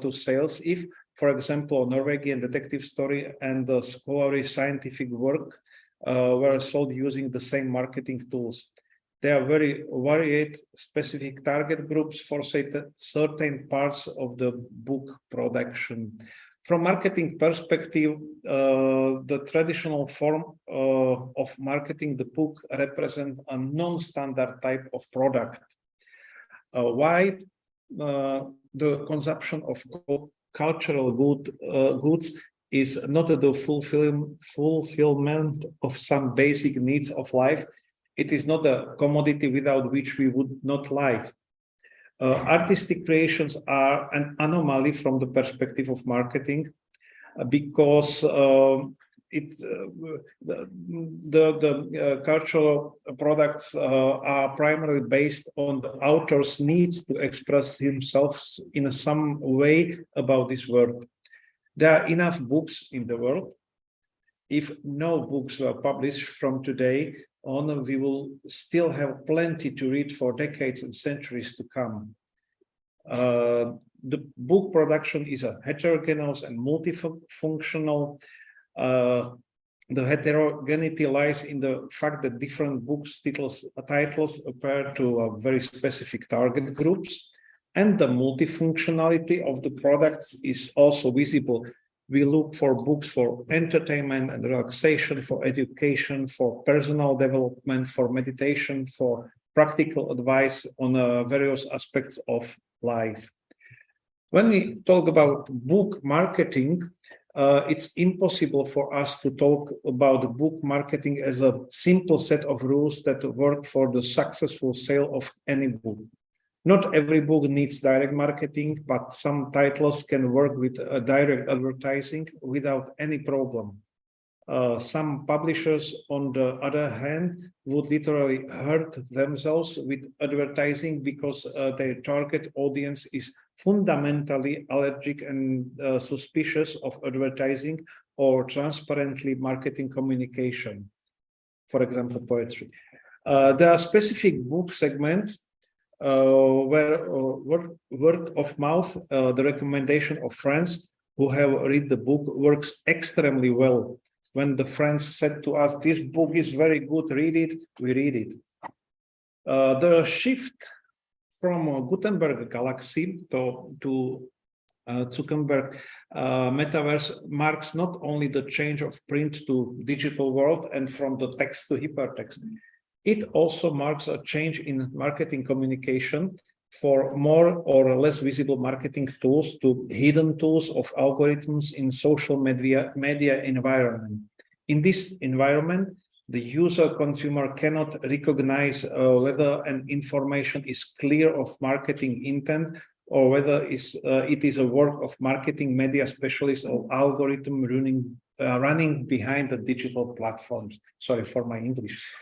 to sales if, for example, a Norwegian detective story and the scholarly scientific work were sold using the same marketing tools. There are very varied specific target groups for certain parts of the book production. From marketing perspective, the traditional form of marketing the book represents a non-standard type of product. Why the consumption of cultural goods is not the fulfillment of some basic needs of life. It is not a commodity without which we would not live. Artistic creations are an anomaly from the perspective of marketing because the cultural products are primarily based on the author's needs to express himself in some way about this world. There are enough books in the world. If no books were published from today on, we will still have plenty to read for decades and centuries to come. The book production is a heterogeneous and multifunctional. The heterogeneity lies in the fact that different books titles appear to very specific target groups, and the multifunctionality of the products is also visible. We look for books for entertainment and relaxation, for education, for personal development, for meditation, for practical advice on various aspects of life. When we talk about book marketing, it's impossible for us to talk about book marketing as a simple set of rules that work for the successful sale of any book. Not every book needs direct marketing, but some titles can work with direct advertising without any problem. Some publishers, on the other hand, would literally hurt themselves with advertising because their target audience is fundamentally allergic and suspicious of advertising or transparently marketing communication, for example, poetry. There are specific book segments where word of mouth, the recommendation of friends who have read the book works extremely well. When the friends said to us, this book is very good, read it, we read it. The shift from Gutenberg Galaxy to Zuckerberg Metaverse marks not only the change of print to digital world and from the text to hypertext. It also marks a change in marketing communication for more or less visible marketing tools to hidden tools of algorithms in social media environment. In this environment, the user consumer cannot recognize whether an information is clear of marketing intent or whether it is a work of marketing media specialists or algorithm running behind the digital platforms. Sorry for my English.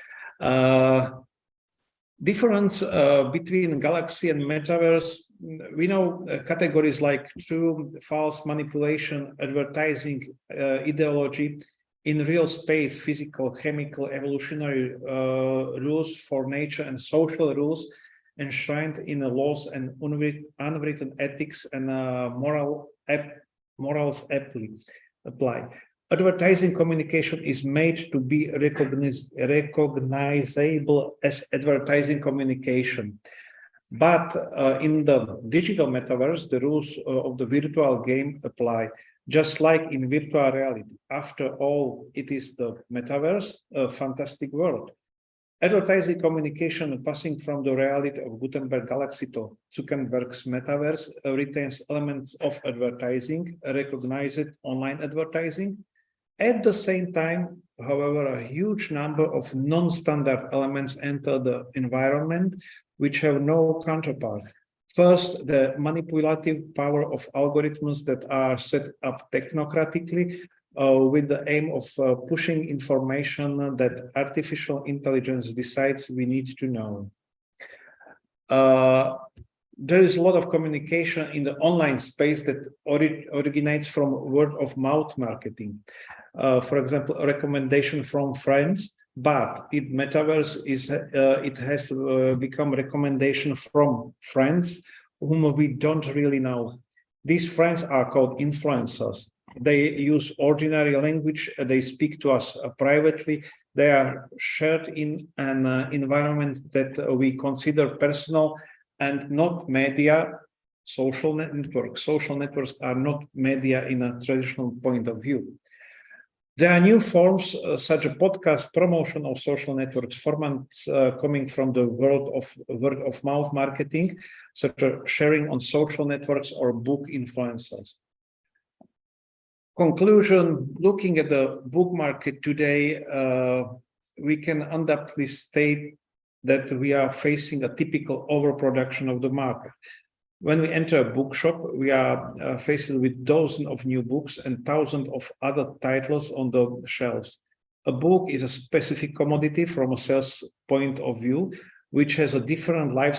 Difference between Galaxy and Metaverse, we know categories like true, false, manipulation, advertising, ideology. In real space, physical, chemical, evolutionary rules for nature and social rules enshrined in the laws and unwritten ethics and morals apply. Advertising communication is made to be recognizable as advertising communication. But in the digital metaverse, the rules of the virtual game apply, just like in virtual reality. After all, it is the metaverse, a fantastic world. Advertising communication passing from the reality of Gutenberg Galaxy to Zuckerberg's metaverse retains elements of advertising, recognized online advertising. At the same time, however, a huge number of non-standard elements enter the environment which have no counterpart. First, the manipulative power of algorithms that are set up technocratically with the aim of pushing information that artificial intelligence decides we need to know. There is a lot of communication in the online space that originates from word-of-mouth marketing. For example, a recommendation from friends, but in metaverse it has become recommendation from friends whom we don't really know. These friends are called influencers. They use ordinary language. They speak to us privately. They are shared in an environment that we consider personal and not media. Social networks. Social networks are not media in a traditional point of view. There are new forms, such as podcast promotion of social networks, formats coming from the world of word-of-mouth marketing, such as sharing on social networks or book influencers. Conclusion, looking at the book market today, we can undoubtedly state that we are facing a typical overproduction of the market. When we enter a bookshop, we are faced with dozens of new books and thousands of other titles on the shelves. A book is a specific commodity from a sales point of view, which has a different life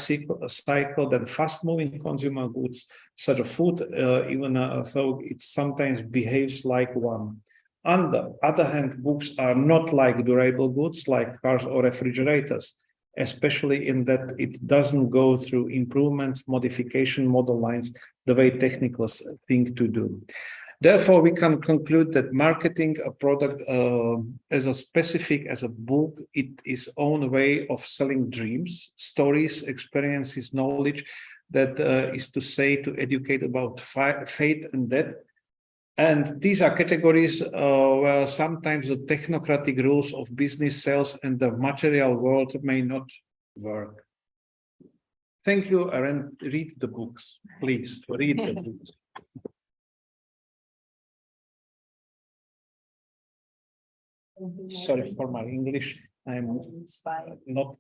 cycle than fast-moving consumer goods, such as food, even though it sometimes behaves like one. On the other hand, books are not like durable goods like cars or refrigerators, especially in that it doesn't go through improvements, modification, model lines, the way technicals think to do. Therefore, we can conclude that marketing a product as a specific as a book, it is own way of selling dreams, stories, experiences, knowledge, that is to say, to educate about fate and death, And these are categories where sometimes the technocratic rules of business sales and the material world may not work. Thank you, and read the books, please, read the books. Sorry for my English, I'm It's fine. not.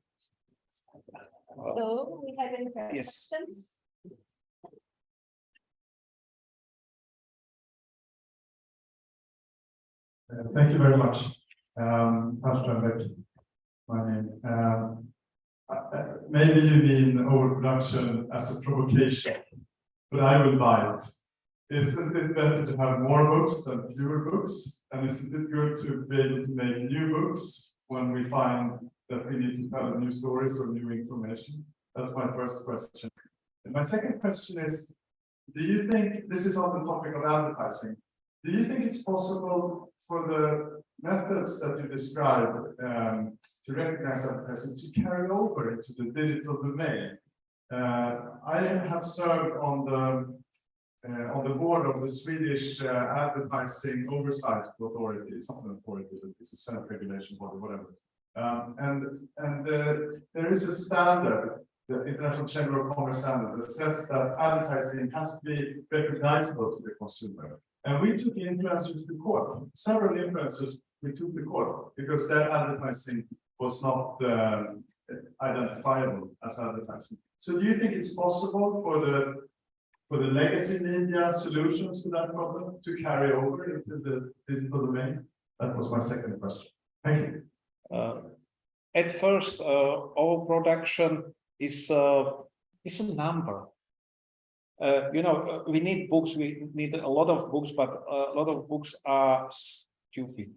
So we have any Yes. questions? Thank you very much. My name. Maybe you mean overproduction as a provocation, but I will buy it. Isn't it better to have more books than fewer books? And isn't it good to be able to make new books when we find that we need to tell new stories or new information? That's my first question. And my second question is, do you think, this is on the topic of advertising, do you think it's possible for the methods that you described to recognize advertising to carry over into the digital domain? I have served on the board of the Swedish Advertising Oversight Authority, it's not an authority, it's a self-regulation body, whatever. There is a standard, the International Chamber of Commerce standard, that says that advertising has to be recognizable to the consumer. And we took influencers to court. Several influencers we took to court because their advertising was not identifiable as advertising. So do you think it's possible for the legacy media solutions to that problem to carry over into the digital domain? That was my second question. Thank you. At first, overproduction is a number. We need books, we need a lot of books, but a lot of books are stupid.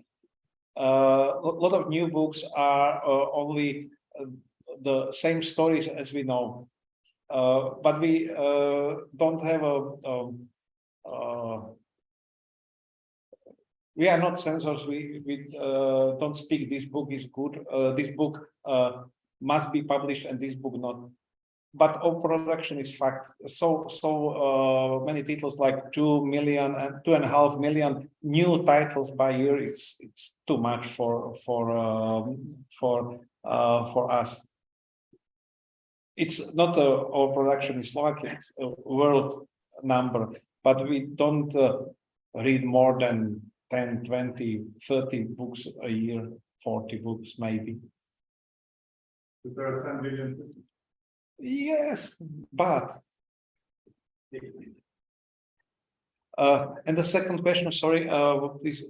A lot of new books are only the same stories as we know. But we don't have we are not censors, we don't speak this book is good, this book must be published and this book not. But overproduction is fact. So many titles, like 2 million and 2.5 million new titles by year. It's too much for us. It's not overproduction in Slovakia. It's a world number, but we don't read more than 10, 20, 30 books a year, 40 books maybe. There are 10 billion. Yes, but and the second question, sorry, please.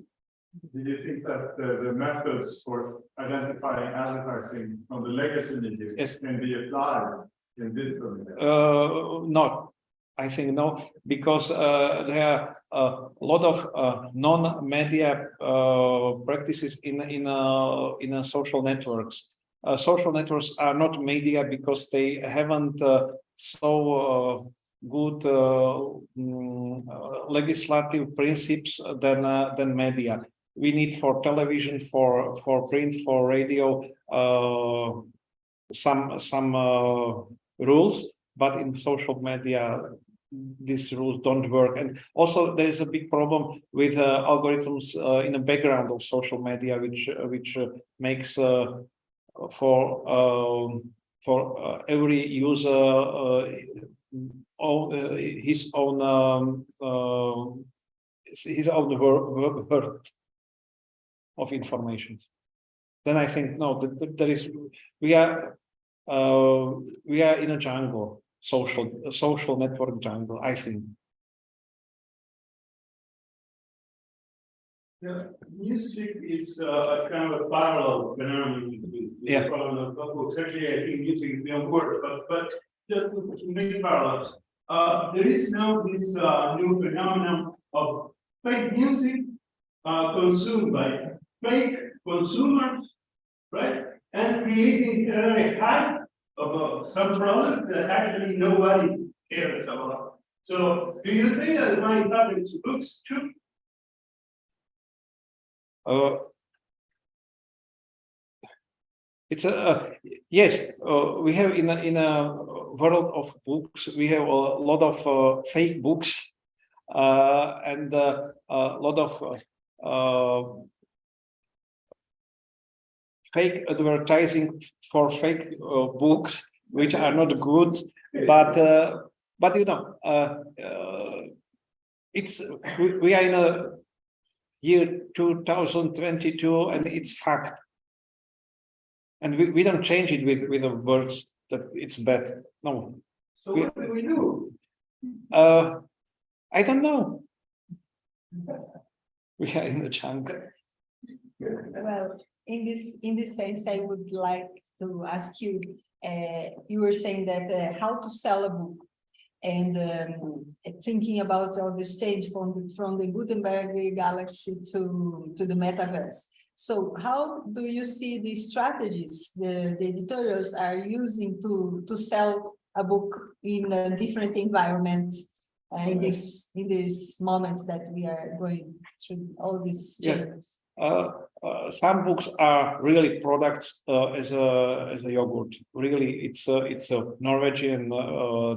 Do you think that the methods for identifying advertising from the legacy media can be applied in digital media? No, I think no, because there are a lot of non-media practices in social networks. Social networks are not media because they haven't so good legislative principes than media. We need for television, for print, for radio, some rules, but in social media these rules don't work. And also there is a big problem with algorithms in the background of social media, which makes for every user his own word of information. Then I think no, there is we are in a jungle, social network jungle, I think. Yeah, music is a kind of a parallel phenomenon. Yeah. Books. Actually, I think music is beyond words, but just to make parallels, there is now this new phenomenon of fake music consumed by fake consumers, right? And creating a hype of some products that actually nobody cares about. So, do you think that might happen to books too? It's yes. We have in a world of books, we have a lot of fake books, and a lot of fake advertising for fake books, which are not good, but you know, we are in a year 2022, and it's fact, and we don't change it with the words that it's bad. No. So what do we do? I don't know. We are in the jungle. Well, in this sense, I would like to ask you, you were saying that how to sell a book, and thinking about all this change from the Gutenberg galaxy to the metaverse. So how do you see the strategies the editorials are using to sell a book in a different environment in this moment that we are going through all these changes? Some books are really products as a yogurt. Really, it's a Norwegian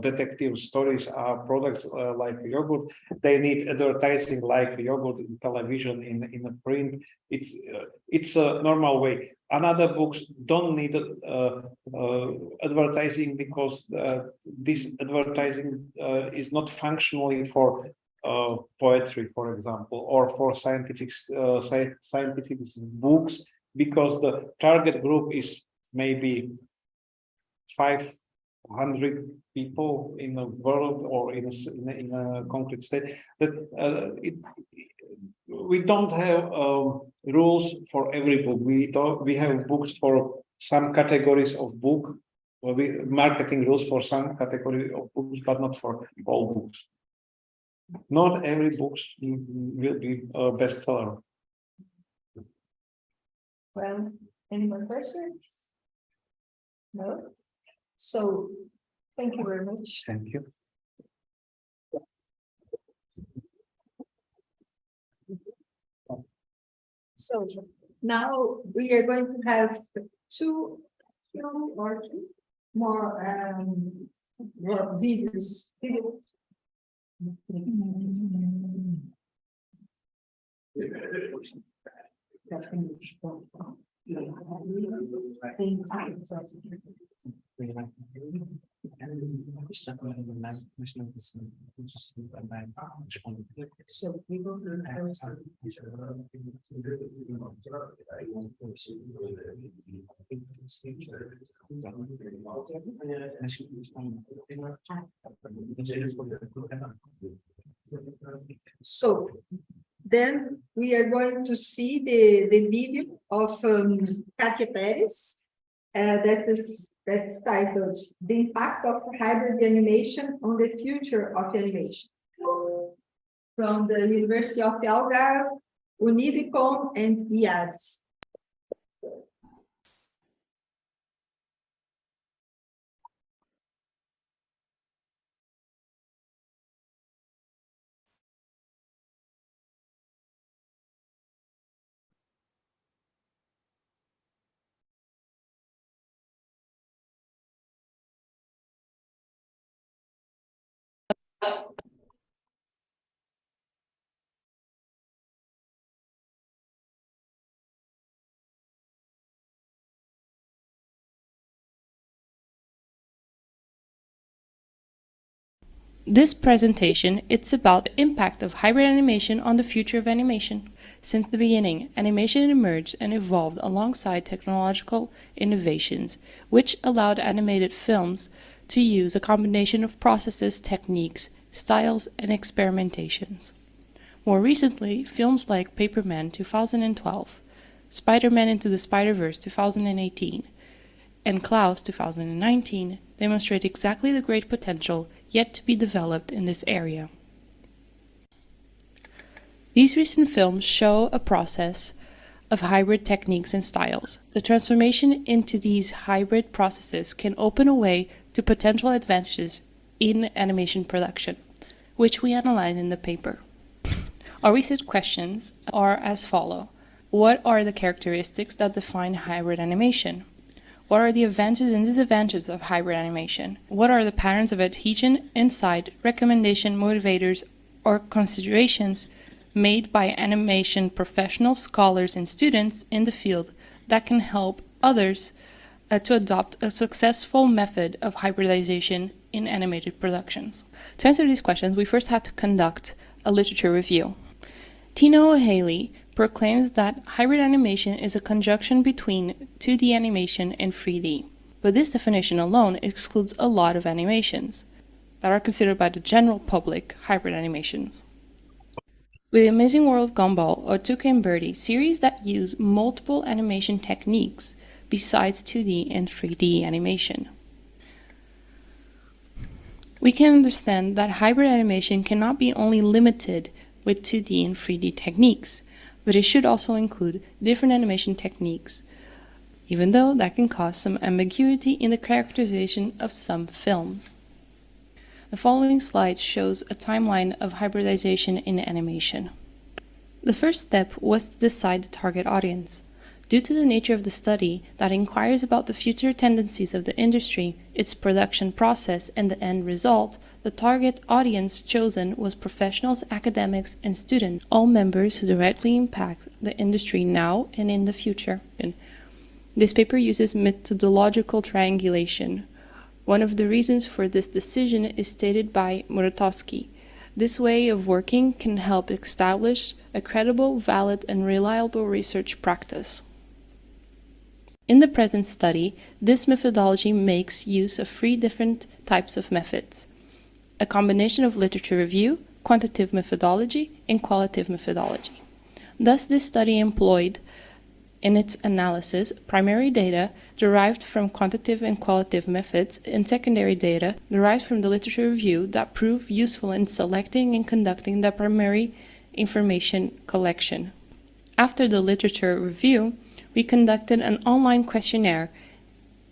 detective stories are products like yogurt. They need advertising like yogurt in television, in a print. It's a normal way. Another books don't need advertising because this advertising is not functionally for poetry, for example, or for scientific books, because the target group is maybe 500 people in the world or in a concrete state. That we don't have rules for every book. We have books for some categories of book, or marketing rules for some category of books, but not for all books. Not every book will be a bestseller. Well, any more questions? No? So, thank you very much. Thank you. So, now we are going to have two or more videos. So we go to the So then we are going to see the video of Katia Perez. That's titled "The Impact of Hybrid Animation on the Future of Animation," from the University of Algarve, Unidicom, and EAI. This presentation, it's about the impact of hybrid animation on the future of animation. Since the beginning, animation emerged and evolved alongside technological innovations, which allowed animated films to use a combination of processes, techniques, styles, and experimentations. More recently, films like Paperman 2012, Spider-Man Into the Spider-Verse 2018, and Klaus 2019 demonstrate exactly the great potential yet to be developed in this area. These recent films show a process of hybrid techniques and styles. The transformation into these hybrid processes can open a way to potential advantages in animation production, which we analyze in the paper. Our research questions are as follow. What are the characteristics that define hybrid animation? What are the advantages and disadvantages of hybrid animation? What are the patterns of adhesion, insight, recommendation, motivators, or considerations made by animation professionals, scholars, and students in the field that can help others to adopt a successful method of hybridization in animated productions. To answer these questions, we first had to conduct a literature review. Tino O'Haley proclaims that hybrid animation is a conjunction between 2D animation and 3D. But this definition alone excludes a lot of animations that are considered by the general public hybrid animations. With The Amazing World of Gumball or Tuca and Birdie, series that use multiple animation techniques besides 2D and 3D animation. We can understand that hybrid animation cannot be only limited with 2D and 3D techniques, but it should also include different animation techniques, even though that can cause some ambiguity in the characterization of some films. The following slide shows a timeline of hybridization in animation. The first step was to decide the target audience. Due to the nature of the study that inquires about the future tendencies of the industry, its production process, and the end result, the target audience chosen was professionals, academics, and students, all members who directly impact the industry now and in the future. This paper uses methodological triangulation. One of the reasons for this decision is stated by Muratowski. This way of working can help establish a credible, valid, and reliable research practice. In the present study, this methodology makes use of 3 different types of methods: a combination of literature review, quantitative methodology, and qualitative methodology. Thus, this study employed in its analysis primary data derived from quantitative and qualitative methods and secondary data derived from the literature review that prove useful in selecting and conducting the primary information collection. After the literature review, we conducted an online questionnaire,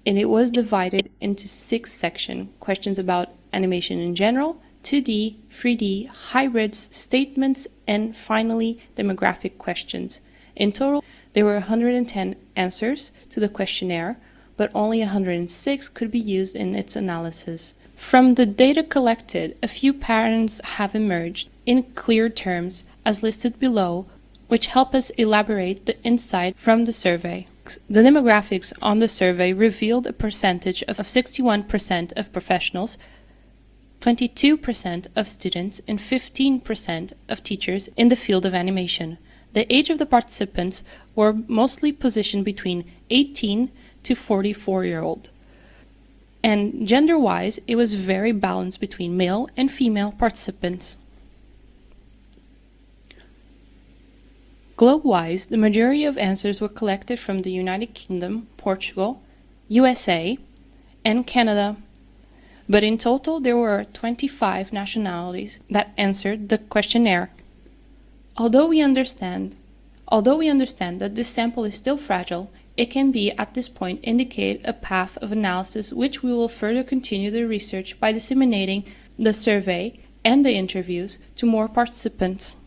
and it was divided into 6 sections: questions about animation in general, 2D, 3D, hybrids, statements, and finally demographic questions. In total, there were 110 answers to the questionnaire, but only 106 could be used in its analysis. From the data collected, a few patterns have emerged in clear terms as listed below, which help us elaborate the insight from the survey. The demographics on the survey revealed a percentage of 61% of professionals, 22% of students, and 15% of teachers in the field of animation. The age of the participants were mostly positioned between 18 to 44-year-old. And gender-wise, it was very balanced between male and female participants. Globe-wise, the majority of answers were collected from the United Kingdom, Portugal, USA, and Canada. But in total, there were 25 nationalities that answered the questionnaire. Although we understand that this sample is still fragile, it can be at this point indicate a path of analysis which we will further continue the research by disseminating the survey and the interviews to more participants.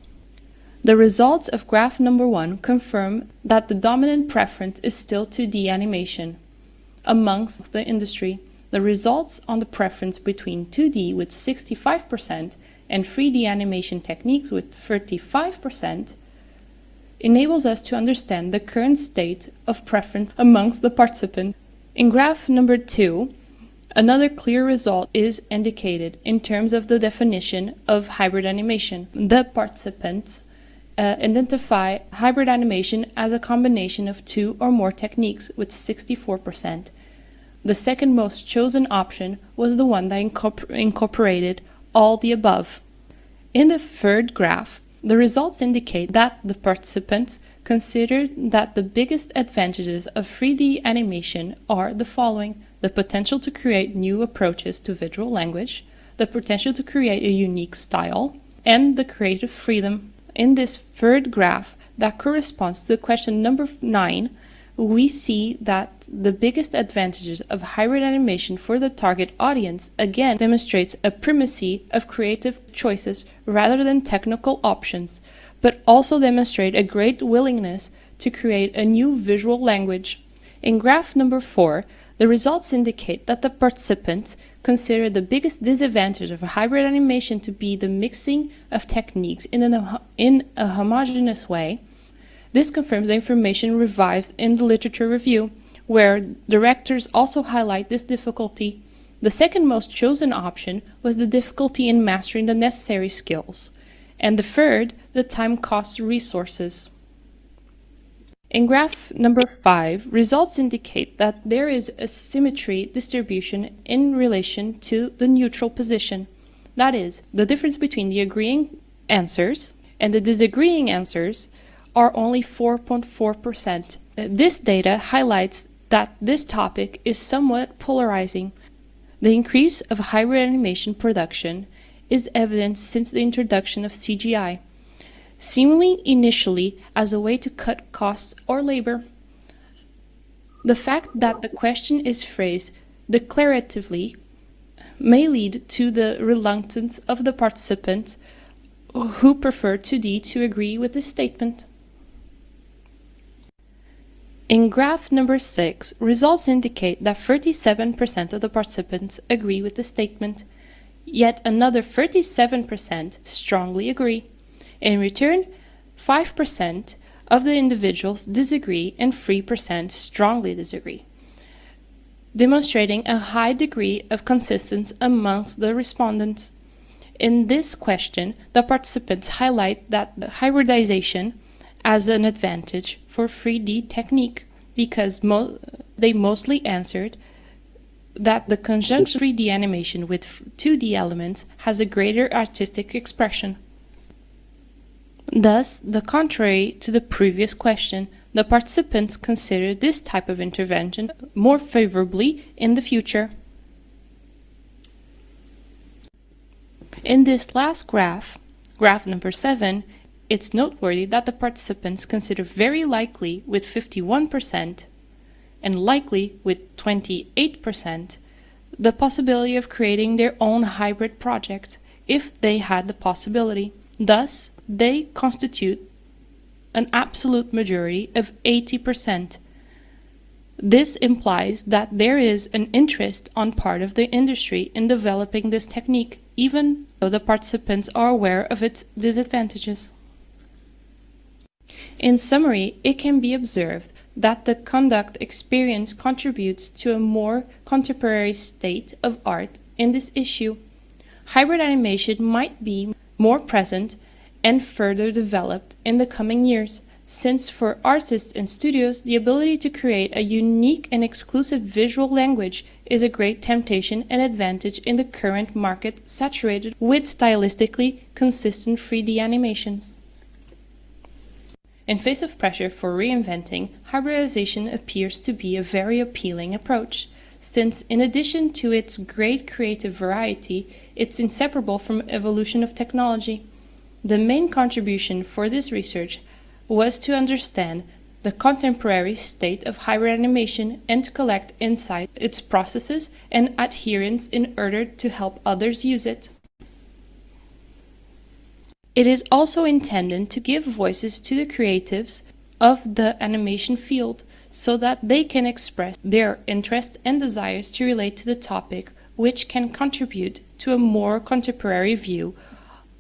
The results of graph number 1 confirm that the dominant preference is still 2D animation. Amongst the industry, the results on the preference between 2D with 65% and 3D animation techniques with 35% enables us to understand the current state of preference amongst the participants. In graph number 2, another clear result is indicated in terms of the definition of hybrid animation. The participants identify hybrid animation as a combination of 2 or more techniques with 64%. The second most chosen option was the one that incorporated all the above. In the third graph, the results indicate that the participants considered that the biggest advantages of 3D animation are the following: the potential to create new approaches to visual language, the potential to create a unique style, and the creative freedom. In this third graph that corresponds to question number 9, we see that the biggest advantages of hybrid animation for the target audience again demonstrates a primacy of creative choices rather than technical options, but also demonstrate a great willingness to create a new visual language. In graph number 4, The results indicate that the participants consider the biggest disadvantage of a hybrid animation to be the mixing of techniques in a homogeneous way. This confirms the information revived in the literature review, where directors also highlight this difficulty. The second most chosen option was the difficulty in mastering the necessary skills, and the third, the time costs resources. In graph number 5, results indicate that there is a symmetry distribution in relation to the neutral position. That is, the difference between the agreeing answers and the disagreeing answers are only 4.4%. This data highlights that this topic is somewhat polarizing. The increase of hybrid animation production is evident since the introduction of CGI, seemingly initially as a way to cut costs or labor. The fact that the question is phrased declaratively may lead to the reluctance of the participants who prefer 2D to agree with this statement. In graph number 6, results indicate that 37% of the participants agree with the statement, yet another 37% strongly agree. In return, 5% of the individuals disagree and 3% strongly disagree, demonstrating a high degree of consistency amongst the respondents. In this question, the participants highlight that the hybridization as an advantage for 3D technique because they mostly answered that the conjunction 3D animation with 2D elements has a greater artistic expression. Thus, the contrary to the previous question, the participants consider this type of intervention more favorably in the future. In this last graph, graph number 7, it's noteworthy that the participants consider very likely with 51% and likely with 28% the possibility of creating their own hybrid project if they had the possibility. Thus, they constitute an absolute majority of 80%. This implies that there is an interest on part of the industry in developing this technique, even though the participants are aware of its disadvantages. In summary, it can be observed that the conduct experience contributes to a more contemporary state of art in this issue. Hybrid animation might be more present and further developed in the coming years, since for artists and studios, the ability to create a unique and exclusive visual language is a great temptation and advantage in the current market saturated with stylistically consistent 3D animations. In face of pressure for reinventing, hybridization appears to be a very appealing approach, since in addition to its great creative variety, it's inseparable from evolution of technology. The main contribution for this research was to understand the contemporary state of hybrid animation and to collect insight, its processes and adherence in order to help others use it. It is also intended to give voices to the creatives of the animation field so that they can express their interests and desires to relate to the topic, which can contribute to a more contemporary view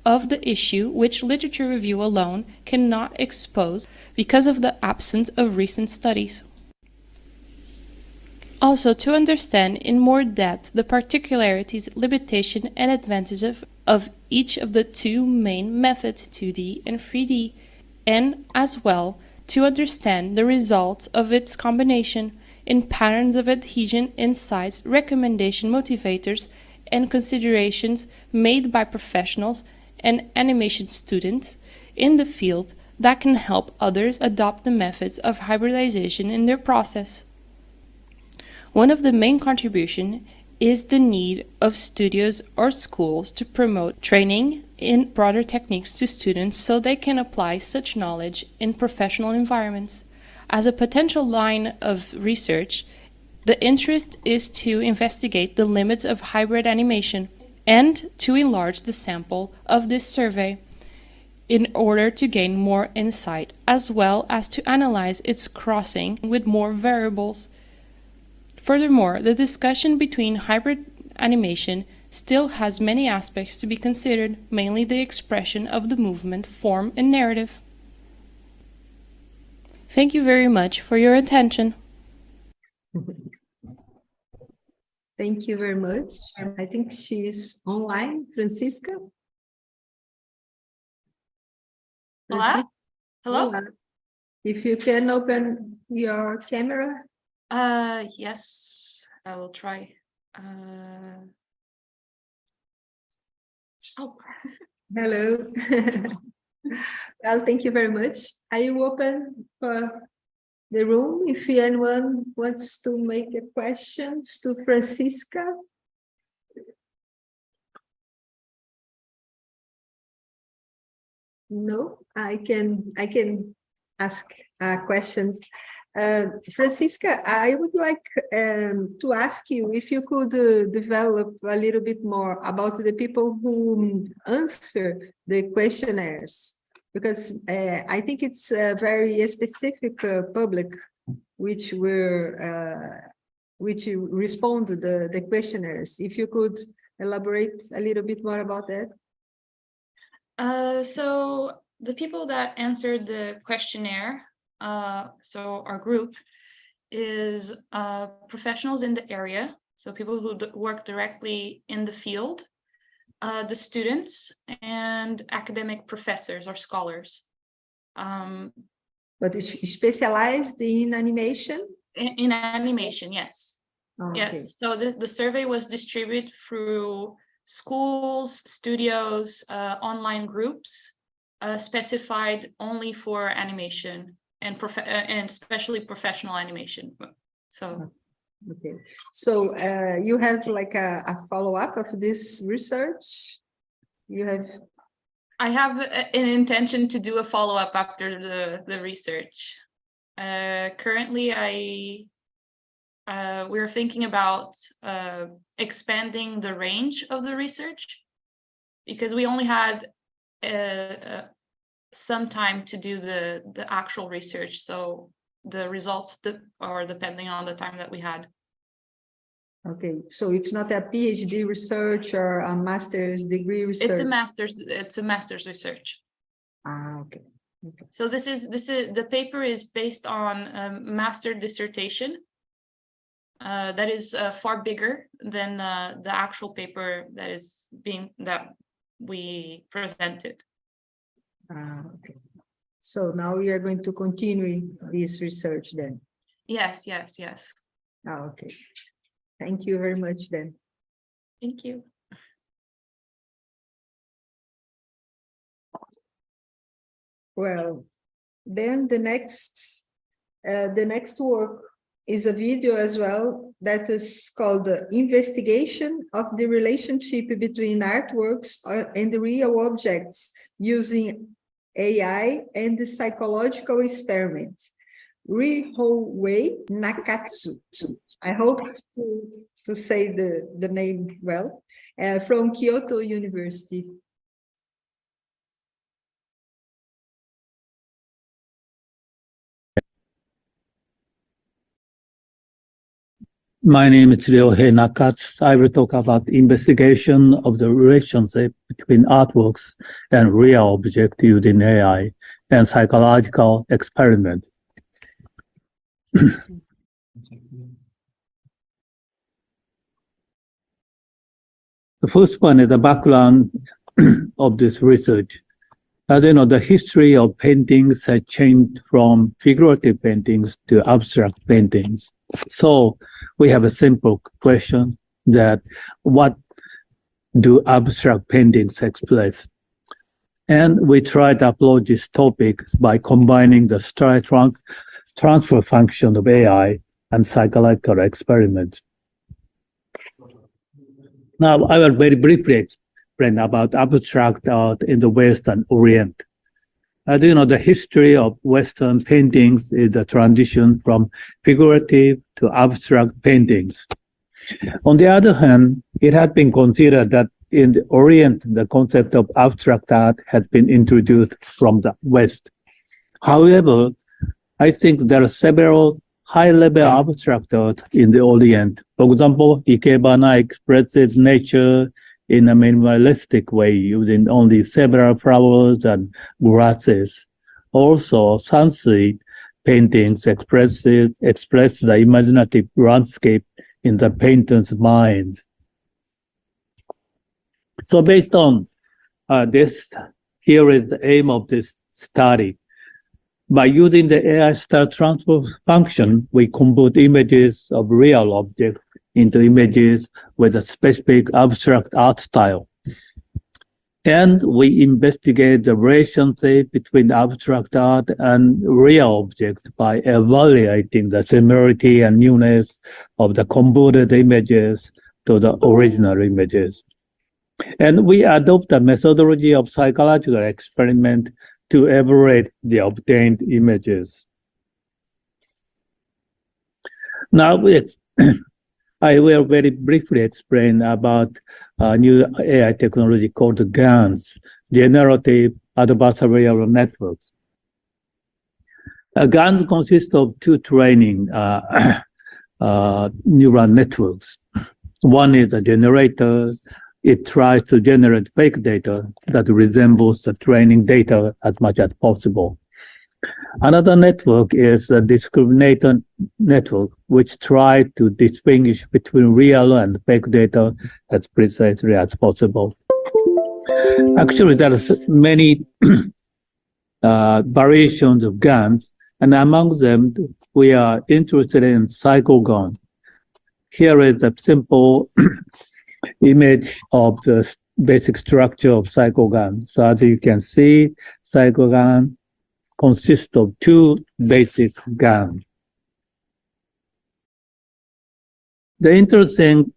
of the issue which literature review alone cannot expose because of the absence of recent studies. Also, to understand in more depth the particularities, limitation, and advantages of each of the two main methods, 2D and 3D, and as well to understand the results of its combination in patterns of adhesion, insights, recommendation motivators, and considerations made by professionals and animation students in the field that can help others adopt the methods of hybridization in their process. One of the main contributions is the need of studios or schools to promote training in broader techniques to students so they can apply such knowledge in professional environments. As a potential line of research, the interest is to investigate the limits of hybrid animation and to enlarge the sample of this survey in order to gain more insight, as well as to analyze its crossing with more variables. Furthermore, the discussion between hybrid animation still has many aspects to be considered, mainly the expression of the movement, form, and narrative. Thank you very much for your attention. Thank you very much. I think she's online, Francisca. Hola? Hello? Hola. If you can open your camera. Yes, I will try. Oh. Hello. Well, thank you very much. Are you open for the room if anyone wants to make a questions to Francisca? No, I can ask questions. Francisca, I would like to ask you if you could develop a little bit more about the people who answer the questionnaires, because I think it's a very specific public which respond to the questionnaires. If you could elaborate a little bit more about that. So the people that answered the questionnaire, so our group is professionals in the area, so people who work directly in the field, the students, and academic professors or scholars. But it's specialized in animation? In animation, yes. Oh, yes, okay. so the survey was distributed through schools, studios, online groups, specified only for animation and especially professional animation. So okay, so you have like a follow-up of this research? You have? I have an intention to do a follow-up after the research. Currently, we're thinking about expanding the range of the research, because we only had some time to do the actual research, so the results are depending on the time that we had. Okay, so it's not a PhD research or a master's degree research? It's a master's research. Ah, okay. Okay. So this is the paper is based on a master dissertation that is far bigger than the actual paper that we presented. Okay. So now we are going to continue this research then? Yes, yes, yes. Okay. Thank you very much then. Thank you. Well, then the next work is a video as well that is called the Investigation of the Relationship Between Artworks and the Real Objects Using AI and the Psychological Experiment. Rihouei Nakatsu. I hope to say the name well, from Kyoto University. My name is Rihouei Nakatsu. I will talk about investigation of the relationship between artworks and real objects using AI and psychological experiment. The first one is the background of this research. As you know, the history of paintings has changed from figurative paintings to abstract paintings. So we have a simple question that what do abstract paintings express? And we try to approach this topic by combining the style transfer function of AI and psychological experiment. Now, I will very briefly explain about abstract art in the West and Orient. As you know, the history of Western paintings is a transition from figurative to abstract paintings. On the other hand, it has been considered that in the Orient, the concept of abstract art has been introduced from the West. However, I think there are several high-level abstract art in the Orient. For example, Ikebana expresses nature in a minimalistic way, using only several flowers and grasses. Also, Sanskrit paintings express the imaginative landscape in the painter's mind. So based on this, here is the aim of this study. By using the AI style transfer function, we convert images of real objects into images with a specific abstract art style. And we investigate the relationship between abstract art and real objects by evaluating the similarity and newness of the converted images to the original images. And we adopt a methodology of psychological experiment to evaluate the obtained images. Now, I will very briefly explain about a new AI technology called GANs, Generative Adversarial Networks. GANs consist of two training neural networks. One is a generator. It tries to generate fake data that resembles the training data as much as possible. Another network is a discriminator network, which tries to distinguish between real and fake data as precisely as possible. Actually, there are many variations of GANs, and among them, we are interested in cycle-GAN. Here is a simple image of the basic structure of cycle-GAN. So as you can see, cycle-GAN consists of two basic GAN. The interesting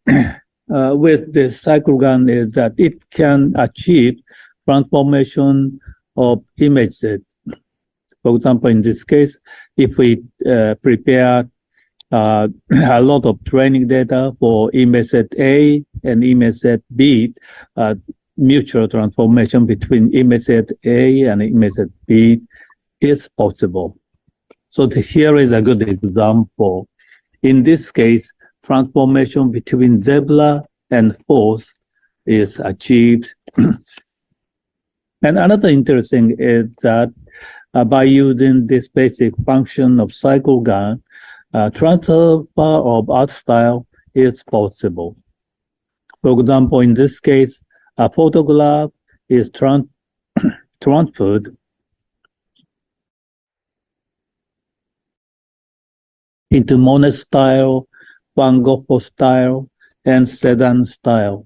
with this cycle-GAN is that it can achieve transformation of image set. For example, in this case, if we prepare a lot of training data for image set A and image set B, mutual transformation between image set A and image set B is possible. So here is a good example. In this case, transformation between zebra and horse is achieved. And another interesting is that by using this basic function of cycle-GAN, transfer of art style is possible. For example, in this case, a photograph is transferred into Monet style, Van Gogh style, and Cézanne style.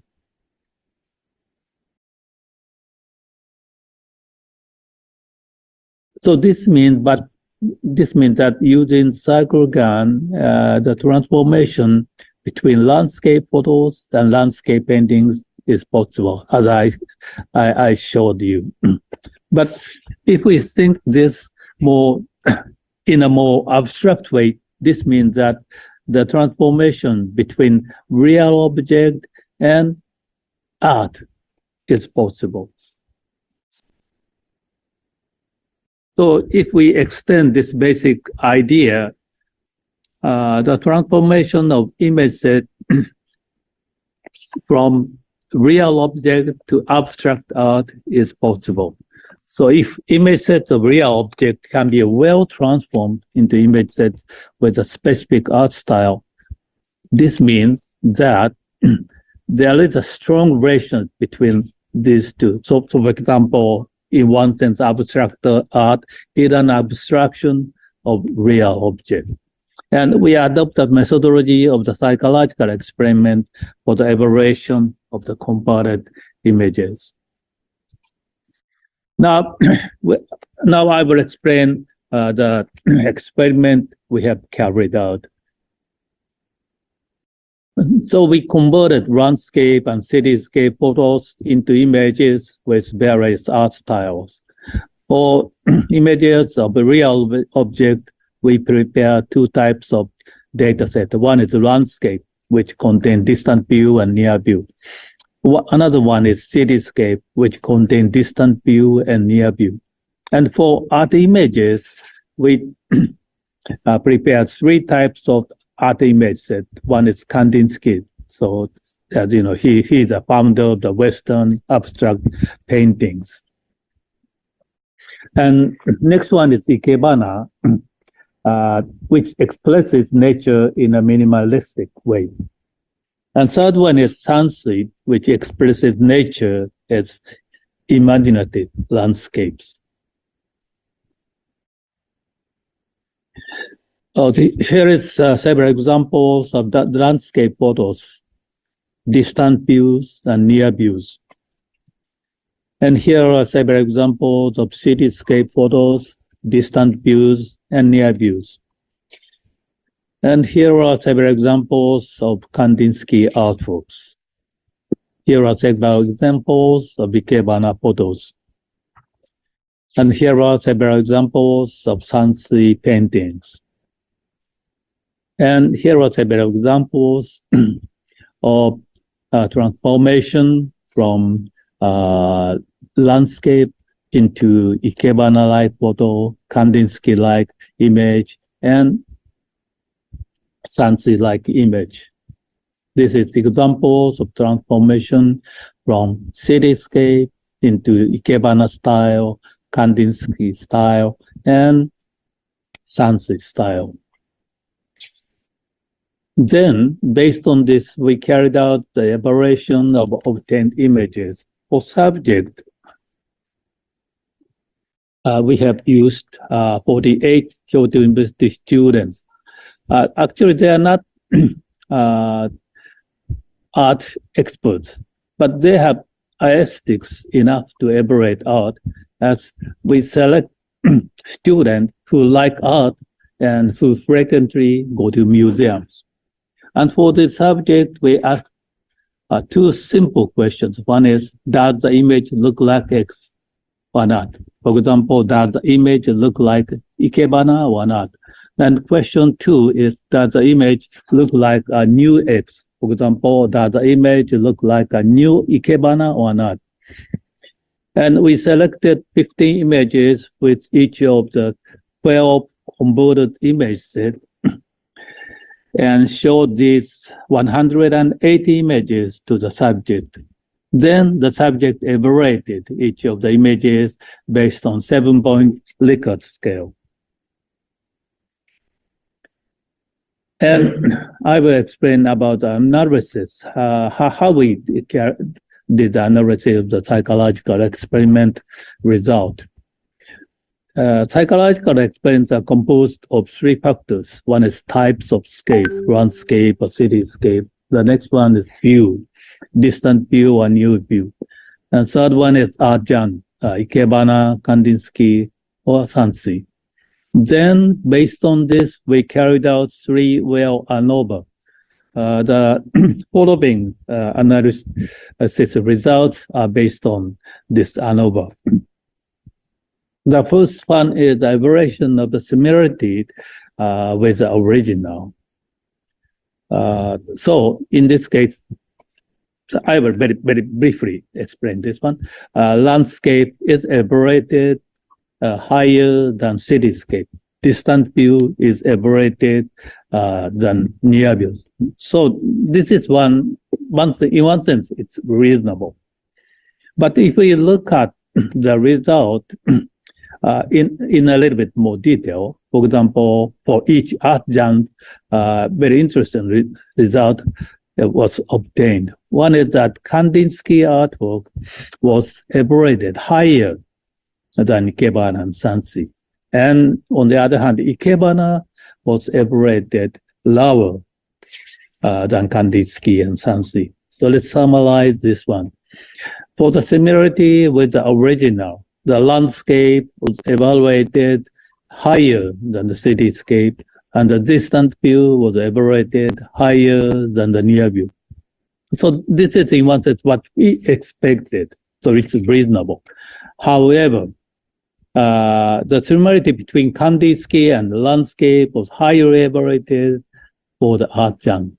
So this means that using cycle-GAN, the transformation between landscape photos and landscape paintings is possible, as I showed you. But if we think this more in a more abstract way, this means that the transformation between real object and art is possible. So if we extend this basic idea, the transformation of image set from real object to abstract art is possible. So if image sets of real object can be well transformed into image sets with a specific art style, this means that there is a strong relation between these two. So for example, in one sense, abstract art is an abstraction of real object. And we adopt a methodology of the psychological experiment for the evaluation of the compared images. Now I will explain the experiment we have carried out. So we converted landscape and cityscape photos into images with various art styles. For images of a real object, we prepare two types of data set. One is landscape, which contains distant view and near view. Another one is cityscape, which contains distant view and near view. And for art images, we prepared 3 types of art image set. One is Kandinsky. So, as you know, he is a founder of the Western abstract paintings. And next one is Ikebana, which expresses nature in a minimalistic way. And third one is Sansi, which expresses nature as imaginative landscapes. Here is several examples of the landscape photos, distant views and near views. And here are several examples of cityscape photos, distant views and near views. And here are several examples of Kandinsky artworks. Here are several examples of Ikebana photos. And here are several examples of Sansi paintings. And here are several examples of transformation from landscape into Ikebana-like photo, Kandinsky-like image, and Sansi-like image. This is examples of transformation from cityscape into Ikebana style, Kandinsky style, and Sansi style. Then, based on this, we carried out the elaboration of obtained images. For subject, we have used 48 Kyoto University students. Actually, they are not art experts, but they have aesthetics enough to elaborate art, as we select students who like art and who frequently go to museums. And for this subject, we ask 2 simple questions. One is, does the image look like X or not? For example, does the image look like Ikebana or not? And question 2 is, does the image look like a new X? For example, does the image look like a new Ikebana or not? And we selected 15 images with each of the 12 converted image set and showed these 180 images to the subject. Then the subject evaluated each of the images based on 7-point Likert scale. And I will explain about the analysis, how we did the analysis of the psychological experiment result. Psychological experiments are composed of 3 factors. One is types of scape, landscape or cityscape. The next one is view, distant view or near view. And third one is art genre, Ikebana, Kandinsky, or Sansi. Then, based on this, we carried out 3 well ANOVA. The following analysis results are based on this ANOVA. The first one is the evaluation of the similarity with the original. So in this case, I will very, very briefly explain this one. Landscape is evaluated higher than cityscape. Distant view is evaluated than near view. So this is in one sense, it's reasonable. But if we look at the result, in a little bit more detail, for example, for each art genre, very interesting result was obtained. One is that Kandinsky artwork was evaluated higher than Ikebana and Sansi. And on the other hand, Ikebana was evaluated lower than Kandinsky and Sansi. So let's summarize this one. For the similarity with the original, the landscape was evaluated higher than the cityscape, and the distant view was evaluated higher than the near view. So this is in one sense what we expected, so it's reasonable. However, the similarity between Kandinsky and the landscape was higher evaluated for the art genre.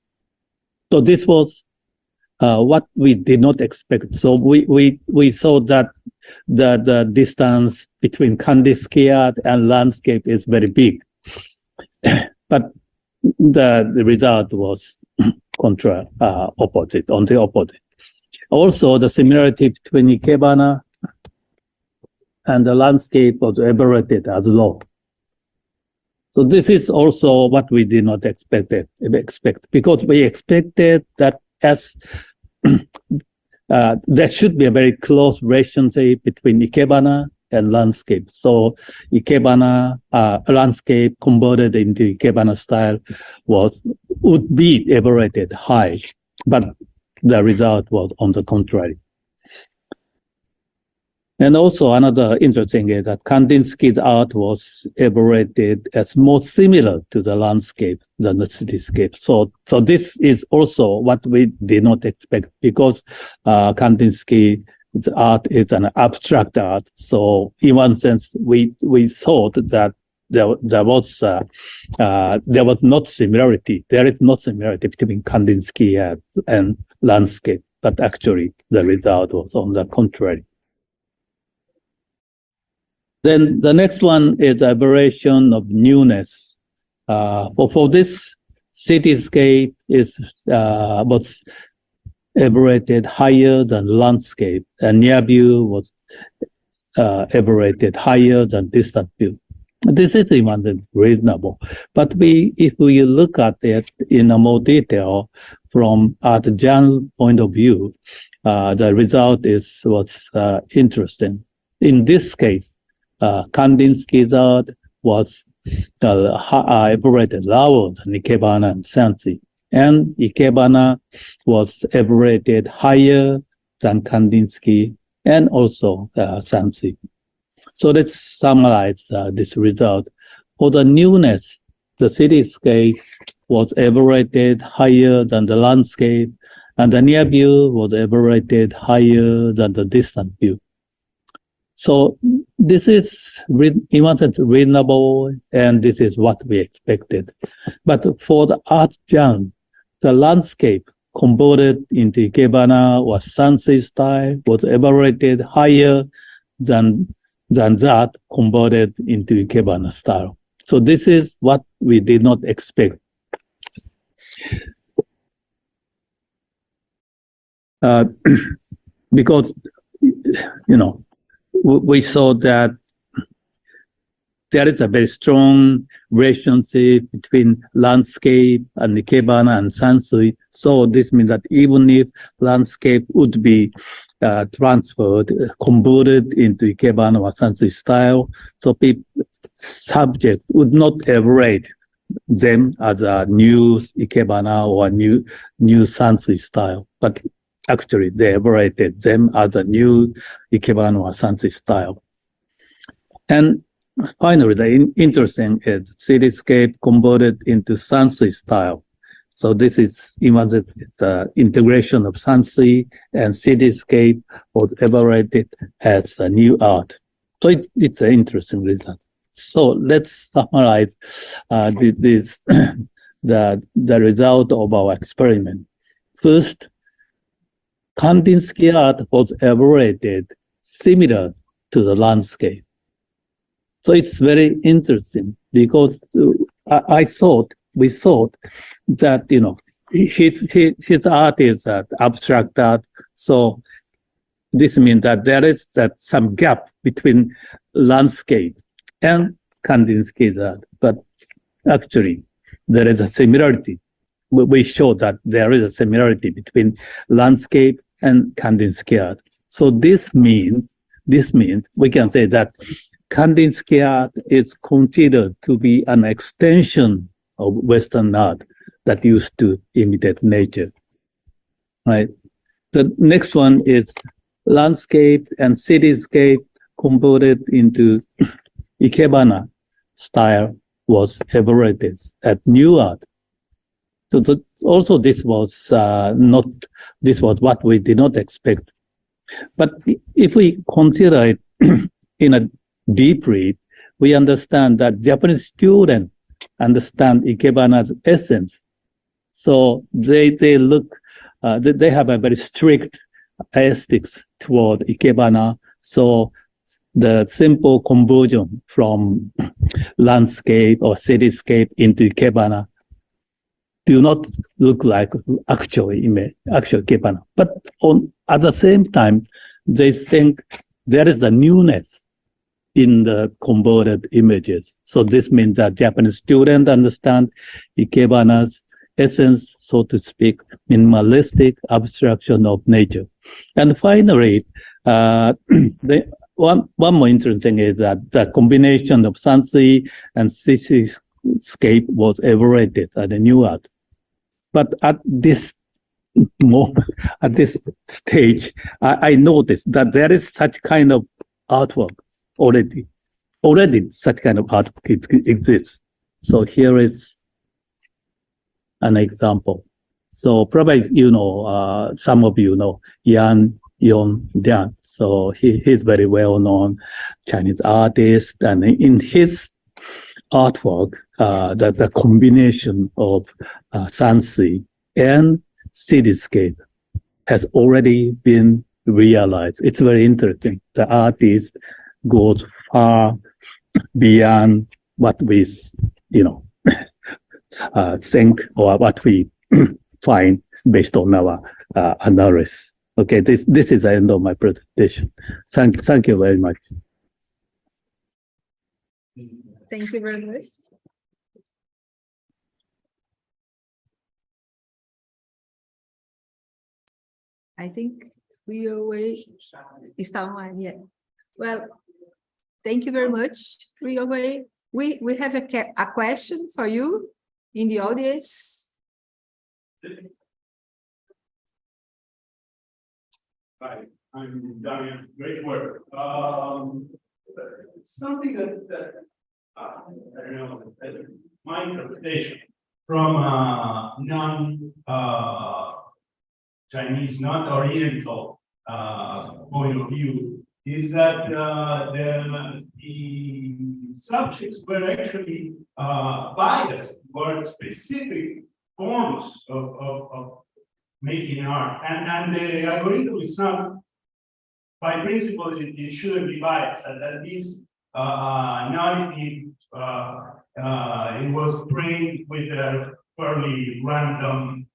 So this was what we did not expect. So we saw that the distance between Kandinsky art and landscape is very big. but the result was opposite, on the opposite. Also, the similarity between Ikebana and the landscape was evaluated as low. So this is also what we did not expect, because we expected that as there should be a very close relationship between Ikebana and landscape. So Ikebana landscape converted into Ikebana style would be evaluated high, but the result was on the contrary. And also another interesting is that Kandinsky's art was evaluated as more similar to the landscape than the cityscape. So this is also what we did not expect, because Kandinsky's art is an abstract art. So in one sense, we thought that there was not similarity. There is not similarity between Kandinsky and landscape, but actually the result was on the contrary. Then the next one is aberration of newness. For this, cityscape was aberrated higher than landscape, and near view was aberrated higher than distant view. This is even reasonable, but if we look at it in a more detail from art genre point of view, the result is what's interesting. In this case, Kandinsky's art was evaluated lower than Ikebana and Sansi, and Ikebana was evaluated higher than Kandinsky and also Sansi. So let's summarize this result. For the newness, the cityscape was evaluated higher than the landscape, and the near view was evaluated higher than the distant view. So this is, in one sense, reasonable, and this is what we expected. But for the art genre, the landscape converted into Ikebana or Sansi style was evaluated higher than that converted into Ikebana style. So this is what we did not expect. Because, we saw that there is a very strong relationship between landscape and Ikebana and Sansui. So this means that even if landscape would be transferred, converted into Ikebana or Sansui style, so subject would not evaluate them as a new Ikebana or new Sansui style, but actually they evaluated them as a new Ikebana or Sansui style. And finally, the interesting is cityscape converted into Sansui style. So this is, it's an integration of Sansui and cityscape or evaluated as a new art. So it's an interesting result. So let's summarize the result of our experiment. First, Kandinsky art was evaluated similar to the landscape. So it's very interesting because we thought that, his art is abstract art. So this means that there is some gap between landscape and Kandinsky's art. But actually, there is a similarity. We show that there is a similarity between landscape and Kandinsky art. So this means we can say that Kandinsky art is considered to be an extension of Western art that used to imitate nature. Right. The next one is landscape and cityscape converted into Ikebana style was evaluated at new art. So also this was what we did not expect. But if we consider it in a deep read, we understand that Japanese students understand Ikebana's essence. So they have a very strict aesthetics toward Ikebana. So the simple conversion from landscape or cityscape into Ikebana do not look like actual image, actual Ikebana. But at the same time, they think there is a newness in the converted images. So this means that Japanese students understand Ikebana's essence, so to speak, minimalistic abstraction of nature. And finally, one more interesting thing is that the combination of Sansi and cityscape was evaluated at the new art. But at this moment, at this stage, I noticed that there is such kind of artwork already. Already such kind of artwork exists. So here is an example. So probably, some of you know Yan Yong-dian. So he's very well-known Chinese artist. And in his artwork, the combination of Sansi and cityscape has already been realized. It's very interesting. The artist goes far beyond what we, think or what we find based on our analysis. Okay, this is the end of my presentation. Thank you very much. Thank you very much. I think we always está online yet. Well, thank you very much. We have a question for you in the audience. Hi, I'm Damian. Great work. Something that I don't know, my interpretation from Chinese, not Oriental point of view is that the subjects were actually biased for specific forms of making art, and the algorithm is not, by principle, it shouldn't be biased, and at least not if it was trained with a fairly random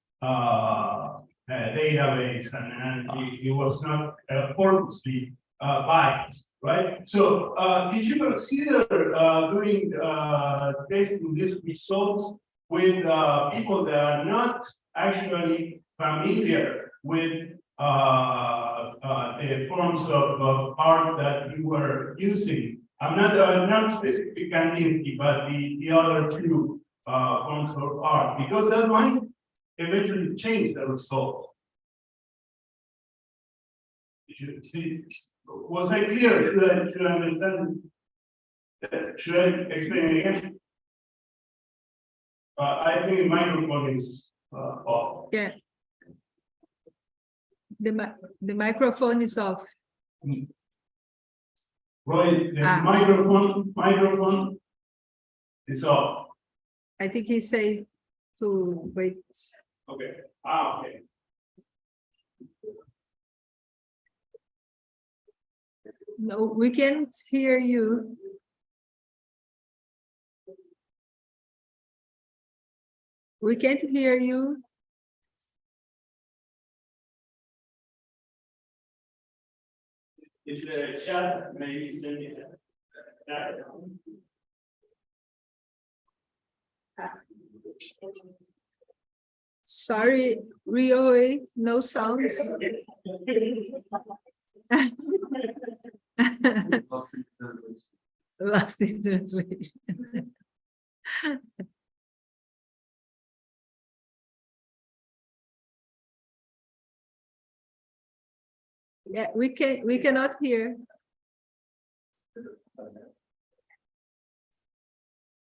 database, and it was not purposely biased, right? So did you consider doing testing these results with people that are not actually familiar with the forms of art that you were using? I'm not specifically Kandinsky, but the other two forms of art, because that might eventually change the result. Was I clear? Should I understand? Should I explain it again? I think the microphone is off. Yeah. The microphone is off. Right, the microphone is off. I think he said to wait. Okay. Okay. No, we can't hear you. We can't hear you. Is there a chat? Maybe send me that. Sorry, Rio, no sounds. Lost in translation. Yeah, we cannot hear.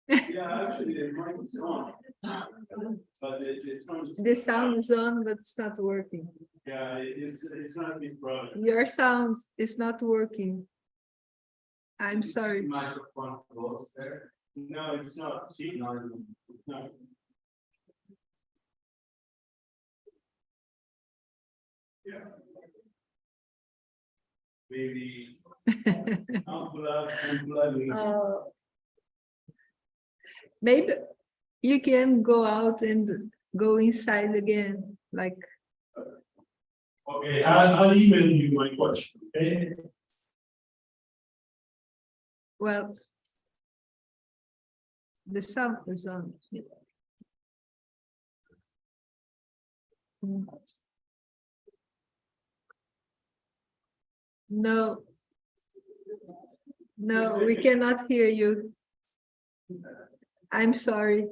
Yeah, actually, the mic is on. But The sound is on, but it's not working. Yeah, it's not a big problem. Your sound is not working. I'm sorry. Microphone close there. No, it's not. See? No. Yeah. Maybe Maybe you can go out and go inside again, like. Okay, I'll email you my question, okay? Well, the sound is on. No. No, we cannot hear you. I'm sorry.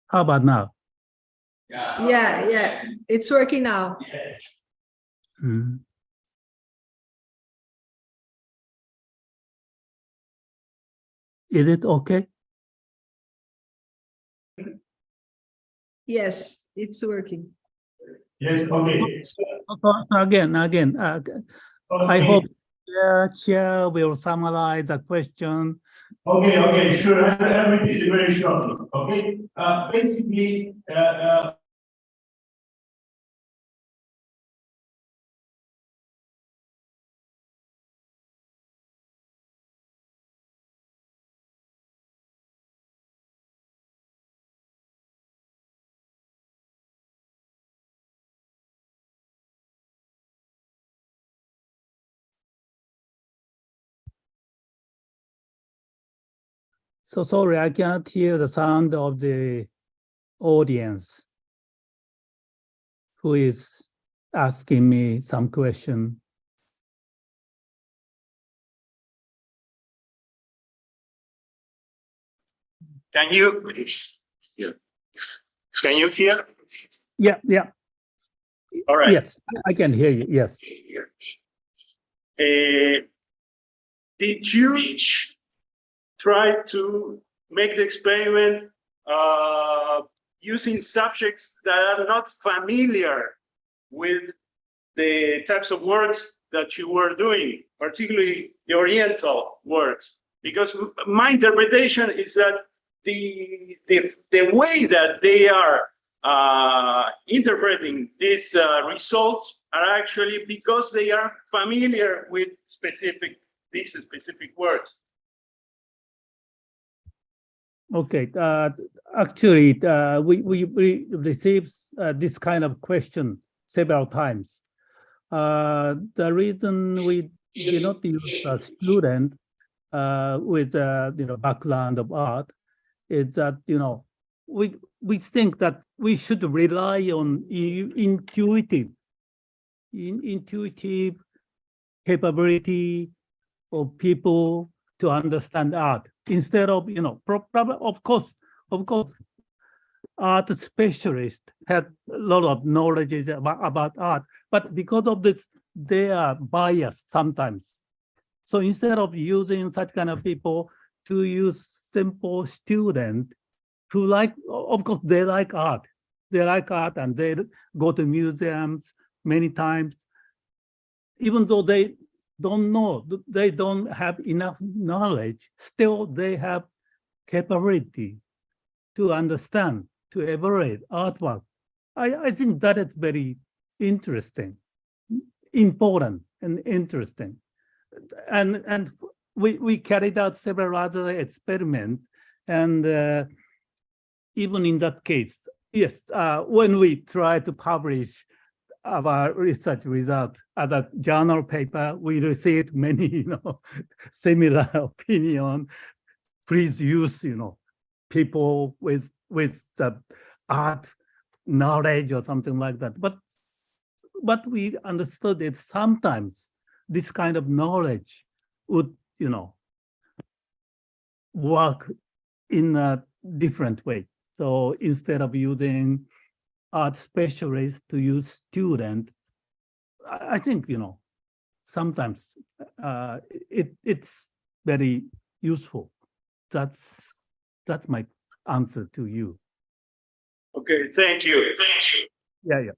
How about now? Yeah, it's working now. Hmm. Is it okay? Yes, it's working. Yes, okay. Again, I Okay. hope Chair will summarize the question. Okay, sure. I'll repeat it very shortly. Okay, basically, So sorry, I cannot hear the sound of the audience who is asking me some question. can you hear? Yeah. All right. Yes, I can hear you. Yes. Did you try to make the experiment using subjects that are not familiar with the types of works that you were doing, particularly the Oriental works? Because my interpretation is that the way that they are interpreting these results are actually because they are familiar with these specific words. Okay. Actually, we received this kind of question several times. The reason we did not use a student with background of art is that we think that we should rely on intuitive capability of people to understand art instead of of course art specialists had a lot of knowledge about art, but because of this they are biased sometimes. So instead of using such kind of people, to use simple student who like, of course they like art and they go to museums many times, even though they don't know, they don't have enough knowledge, still they have capability to understand, to evaluate artwork. I think that is very interesting, important and interesting. And we carried out several other experiments, and even in that case, yes, when we try to publish our research result as a journal paper, we received many, similar opinion. Please use, people with the art knowledge or something like that. But we understood that sometimes this kind of knowledge would, work in a different way. So instead of using art specialists to use student, I think, sometimes it's very useful. That's my answer to you. Okay, thank you. Yeah.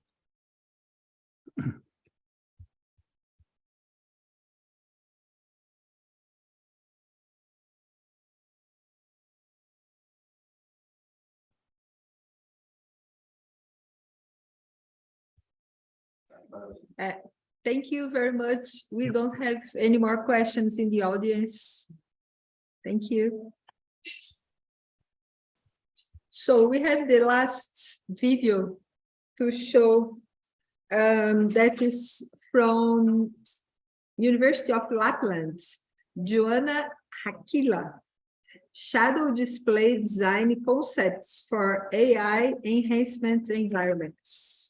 Thank you very much. We don't have any more questions in the audience. Thank you. So we have the last video to show that is from University of Lapland, Joanna Hakila, Shadow Display Design Concepts for AI Enhancement Environments.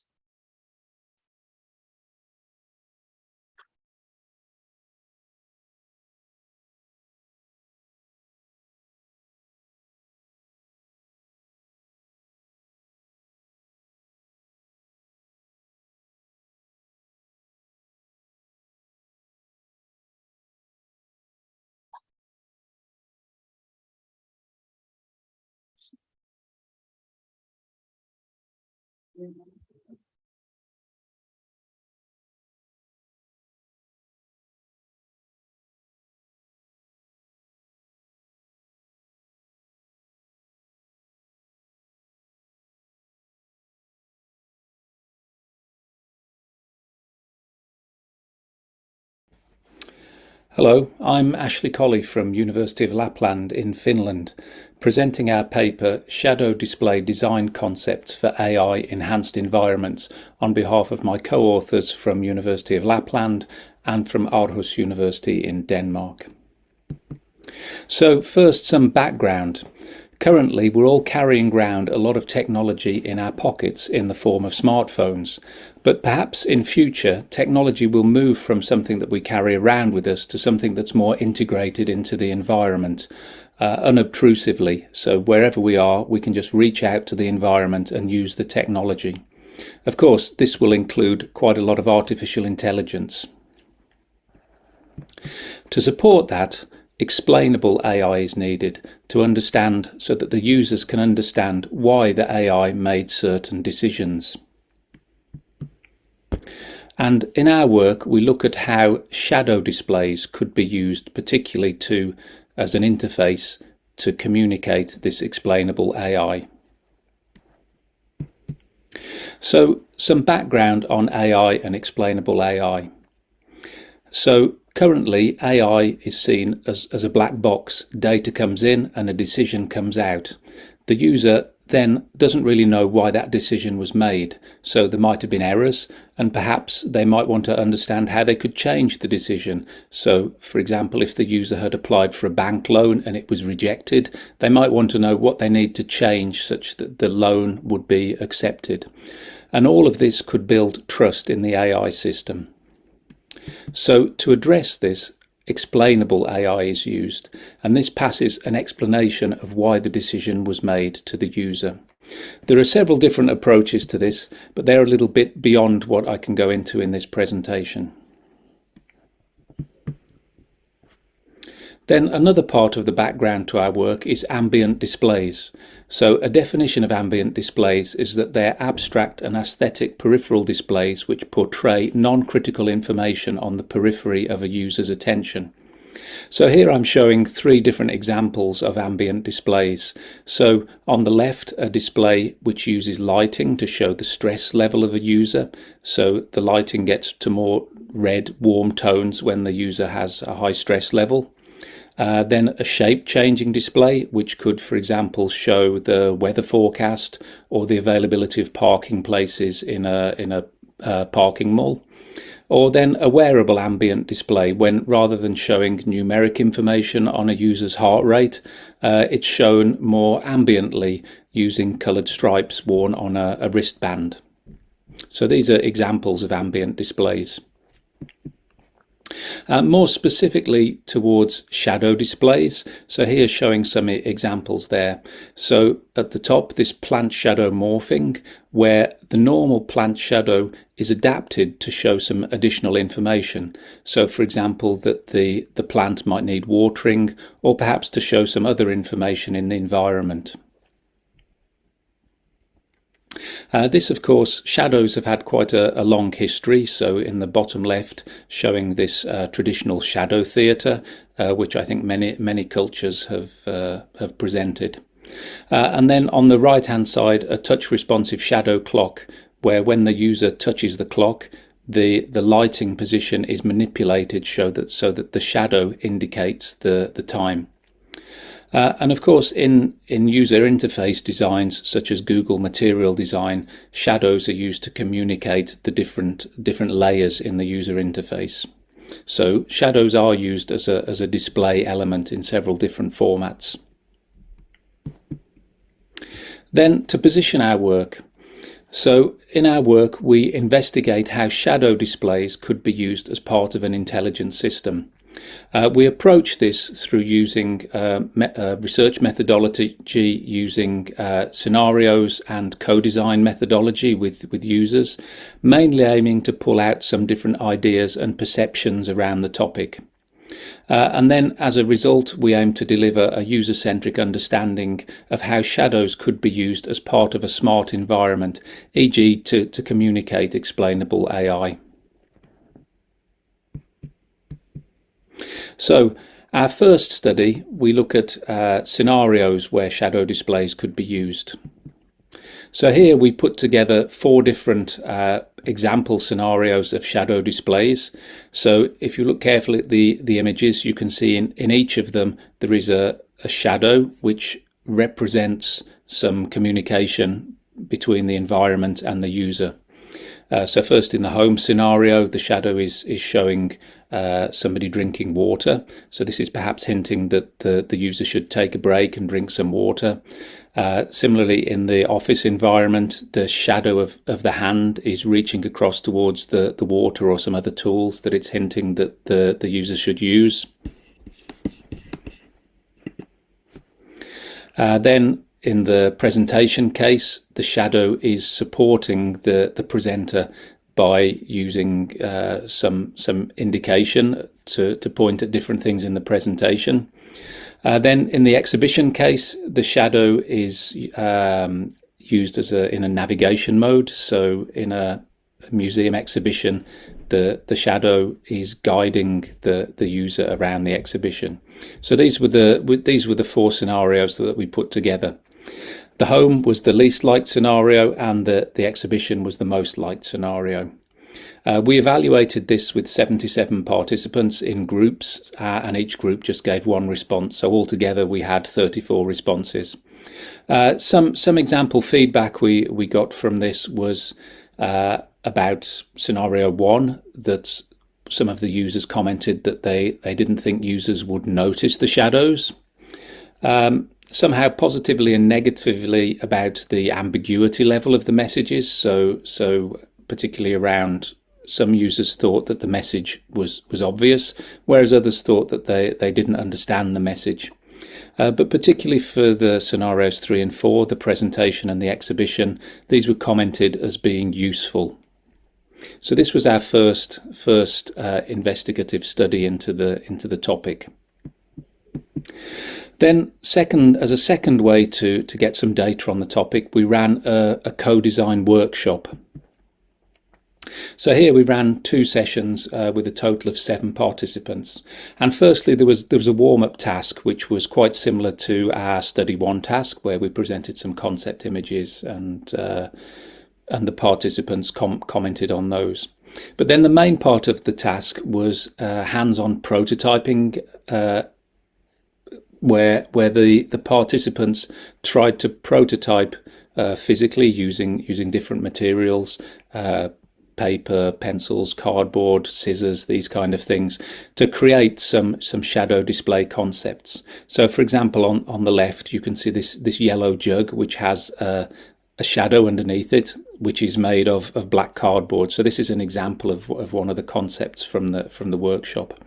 Hello, I'm Ashley Colley from University of Lapland in Finland, presenting our paper Shadow Display Design Concepts for AI Enhanced Environments on behalf of my co-authors from University of Lapland and from Aarhus University in Denmark. So first, some background. Currently, we're all carrying around a lot of technology in our pockets in the form of smartphones. But perhaps in future, technology will move from something that we carry around with us to something that's more integrated into the environment, unobtrusively. So wherever we are, we can just reach out to the environment and use the technology. Of course, this will include quite a lot of artificial intelligence. To support that, explainable AI is needed to understand so that the users can understand why the AI made certain decisions. And in our work, we look at how shadow displays could be used, particularly as an interface to communicate this explainable AI. So, some background on AI and explainable AI. So, currently, AI is seen as a black box. Data comes in and a decision comes out. The user then doesn't really know why that decision was made. So there might have been errors, and perhaps they might want to understand how they could change the decision. So, for example, if the user had applied for a bank loan and it was rejected, they might want to know what they need to change such that the loan would be accepted. And all of this could build trust in the AI system. So to address this, explainable AI is used, and this passes an explanation of why the decision was made to the user. There are several different approaches to this, but they're a little bit beyond what I can go into in this presentation. Then another part of the background to our work is ambient displays. So a definition of ambient displays is that they're abstract and aesthetic peripheral displays which portray non-critical information on the periphery of a user's attention. So here I'm showing three different examples of ambient displays. So on the left, a display which uses lighting to show the stress level of a user. So the lighting gets to more red, warm tones when the user has a high stress level. Then a shape-changing display, which could, for example, show the weather forecast or the availability of parking places in a parking mall. Or then a wearable ambient display, when rather than showing numeric information on a user's heart rate, it's shown more ambiently using coloured stripes worn on a wristband. So these are examples of ambient displays. More specifically towards shadow displays, so here's showing some examples there. So at the top, this plant shadow morphing, where the normal plant shadow is adapted to show some additional information. So for example, that the plant might need watering, or perhaps to show some other information in the environment. This, of course, shadows have had quite a long history. So in the bottom left, showing this traditional shadow theatre, which I think many cultures have presented. And then on the right-hand side, a touch-responsive shadow clock, where when the user touches the clock, the lighting position is manipulated so that the shadow indicates the time. And of course, in user interface designs such as Google Material Design, shadows are used to communicate the different layers in the user interface. So shadows are used as a display element in several different formats. Then to position our work. So in our work, we investigate how shadow displays could be used as part of an intelligent system. We approach this through using research methodology, using scenarios and co-design methodology with users, mainly aiming to pull out some different ideas and perceptions around the topic. And then as a result, we aim to deliver a user-centric understanding of how shadows could be used as part of a smart environment, e.g. to communicate explainable AI. So our first study, we look at scenarios where shadow displays could be used. So here we put together 4 different example scenarios of shadow displays. So if you look carefully at the images, you can see in each of them there is a shadow which represents some communication between the environment and the user. So first, in the home scenario, the shadow is showing somebody drinking water. So this is perhaps hinting that the user should take a break and drink some water. Similarly, in the office environment, the shadow of the hand is reaching across towards the water or some other tools that it's hinting that the user should use. Then in the presentation case, the shadow is supporting the presenter by using some indication to point at different things in the presentation. Then in the exhibition case, the shadow is used in a navigation mode. So in a museum exhibition, the shadow is guiding the user around the exhibition. So these were the 4 scenarios that we put together. The home was the least liked scenario and the exhibition was the most liked scenario. We evaluated this with 77 participants in groups and each group just gave 1 response. So altogether we had 34 responses. Some example feedback we got from this was about scenario 1, that some of the users commented that they didn't think users would notice the shadows. Somehow positively and negatively about the ambiguity level of the messages. So particularly around some users thought that the message was obvious, whereas others thought that they didn't understand the message. But particularly for the scenarios 3 and 4, the presentation and the exhibition, these were commented as being useful. So this was our first investigative study into the topic. Then as a second way to get some data on the topic, we ran a co-design workshop. So here we ran 2 sessions with a total of 7 participants. And firstly, there was a warm-up task, which was quite similar to our study 1 task, where we presented some concept images and the participants commented on those. But then the main part of the task was hands-on prototyping, where the participants tried to prototype physically using different materials, paper, pencils, cardboard, scissors, these kind of things, to create some shadow display concepts. So for example, on the left you can see this yellow jug which has a shadow underneath it, which is made of black cardboard. So this is an example of one of the concepts from the workshop.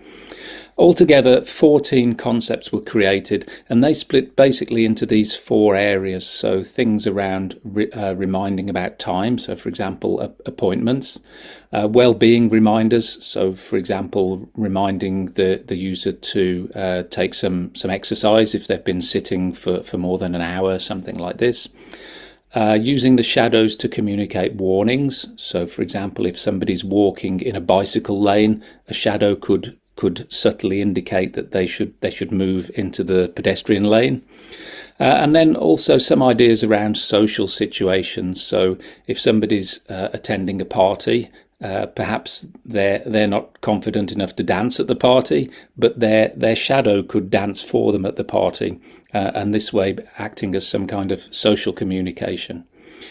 Altogether, 14 concepts were created, and they split basically into these 4 areas. So things around reminding about time. So for example, appointments, well-being reminders. So for example, reminding the user to take some exercise if they've been sitting for more than an hour, something like this. Using the shadows to communicate warnings. So for example, if somebody's walking in a bicycle lane, a shadow could subtly indicate that they should move into the pedestrian lane. And then also some ideas around social situations. So if somebody's attending a party, perhaps they're not confident enough to dance at the party, but their shadow could dance for them at the party, and this way acting as some kind of social communication.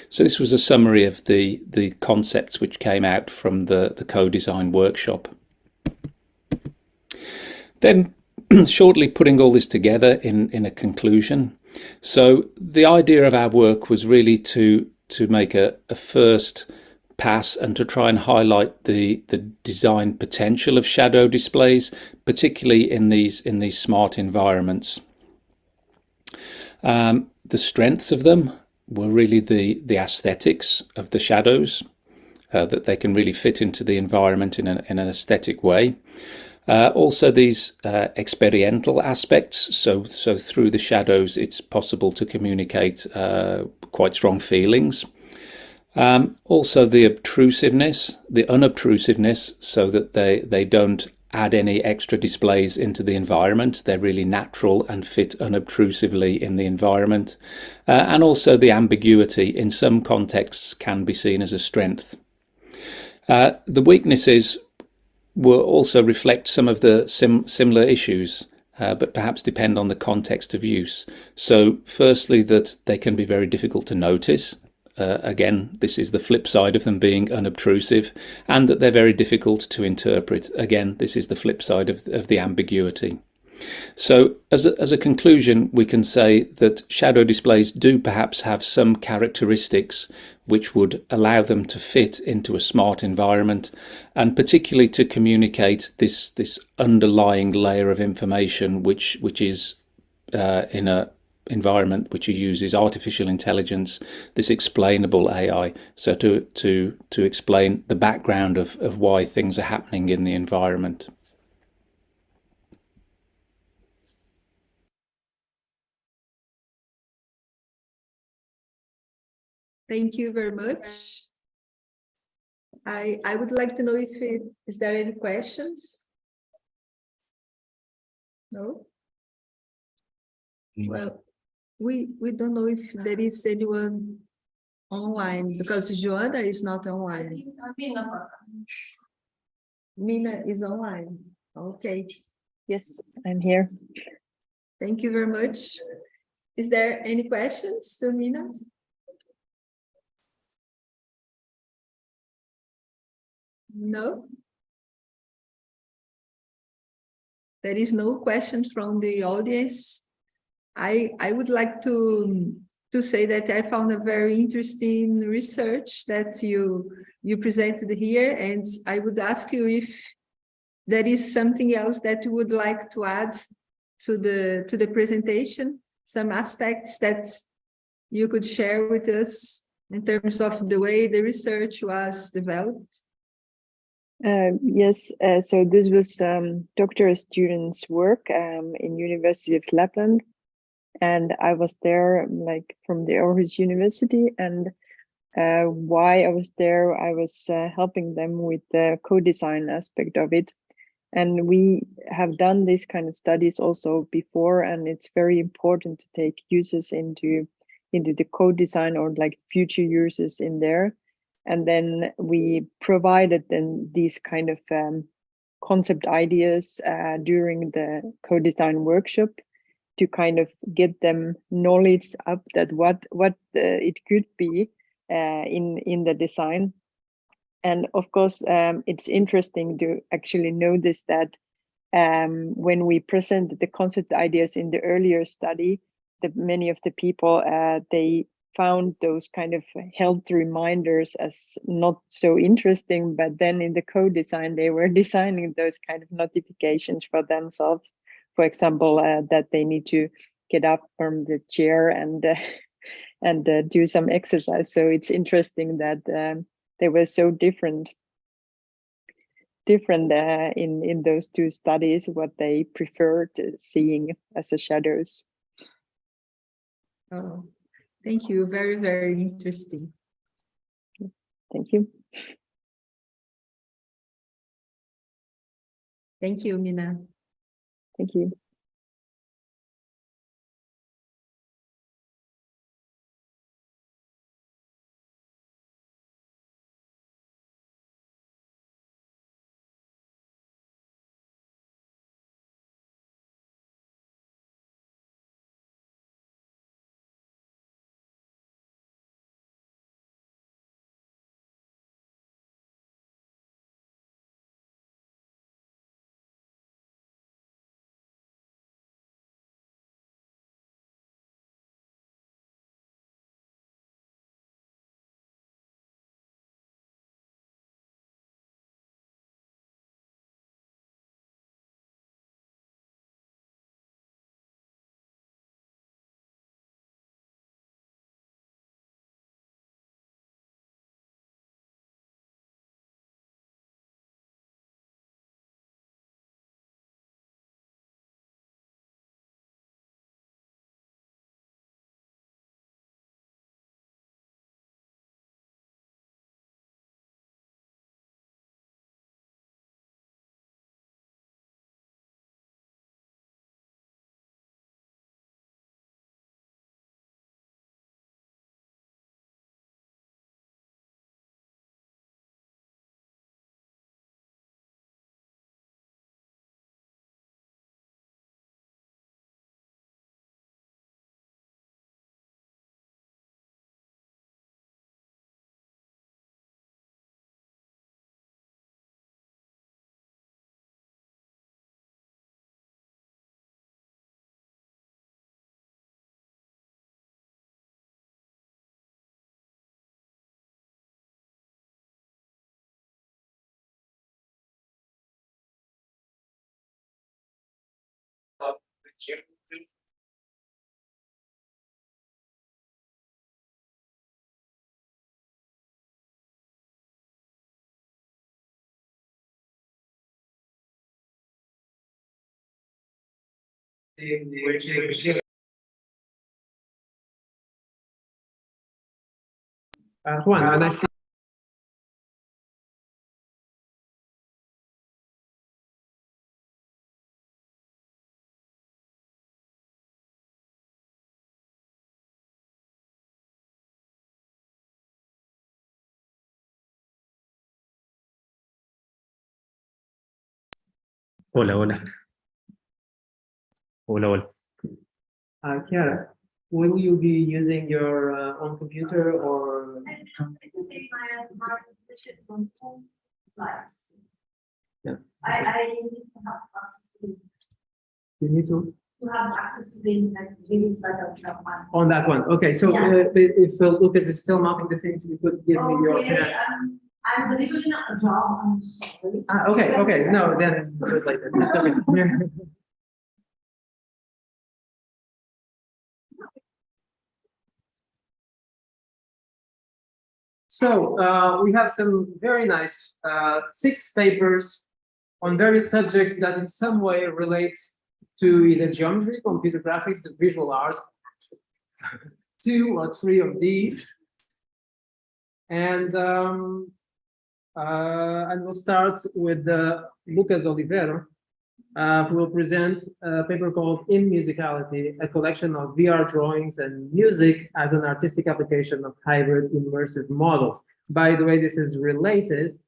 So this was a summary of the concepts which came out from the co-design workshop. Then shortly putting all this together in a conclusion. So the idea of our work was really to make a first pass and to try and highlight the design potential of shadow displays, particularly in these smart environments. The strengths of them were really the aesthetics of the shadows, that they can really fit into the environment in an aesthetic way. Also these experiential aspects, so through the shadows it's possible to communicate quite strong feelings. Also the obtrusiveness, the unobtrusiveness, so that they don't add any extra displays into the environment. They're really natural and fit unobtrusively in the environment. And also the ambiguity in some contexts can be seen as a strength. The weaknesses will also reflect some of the similar issues, but perhaps depend on the context of use. So firstly, that they can be very difficult to notice. Again, this is the flip side of them being unobtrusive, and that they're very difficult to interpret. Again, this is the flip side of the ambiguity. So as a conclusion, we can say that shadow displays do perhaps have some characteristics which would allow them to fit into a smart environment, and particularly to communicate this underlying layer of information which is in a environment which uses artificial intelligence, this explainable AI, so to explain the background of why things are happening in the environment. Thank you very much. I would like to know if is there any questions? No? Well, we don't know if there is anyone online, because Joanna is not online. Mina is online. Okay. Yes, I'm here. Thank you very much. Is there any questions to Mina? No? There is no question from the audience. I would like to say that I found a very interesting research that you presented here, and I would ask you if there is something else that you would like to add to the presentation, some aspects that you could share with us in terms of the way the research was developed. Yes, so this was doctoral students' work in University of Lapland, and I was there like from the Aarhus University, and why I was there, I was helping them with the co-design aspect of it. And we have done this kind of studies also before, and it's very important to take users into the co-design or like future users in there. And then we provided them these kind of concept ideas during the co-design workshop to kind of get them knowledge up that what it could be in the design. And of course, it's interesting to actually notice that when we presented the concept ideas in the earlier study, that many of the people, they found those kind of health reminders as not so interesting, but then in the co-design, they were designing those kind of notifications for themselves. For example, that they need to get up from the chair and do some exercise. So it's interesting that they were so different in those two studies, what they preferred seeing as the shadows. Oh, thank you. Very, very interesting. Thank you. Thank you, Mina. Thank you. Juan, nice. Hola, hola. Hola, hola. Chiara, will you be using your own computer or? I can take my position from home slides. Yeah. I need to have access to the, You need to? have access to the internet, really like a one. On that one, okay, so Yeah. if Lucas is still mounting the things, you could give me your. Okay, I'm delivering a job, I'm sorry. Okay, no, then do it later. Okay. So we have some very nice 6 papers on various subjects that in some way relate to either geometry, computer graphics, the visual arts, 2 or 3 of these. And we'll start with Lucas Oliveira, who will present a paper called In Musicality, a collection of VR drawings and music as an artistic application of hybrid immersive models. By the way, this is related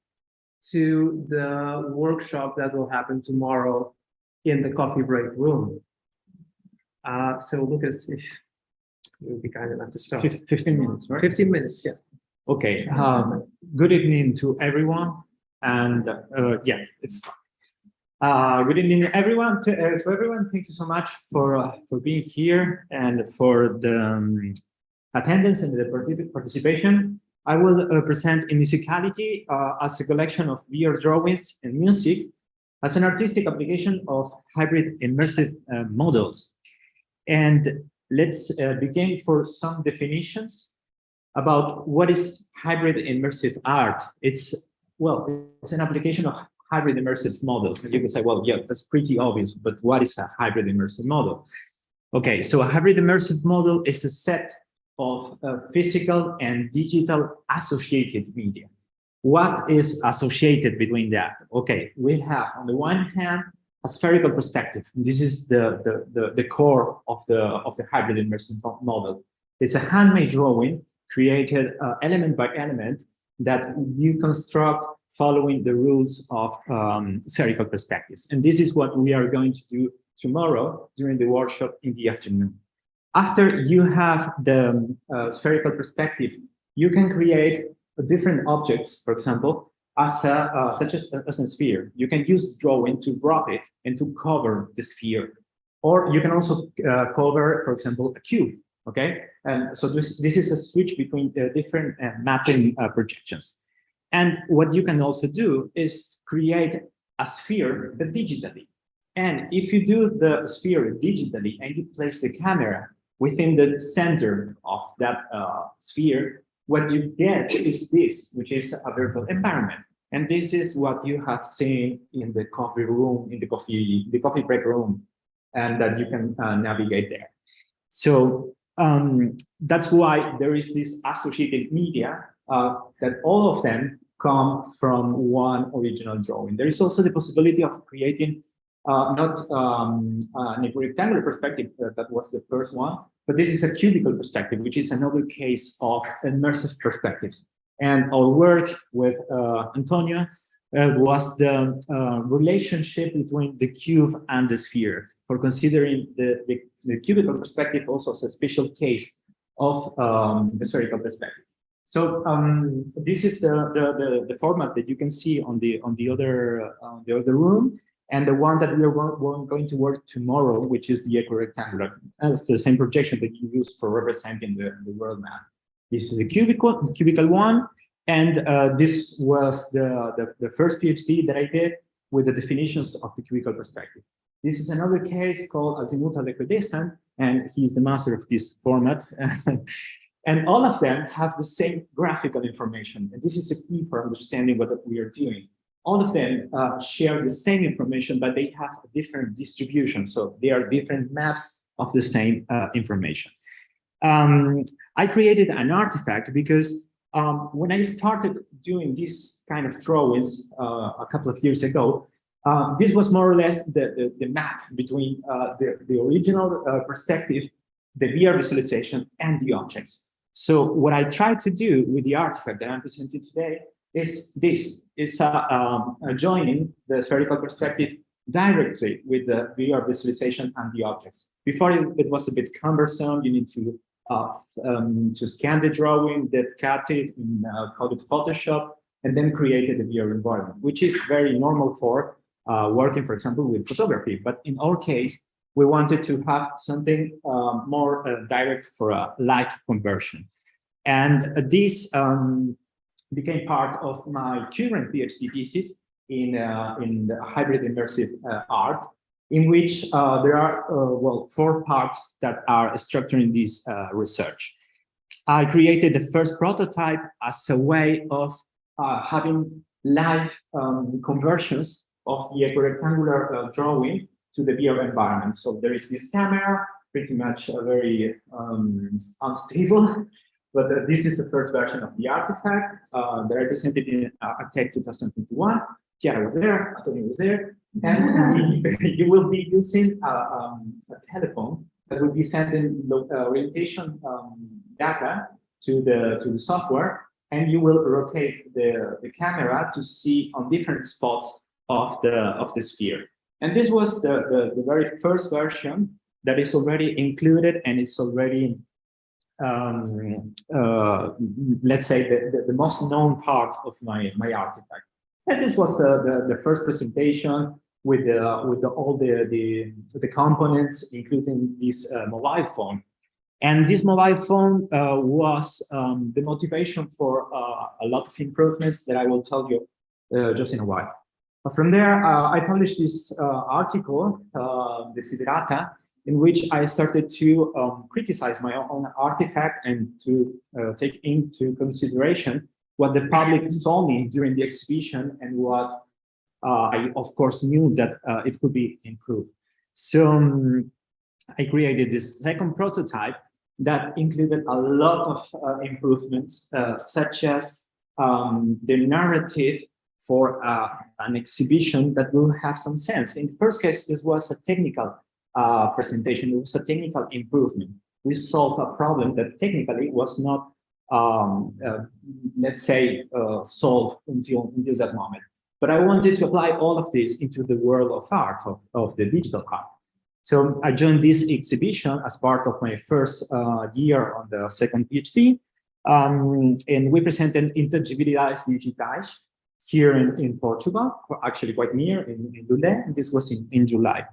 to the workshop that will happen tomorrow in the coffee break room. So Lucas, if you'll be kind enough to start. 15 minutes, right? 15 minutes, yeah. Okay. Good evening to everyone. And yeah, it's fine. Good evening, everyone. To everyone, thank you so much for being here and for the attendance and the participation. I will present In Musicality as a collection of VR drawings and music as an artistic application of hybrid immersive models. And let's begin for some definitions about what is hybrid immersive art. It's an application of hybrid immersive models. And you can say, well, yeah, that's pretty obvious, but what is a hybrid immersive model? Okay, so a hybrid immersive model is a set of physical and digital associated media. What is associated between that? Okay, we have on the one hand a spherical perspective. This is the core of the hybrid immersive model. It's a handmade drawing created element by element that you construct following the rules of spherical perspectives. And this is what we are going to do tomorrow during the workshop in the afternoon. After you have the spherical perspective, you can create different objects, for example, such as a sphere. You can use drawing to wrap it and to cover the sphere. Or you can also cover, for example, a cube, okay? And so this is a switch between the different mapping projections. And what you can also do is create a sphere, but digitally. And if you do the sphere digitally and you place the camera within the center of that sphere, what you get is this, which is a virtual environment. And this is what you have seen in the coffee room, in the coffee break room, and that you can navigate there. So that's why there is this associated media that all of them come from one original drawing. There is also the possibility of creating not a rectangular perspective, that was the first one, but this is a cubical perspective, which is another case of immersive perspectives. And our work with Antonio was the relationship between the cube and the sphere, for considering the cubical perspective also as a special case of the spherical perspective. So this is the format that you can see on the other room, and the one that we are going to work tomorrow, which is the equirectangular. And it's the same projection that you use for representing the world map. This is the cubical one, and this was the first PhD that I did with the definitions of the cubical perspective. This is another case called azimuthal equidistant, and he's the master of this format. And all of them have the same graphical information. And this is a key for understanding what we are doing. All of them share the same information, but they have a different distribution. So they are different maps of the same information. I created an artifact because when I started doing this kind of drawings a couple of years ago, this was more or less the map between the original perspective, the VR visualization, and the objects. So what I tried to do with the artifact that I'm presenting today is this. It's joining the spherical perspective directly with the VR visualization and the objects. Before it was a bit cumbersome. You need to scan the drawing, then cut it in coded Photoshop, and then created the VR environment, which is very normal for working, for example, with photography. But in our case, we wanted to have something more direct for a live conversion. And this became part of my current PhD thesis in the hybrid immersive art, in which there are, well, 4 parts that are structuring this research. I created the first prototype as a way of having live conversions of the equirectangular drawing to the VR environment. So there is this camera, pretty much very unstable, but this is the first version of the artifact that I presented in ArtsIT 2021. Chiara was there, Antonio was there, and you will be using a telephone that will be sending orientation data to the software, and you will rotate the camera to see on different spots of the sphere. And this was the very first version that is already included, and it's already let's say the most known part of my artifact. And this was the first presentation with all the components, including this mobile phone. And this mobile phone was the motivation for a lot of improvements that I will tell you just in a while. From there, I published this article, Desiderata, in which I started to criticize my own artifact and to take into consideration what the public told me during the exhibition and what I, of course, knew that it could be improved. So I created this second prototype that included a lot of improvements, such as the narrative for an exhibition that will have some sense. In the first case, this was a technical presentation. It was a technical improvement. We solved a problem that technically was not, let's say, solved until that moment. But I wanted to apply all of this into the world of art, of the digital art. So I joined this exhibition as part of my first year on the second PhD. And we presented Intangibilidades Digitais here in Portugal, actually quite near in Lulé. This was in July.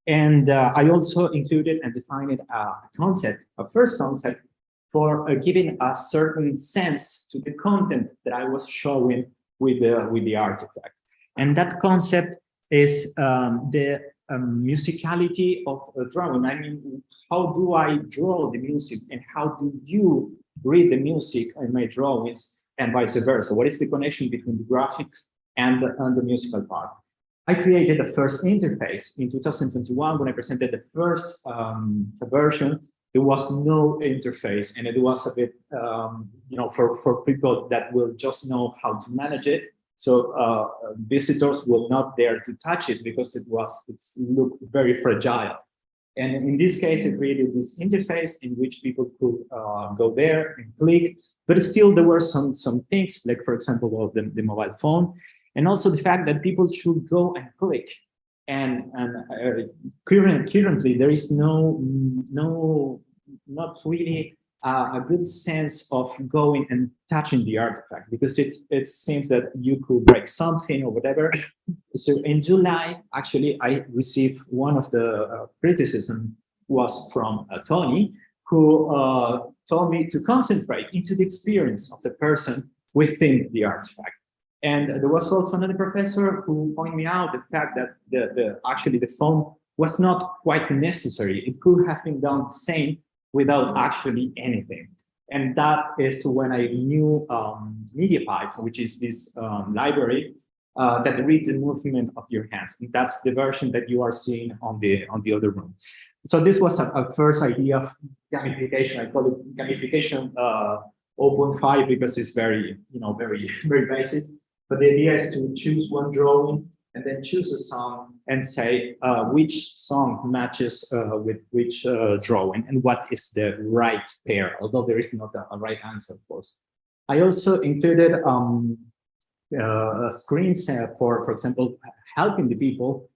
And I also included and defined a concept, a first concept for giving a certain sense to the content that I was showing with the artifact. And that concept is the musicality of a drawing. I mean, how do I draw the music and how do you read the music in my drawings and vice versa? What is the connection between the graphics and the musical part? I created the first interface in 2021 when I presented the first version. There was no interface, and it was a bit, you know, for people that will just know how to manage it. So visitors will not dare to touch it because it looked very fragile. And in this case, I created this interface in which people could go there and click. But still, there were some things, like, for example, the mobile phone, and also the fact that people should go and click. And currently, there is not really a good sense of going and touching the artifact, because it seems that you could break something or whatever. So in July, actually, I received one of the criticism was from Tony, who told me to concentrate into the experience of the person within the artifact. And there was also another professor who pointed me out the fact that actually the phone was not quite necessary. It could have been done the same without actually anything. And that is when I knew MediaPipe, which is this library that reads the movement of your hands. And that's the version that you are seeing on the other room. So this was a first idea of gamification. I call it gamification 0.5 because it's very, very basic. But the idea is to choose one drawing and then choose a song and say which song matches with which drawing and what is the right pair, although there is not a right answer, of course. I also included screens for example, helping the people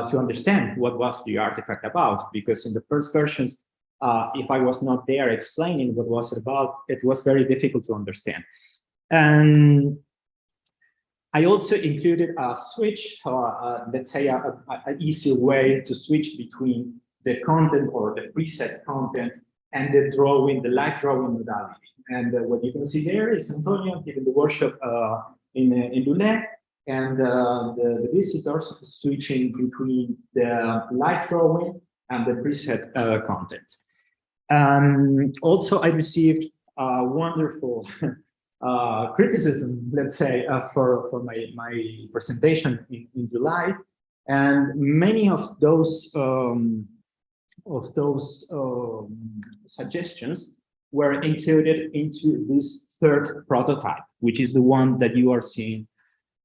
to understand what was the artifact about, because in the first versions, if I was not there explaining what was it about, it was very difficult to understand. And I also included a switch, let's say an easier way to switch between the content or the preset content and the drawing, the live drawing modality. And what you can see there is Antonio giving the workshop in Lulé, and the visitors switching between the live drawing and the preset content. Also, I received a wonderful criticism, let's say, for my presentation in July, and many of those suggestions were included into this third prototype, which is the one that you are seeing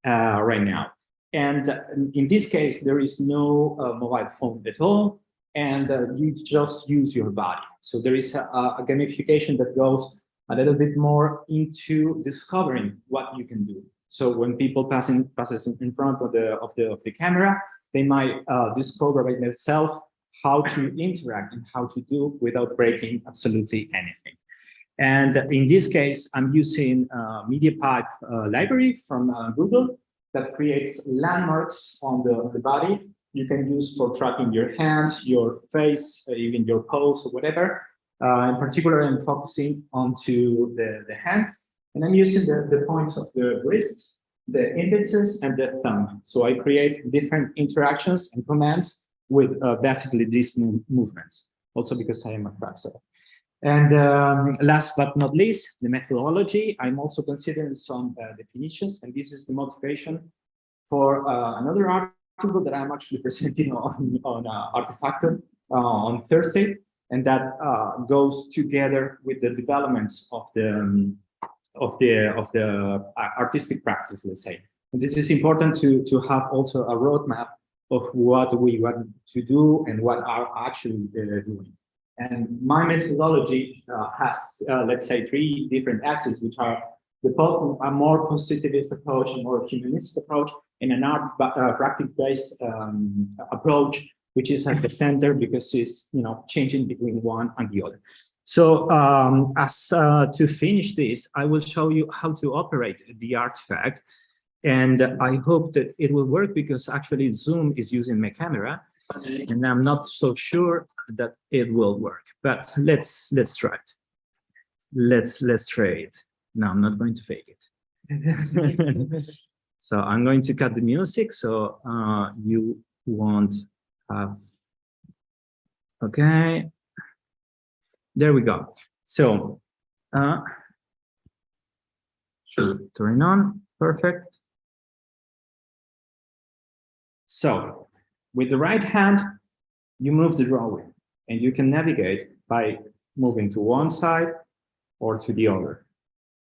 right now. And in this case, there is no mobile phone at all, and you just use your body. So there is a gamification that goes a little bit more into discovering what you can do. So when people passes in front of the camera, they might discover by themselves how to interact and how to do without breaking absolutely anything. And in this case, I'm using MediaPipe library from Google that creates landmarks on the body. You can use for tracking your hands, your face, even your pose or whatever. In particular, I'm focusing onto the hands, and I'm using the points of the wrists, the indexes, and the thumb. So I create different interactions and commands with basically these movements, also because I am a fraxer. And last but not least, the methodology. I'm also considering some definitions, and this is the motivation for another article that I'm actually presenting on Artifactor on Thursday, and that goes together with the developments of the artistic practice, let's say. And this is important to have also a roadmap of what we want to do and what are actually doing. And my methodology has, let's say, 3 different axes, which are a more positivist approach, a more humanist approach, and an practice-based approach, which is at the center because it's changing between one and the other. So to finish this, I will show you how to operate the artifact, and I hope that it will work because actually Zoom is using my camera, and I'm not so sure that it will work. But let's try it. Let's try it. No, I'm not going to fake it. So I'm going to cut the music so you won't have. Okay. There we go. So should turn on. Perfect. So with the right hand, you move the drawing, and you can navigate by moving to one side or to the other.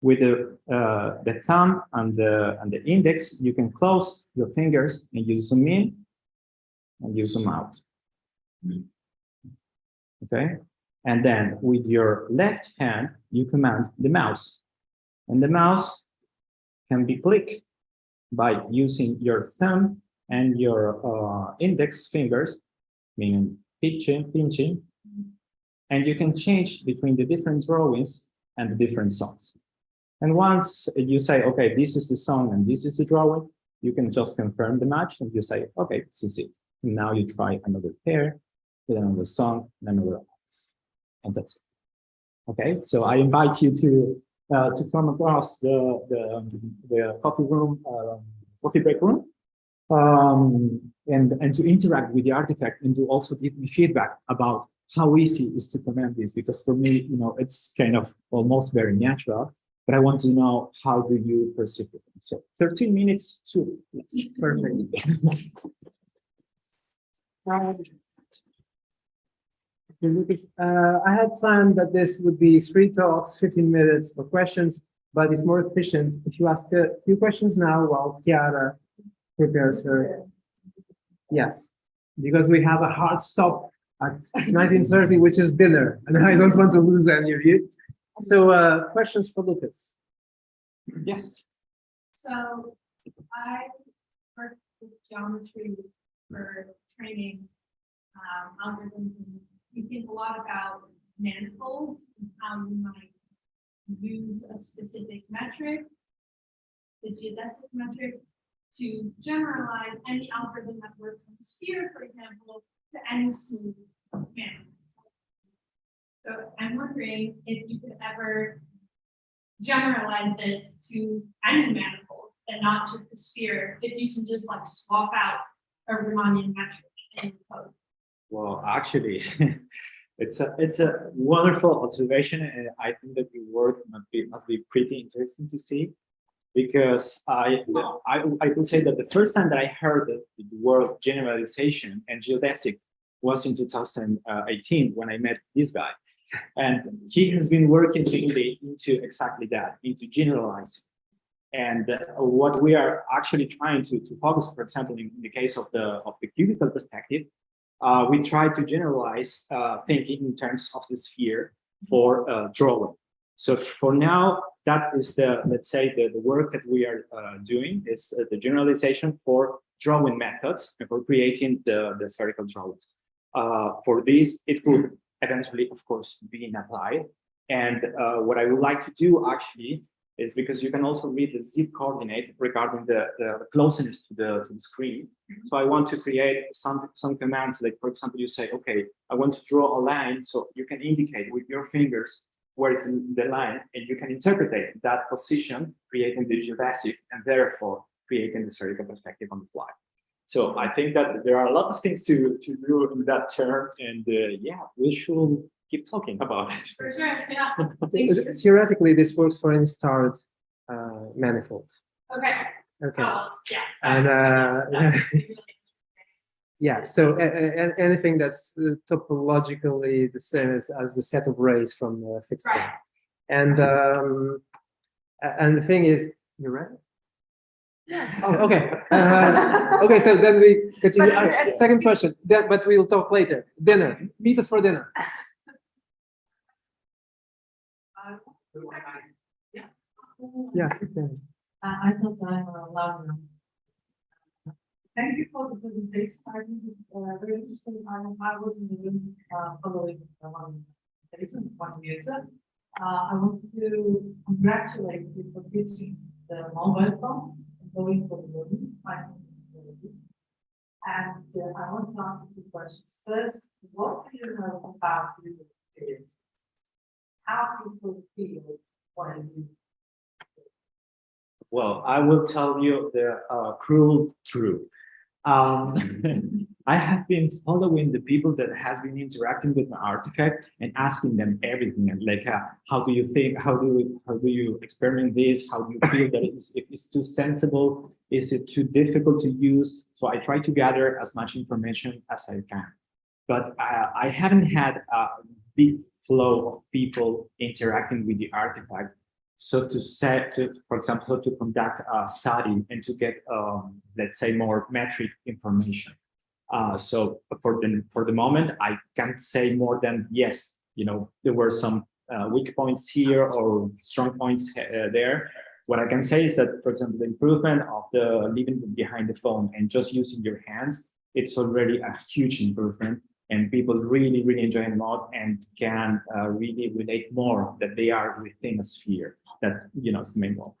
With the thumb and the index, you can close your fingers and you zoom in and you zoom out. Okay, and then with your left hand, you command the mouse, and the mouse can be clicked by using your thumb and your index fingers, meaning pinching, and you can change between the different drawings and the different songs. And once you say, okay, this is the song and this is the drawing, you can just confirm the match and you say, okay, this is it. And now you try another pair with another song and another artist, and that's it. Okay, so I invite you to come across the coffee break room and to interact with the artifact and to also give me feedback about how easy it is to comment this, because for me, it's kind of almost very natural, but I want to know how do you perceive it. So 13 minutes, too. Yes. Perfect. Lucas, I had planned that this would be 3 talks, 15 minutes for questions, but it's more efficient if you ask a few questions now while Chiara prepares her. Yes, because we have a hard stop at 19:30, which is dinner, and I don't want to lose any of you. So, questions for Lucas? Yes. So I worked with geometry for training algorithms. You think a lot about manifolds and how you might use a specific metric, the geodesic metric, to generalize any algorithm that works on a sphere, for example, to any smooth manifold. So I'm wondering if you could ever generalize this to any manifold and not just the sphere, if you can just like swap out a Riemannian metric in code. Well, actually, it's a wonderful observation, and I think that your work must be pretty interesting to see, because I would say that the first time that I heard the word generalization and geodesic was in 2018 when I met this guy, and he has been working really into exactly that, into generalizing. And what we are actually trying to focus, for example, in the case of the cubical perspective, we try to generalize thinking in terms of the sphere for drawing. So for now, that is let's say the work that we are doing is the generalization for drawing methods and for creating the spherical drawings. For this, it could eventually, of course, be applied. And what I would like to do actually is, because you can also read the zip coordinate regarding the closeness to the screen. So I want to create some commands, like, for example, you say, okay, I want to draw a line, so you can indicate with your fingers where is the line, and you can interpret that position, creating the geodesic, and therefore creating the spherical perspective on the fly. So I think that there are a lot of things to do in that term, and yeah, we should keep talking about it. For sure, yeah. Theoretically, this works for any starred manifold. Okay. Okay. Yeah. And yeah, so anything that's topologically the same as the set of rays from the fixed point. And the thing is, you're right. Yes. Oh, okay. Okay, so then we continue. Second question, but we'll talk later. Dinner. Meet us for dinner. Yeah. I thought I'm allowed now. Thank you for the presentation. I think it's very interesting. I was in the room following one user. I want to congratulate you for teaching the mobile phone and going for the learning. And I want to ask you two questions. First, what do you know about user experiences? How people feel when you? Well, I will tell you the cruel truth. I have been following the people that has been interacting with my artifact and asking them everything, like how do you think, how do you experiment this, how do you feel that if it's too sensible, is it too difficult to use? So I try to gather as much information as I can, but I haven't had a big flow of people interacting with the artifact. So for example, to conduct a study and to get, let's say, more metric information. So for the moment, I can't say more than yes. There were some weak points here or strong points there. What I can say is that, for example, the improvement of the leaving behind the phone and just using your hands, it's already a huge improvement. And people really, really enjoy it more and can really relate more that they are within a sphere. That is the main goal.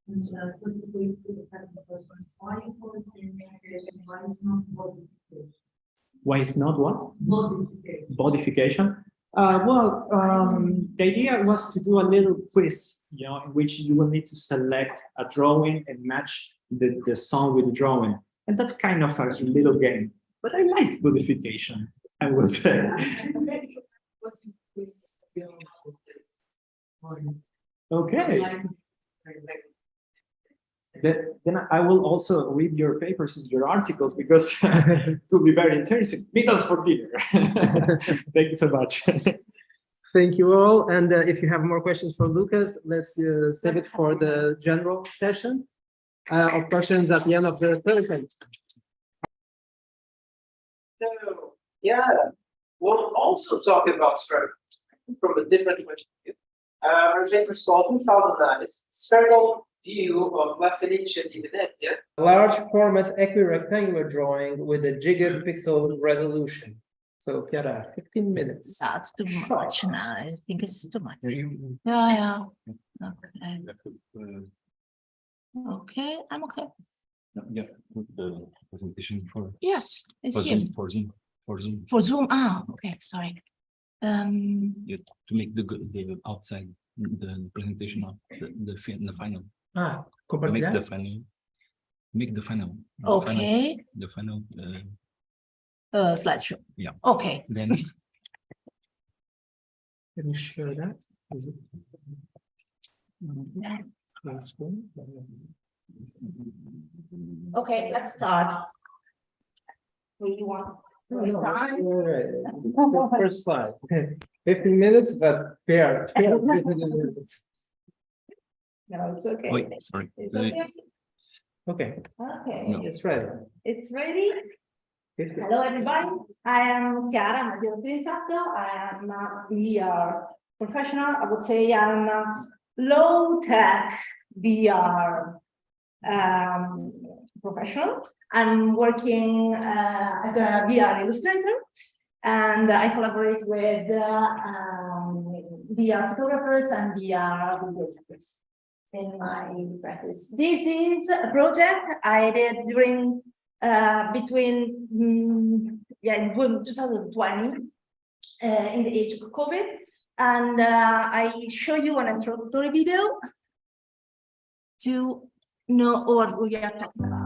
And specifically to the second question, why important communication? Why is not modification? Why is not what? Modification. Modification. Well, the idea was to do a little quiz, in which you will need to select a drawing and match the song with the drawing. And that's kind of a little game, but I like gamification, I will say. Okay. Then I will also read your papers and your articles because it could be very interesting. Meet us for dinner. Thank you so much. Thank you all. And if you have more questions for Lucas, let's save it for the general session of questions at the end of the third. So, yeah, we'll also talk about spherical from a different point of view. Our paper is called 2009, Spherical View of La Fenice di Venezia. Large format equirectangular drawing with a gigapixel resolution. So, Chiara, 15 minutes. That's too much now. I think it's too much. Yeah. Okay. Okay, I'm okay. You have to put the presentation for. Yes, it's for here. Zoom, for Zoom, for Zoom. For Zoom. Okay, sorry. You have to make the outside the presentation of the final. Make the final. Make the final. Okay. The final. Slideshow. Yeah. Okay. Then. Can you share that? Is it? Okay, let's start. What do you want? First time? All right. First slide. Okay. 15 minutes, but fair. 15 minutes. No, it's okay. Wait, sorry. It's okay. Okay. Okay. No. It's ready. It's ready. Hello, everybody. I am Chiara Masino Trinzatto. I am a VR professional. I would say I'm a low-tech VR professional. I'm working as a VR illustrator, and I collaborate with VR photographers and VR videographers in my practice. This is a project I did during between in 2020 in the age of COVID, and I show you an introductory video to know what we are talking about.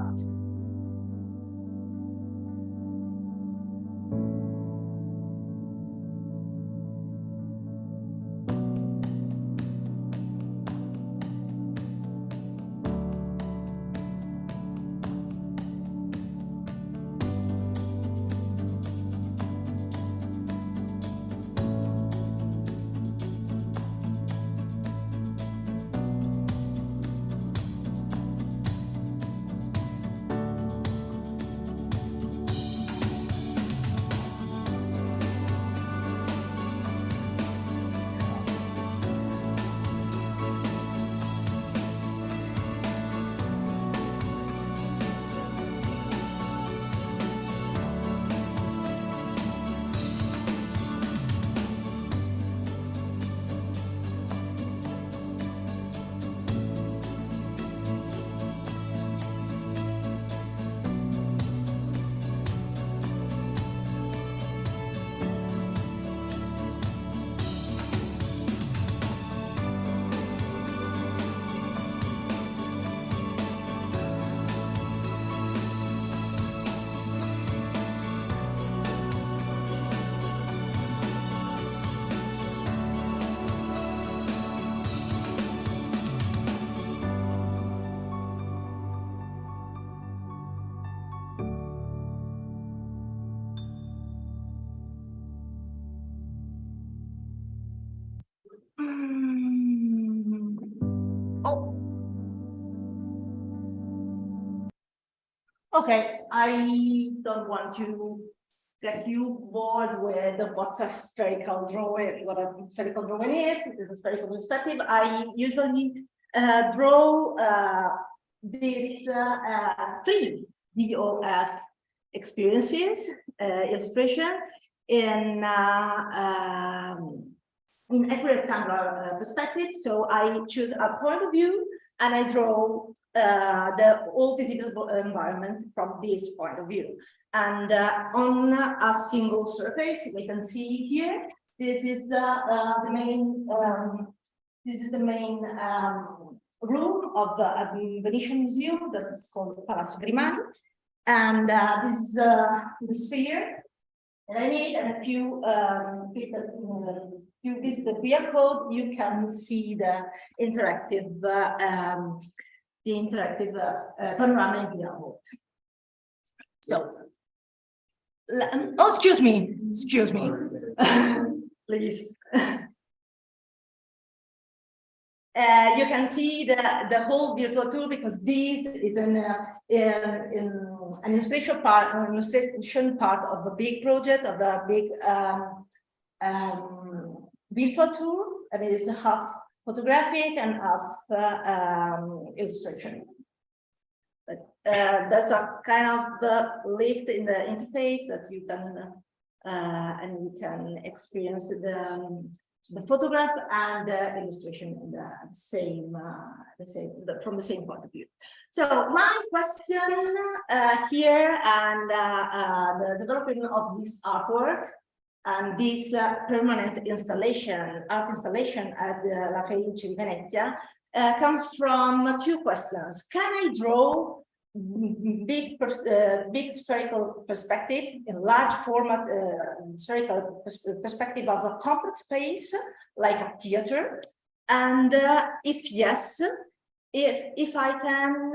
Okay, I don't want to get you bored with what's a spherical drawing, what a spherical drawing is. It's a spherical perspective. I usually draw these three DOF experiences, illustration in equirectangular perspective. So I choose a point of view and I draw the whole visible environment from this point of view. And on a single surface, we can see here, this is the main room of the Venetian Museum that is called Palazzo Grimani. And this is the sphere. And I made a few, you visit the QR code, you can see the interactive panorama in VR mode. So, oh, excuse me, please. You can see the whole virtual tour because this is an illustration part of a big project, of a big virtual tour, and it is half photographic and half illustration. But there's a kind of lift in the interface that you can and you can experience the photograph and the illustration in the same, from the same point of view. So my question here and the developing of this artwork and this permanent installation, art installation at the La Fenice di Venezia comes from two questions. Can I draw big spherical perspective in large format spherical perspective of a complex space like a theater, and if yes, if I can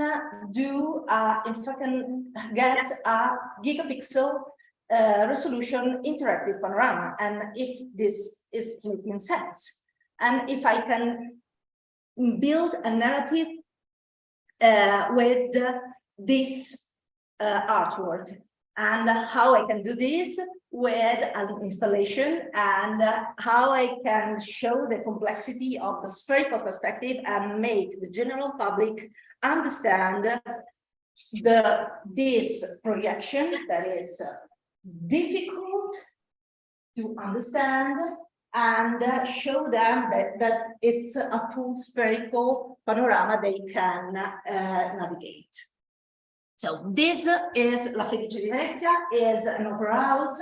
do if I can get a gigapixel resolution interactive panorama, and if this is making sense, and if I can build a narrative with this artwork, and how I can do this with an installation, and how I can show the complexity of the spherical perspective and make the general public understand this projection that is difficult to understand, and show them that it's a full spherical panorama they can navigate. So this is La Fenice di Venezia, is an opera house,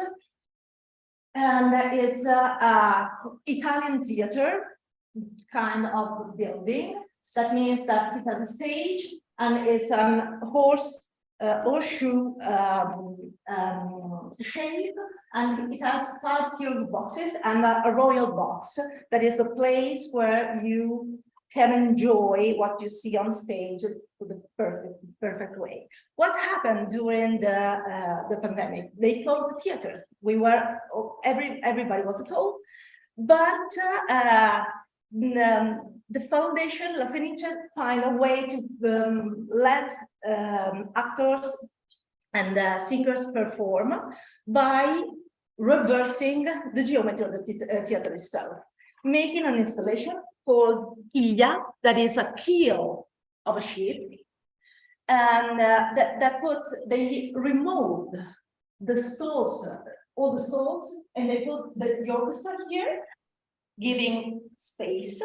and it's an Italian theater kind of building. That means that it has a stage and it's a horseshoe shape, and it has 5 tiered boxes and a royal box. That is the place where you can enjoy what you see on stage to the perfect way. What happened during the pandemic? They closed the theaters. We were, everybody was at home, but the foundation, La Fenice, find a way to let actors and singers perform by reversing the geometry of the theater itself, making an installation called Iglia, that is a keel of a ship, and they removed the stalls, all the stalls, and they put the orchestra here, giving space,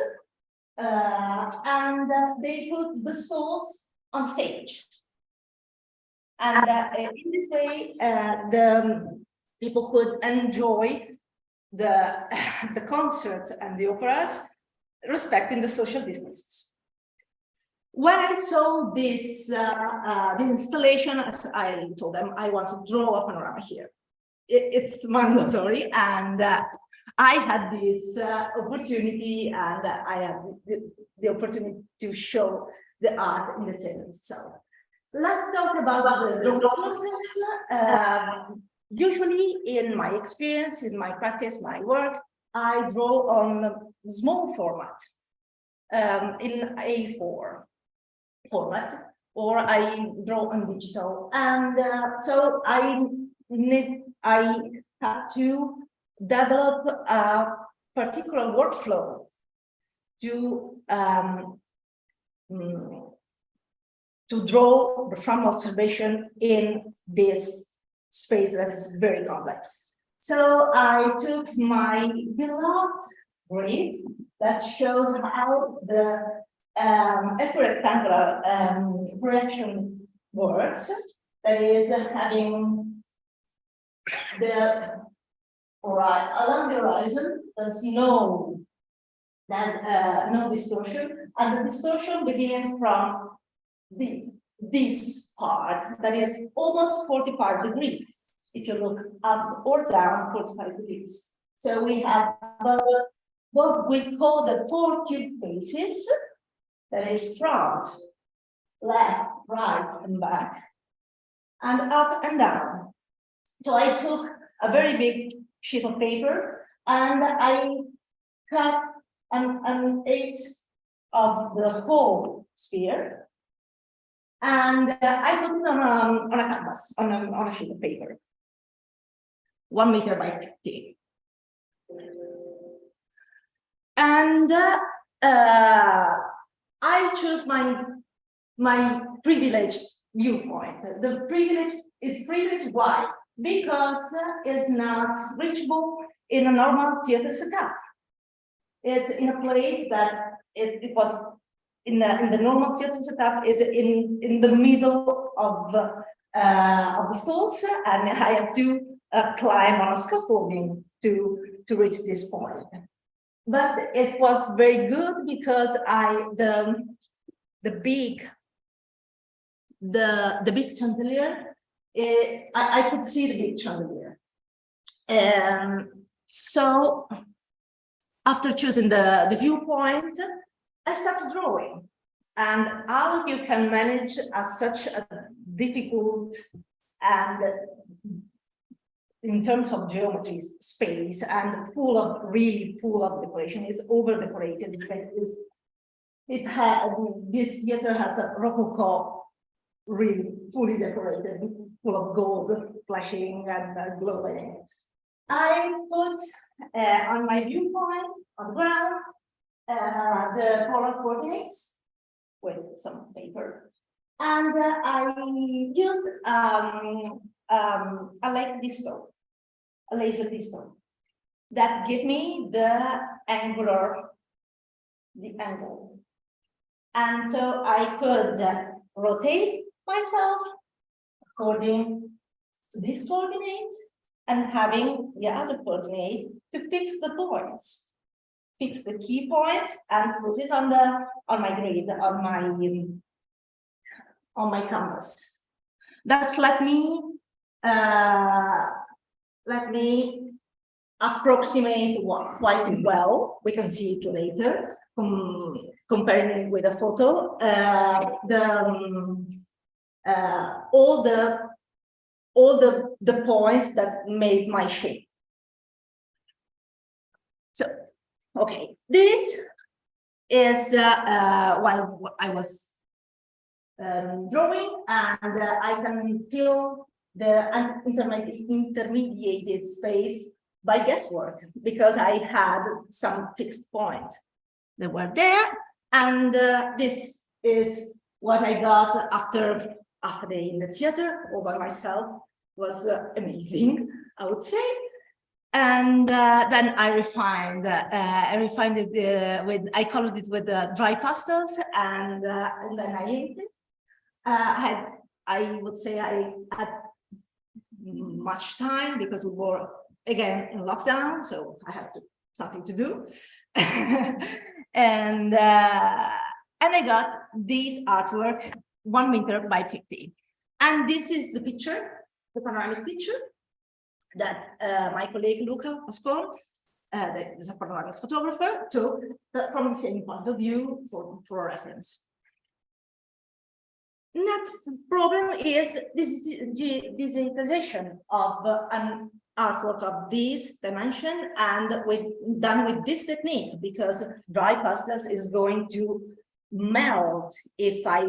and they put the stalls on stage. And in this way, the people could enjoy the concerts and the operas, respecting the social distances. When I saw this installation, I told them I want to draw a panorama here. It's mandatory, and I had this opportunity, and I had the opportunity to show the art in the theater itself. Let's talk about the process. Usually, in my experience, in my practice, my work, I draw on small format, in A4 format, or I draw on digital, and so I had to develop a particular workflow to draw from observation in this space that is very complex. So I took my beloved grid that shows how the equirectangular projection works. That is having along the horizon, there's no distortion, and the distortion begins from this part that is almost 45 degrees. If you look up or down, 45 degrees. So we have what we call the 4 cube faces, that is front, left, right, and back, and up and down. So I took a very big sheet of paper and I cut an eighth of the whole sphere, and I put it on a canvas, on a sheet of paper, 1 meter by 50. And I choose my privileged viewpoint. The privilege is privileged. Why? Because it's not reachable in a normal theater setup. It's in a place that it was in the normal theater setup is in the middle of the stalls, and I had to climb on a scaffolding to reach this point. But it was very good because the big chandelier, I could see the big chandelier. So after choosing the viewpoint, I started drawing. And how you can manage such a difficult and in terms of geometry space and really full of decoration. It's over decorated because this theater has a rococo, really fully decorated, full of gold, flashing and glowing. I put on my viewpoint on the ground the polar coordinates with some paper, and I used a laser pistol that give me the angle, and so I could rotate myself according to these coordinates and having the other coordinate to fix the points, fix the key points, and put it on my grid, on my canvas. That's let me approximate quite well. We can see it later, comparing it with a photo. All the points that made my shape. So, okay, this is while I was drawing, and I can fill the intermediated space by guesswork because I had some fixed point. They were there, and this is what I got after the day in the theater all by myself. Was amazing, I would say. And then I refined it I colored it with dry pastels, and then I inked it. I would say I had much time because we were again in lockdown, so I had something to do. And I got this artwork 1 meter by 50. And this is the picture, the panoramic picture that my colleague Luca Pascon, that is a panoramic photographer, took from the same point of view for reference. Next problem is this digitization of an artwork of this dimension and done with this technique, because dry pastels is going to melt if I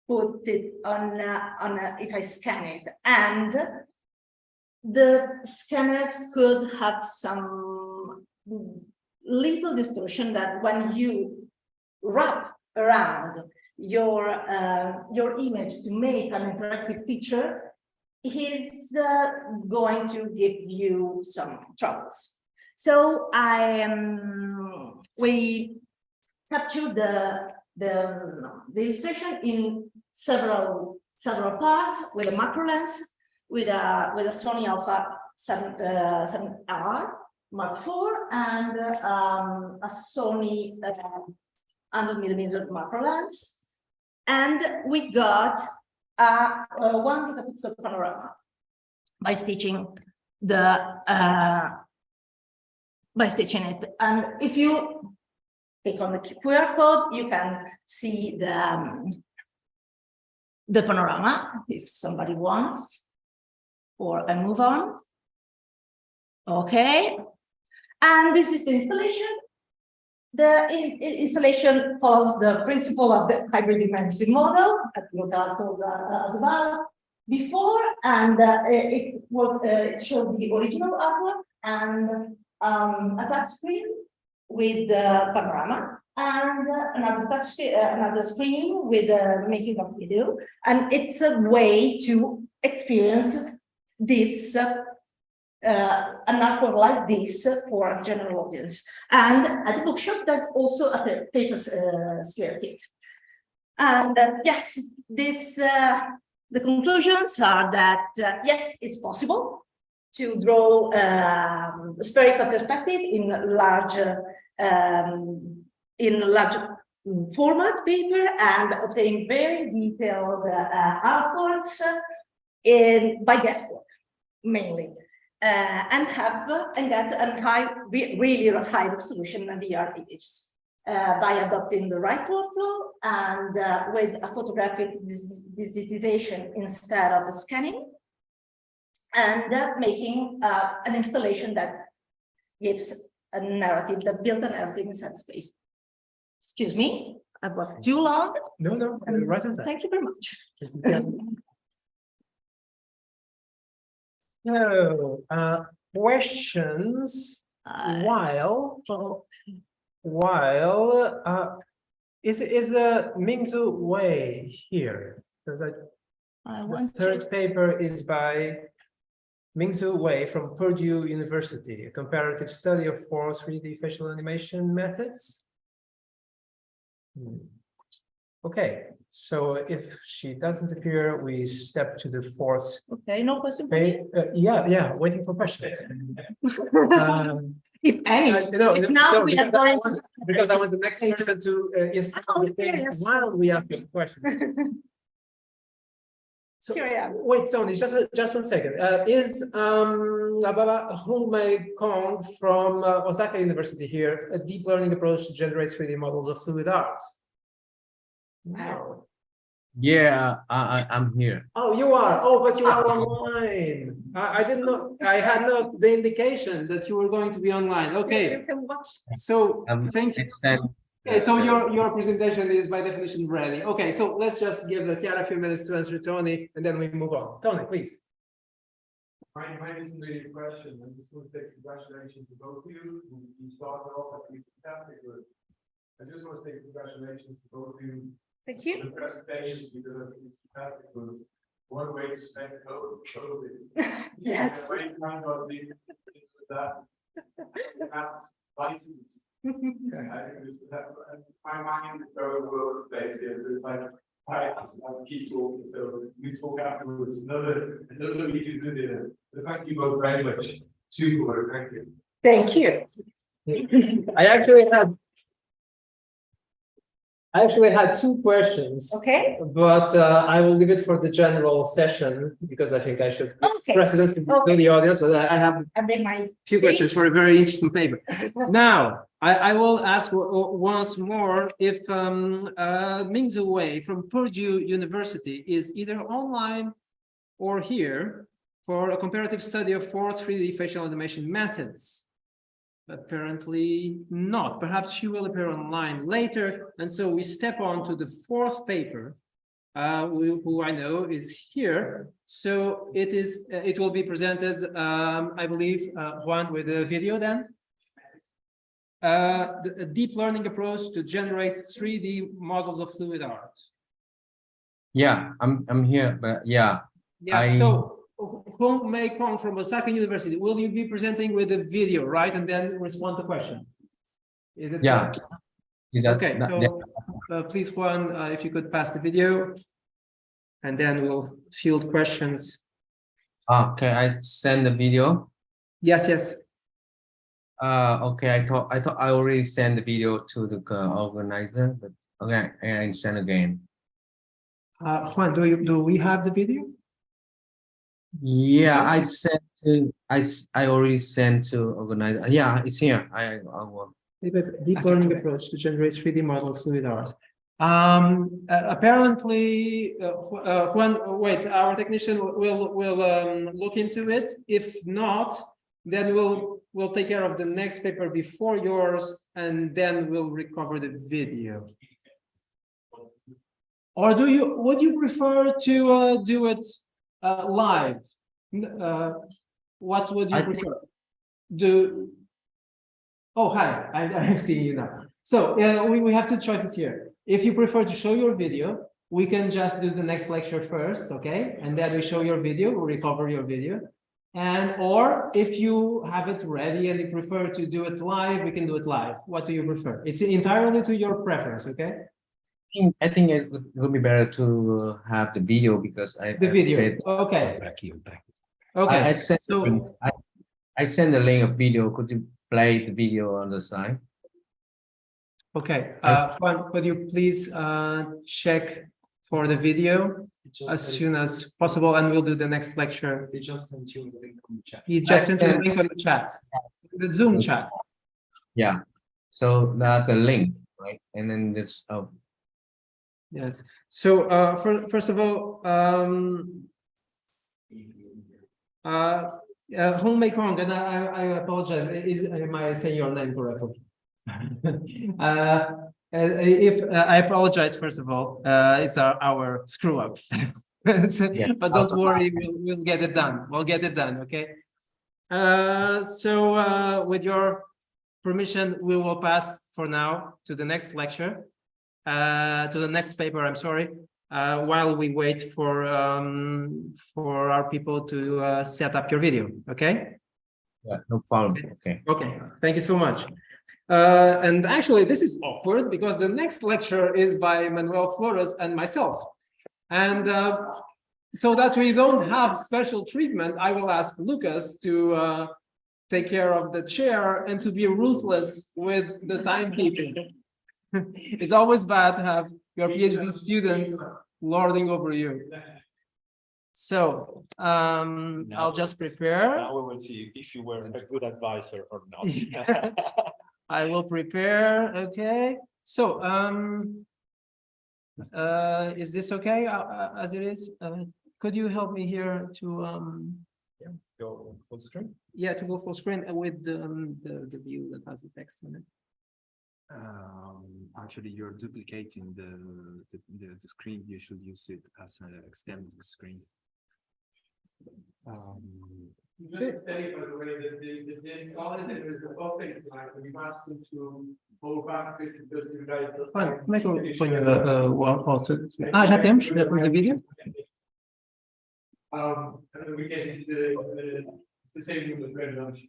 put it if I scan it, and the scanners could have some little distortion that when you wrap around your image to make an interactive picture, is going to give you some troubles. So we captured the illustration in several parts with a macro lens, with a Sony Alpha 7R Mark IV and a Sony 100mm macro lens. And we got 1 gigapixel panorama by stitching it. And if you click on the QR code, you can see the panorama if somebody wants, or I move on. Okay, and this is the installation. The installation follows the principle of the hybrid dimension model, as Luca told as well before, and it showed the original artwork and a touch screen with the panorama, and another screen with the making of video, and it's a way to experience this an artwork like this for a general audience. And at the bookshop, there's also a paper square kit. And yes, this the conclusions are that yes, it's possible to draw spherical perspective in large format paper and obtain very detailed artworks by guesswork mainly. And get a really high resolution VR images by adopting the right workflow and with a photographic digitization instead of scanning, and making an installation that gives a narrative, that builds a narrative inside space. Excuse me, I was too long. No, right on that. Thank you very much. So, questions while is a Mingzu Wei here? Because the third paper is by Mingzu Wei from Purdue University, a comparative study of 4 3D facial animation methods. Okay, so if she doesn't appear, we step to the fourth. Okay, no question. Yeah, waiting for questions. If any, if not, we are going to. Because I want the next person to while we ask you a question. So, here I am. Wait, Tony, just 1 second. Is Hong Mei Kong from Osaka University here, a deep learning approach to generate 3D models of fluid art? No. Yeah, I'm here. Oh, you are. Oh, but you are online. I didn't know. I had not the indication that you were going to be online. Okay. You can watch. So thank you. Okay, so your presentation is by definition ready. Okay, so let's just give Chiara a few minutes to answer Tony, and then we move on. Tony, please. Mine isn't really a question. I just want to say congratulations to both of you. You started off at least fantastic work. I just want to say congratulations to both of you. Thank you. For the presentation, because I think it's fantastic work. One way to spend COVID. Yes. Way time got leave that. License. I think my mind is very well based here. So it's like I keep talking, so we talk afterwards. Another we can do there. So thank you both very much. Super work. Thank you. Thank you. I actually had 2 questions. Okay. But I will leave it for the general session because I think I should precedence to the audience. But I have a few questions for a very interesting paper. Now, I will ask once more if Mingzu Wei from Purdue University is either online or here for a comparative study of 4 3D facial animation methods. Apparently not. Perhaps she will appear online later. And so we step on to the 4th paper, who I know is here. So it will be presented, I believe, one with a video then. A deep learning approach to generate 3D models of fluid art. Yeah, I'm here, but yeah. So Hong Mei Kong from Osaka University, will you be presenting with a video, right? And then respond to questions. Is it? Yeah. Okay, so please, Juan, if you could pass the video, and then we'll field questions. Okay, I send the video. Yes. Okay, I thought I already sent the video to the organizer, but okay, I send again. Juan, do we have the video? Yeah, I sent to, I already sent to organize. Yeah, it's here. I will. Deep learning approach to generate 3D models with art. Apparently, Juan, wait, our technician will look into it. If not, then we'll take care of the next paper before yours, and then we'll recover the video. Or would you prefer to do it live? What would you prefer? Oh, hi, I'm seeing you now. So we have two choices here. If you prefer to show your video, we can just do the next lecture first, okay? And then we show your video, we recover your video. Or if you have it ready and you prefer to do it live, we can do it live. What do you prefer? It's entirely to your preference, okay? I think it would be better to have the video because The video, okay. Okay, I sent the link of video. Could you play the video on the side? Okay, Juan, could you please check for the video as soon as possible, and we'll do the next lecture. He just sent you the link on the chat. He just sent you the link on the chat, the Zoom chat. Yeah, so that's the link, right? And then this. Yes. So first of all, Hong Mei Kong, and I apologize. Am I saying your name correctly? If I apologize, first of all, it's our screw up. So, yeah. But don't worry, we'll get it done. We'll get it done. Okay. So with your permission, we will pass for now to the next lecture. To the next paper, I'm sorry, while we wait for our people to set up your video, okay? Yeah, no problem, okay. Okay, thank you so much. And actually, this is awkward because the next lecture is by Manuel Flores and myself. And so that we don't have special treatment, I will ask Lucas to take care of the chair and to be ruthless with the timekeeping. It's always bad to have your PhD students lording over you. So I'll just prepare. Now we will see if you were a good advisor or not. I will prepare. Okay. So is this okay as it is? Could you help me here to go full screen? Yeah, to go full screen with the view that has the text in it. Actually, you're duplicating the screen. You should use it as an extended screen. Just say, by the way, that the auditor is the perfect line. We asked them to go back to the guys. Como é que eu ponho o alto? Ah, já temos? Já temos a vídeo? And we get into the same room with very much.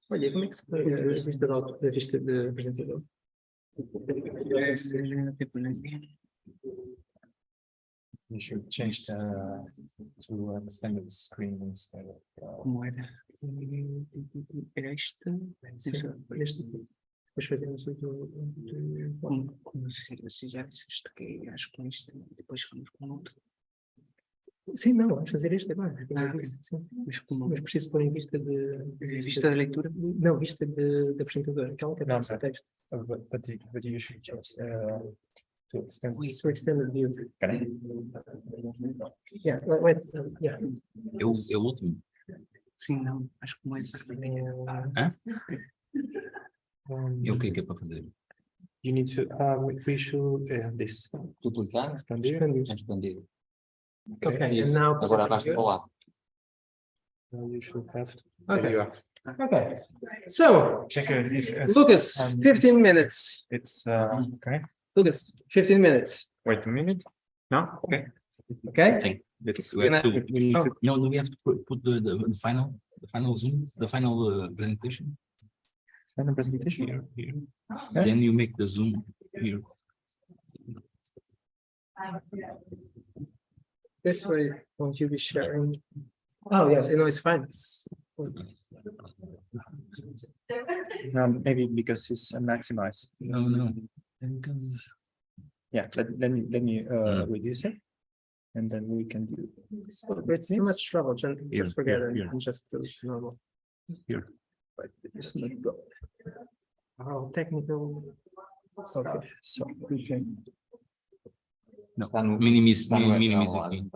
Olha, como é que se põe a vista de apresentador? You should change to extended screen instead of. Como era? Era este? Este. Depois fazemos como se já isto aqui, acho que com isto, depois vamos com outro. Sim, não, vamos fazer este agora. Mas preciso pôr em vista de. Vista da leitura? Não, vista de apresentador. Aquela que é o texto. But you should change to extended view. Yeah, wait, yeah. É o último. Sim, não, acho que mais. E o que é para fazer? You need to. We should this. Duplicar, expandir. Okay, and now. Agora vais para o lado. You should have to. Okay. Okay. So, check if Lucas, 15 minutes. It's okay. Lucas, 15 minutes. Wait a minute. No? Okay. Okay. We have to, no, we have to put the final Zoom, the final presentation. Final presentation here. Okay. Then you make the Zoom here. This way, won't you be sharing? Oh, yes, you know, it's fine. Maybe because it's maximized. No, because Yeah, let me reduce it. And then we can do. It's too much trouble, just forget it and just do normal. Here. But it's not good. Oh, technical. Okay, so we can. Não, minimiza aqui.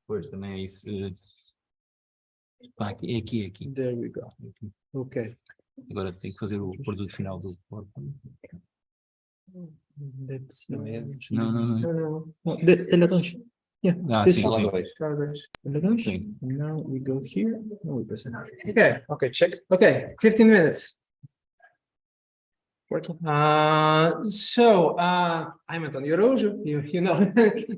Pois, também é isso. Pá, aqui. There we go. Okay. Agora tem que fazer o produto final do corpo. Let's. Não. The launch. Yeah. Sim. Now we go here. No, we present. Okay, check. Okay, 15 minutes. Working. I'm Antonio Rojo, you know,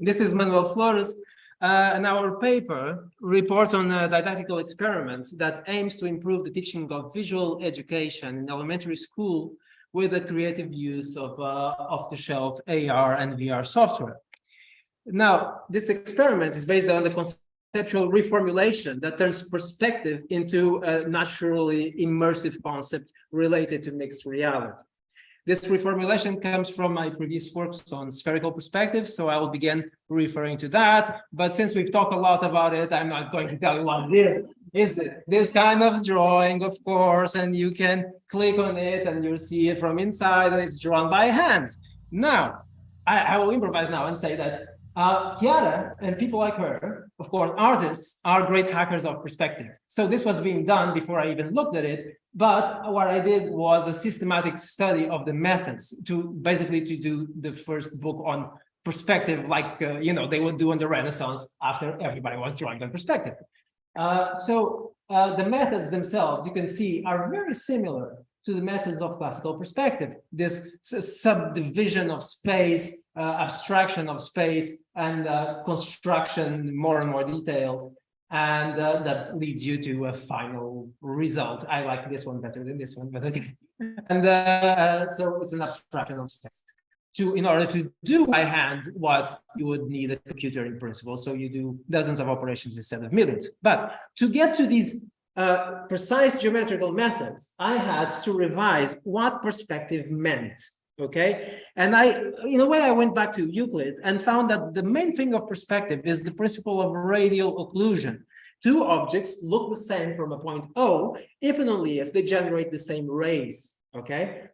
this is Manuel Flores, and our paper reports on a didactical experiment that aims to improve the teaching of visual education in elementary school with the creative use of off-the-shelf AR and VR software. Now, this experiment is based on the conceptual reformulation that turns perspective into a naturally immersive concept related to mixed reality. This reformulation comes from my previous works on spherical perspective, so I will begin referring to that. But since we've talked a lot about it, I'm not going to tell you what it is. This kind of drawing, of course, and you can click on it and you'll see it from inside, and it's drawn by hand. Now, I will improvise now and say that Chiara and people like her, of course, artists are great hackers of perspective. So this was being done before I even looked at it. But what I did was a systematic study of the methods to do the first book on perspective, like, they would do in the Renaissance after everybody was drawing on perspective. The methods themselves, you can see, are very similar to the methods of classical perspective. This subdivision of space, abstraction of space, and construction more and more detailed. And that leads you to a final result. I like this one better than this one, but okay. And so it's an abstraction of space. In order to do by hand what you would need a computer in principle, so you do dozens of operations instead of millions. But to get to these precise geometrical methods, I had to revise what perspective meant. Okay, and in a way, I went back to Euclid and found that the main thing of perspective is the principle of radial occlusion. Two objects look the same from a point O if and only if they generate the same rays. Okay,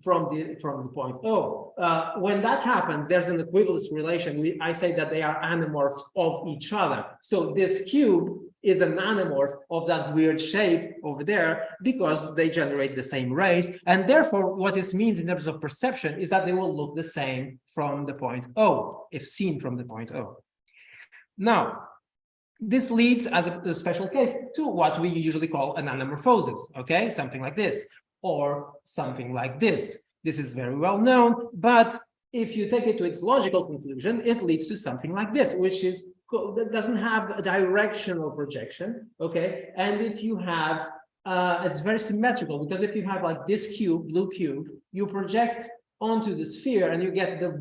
from the point O. When that happens, there's an equivalence relation. I say that they are anamorphs of each other. So this cube is an anamorph of that weird shape over there because they generate the same rays. And therefore, what this means in terms of perception is that they will look the same from the point O, if seen from the point O. Now, this leads, as a special case, to what we usually call an anamorphosis, okay? Something like this, or something like this. This is very well known, but if you take it to its logical conclusion, it leads to something like this, which is that doesn't have a directional projection, okay? And if you have, it's very symmetrical, because if you have like this cube, blue cube, you project onto the sphere and you get the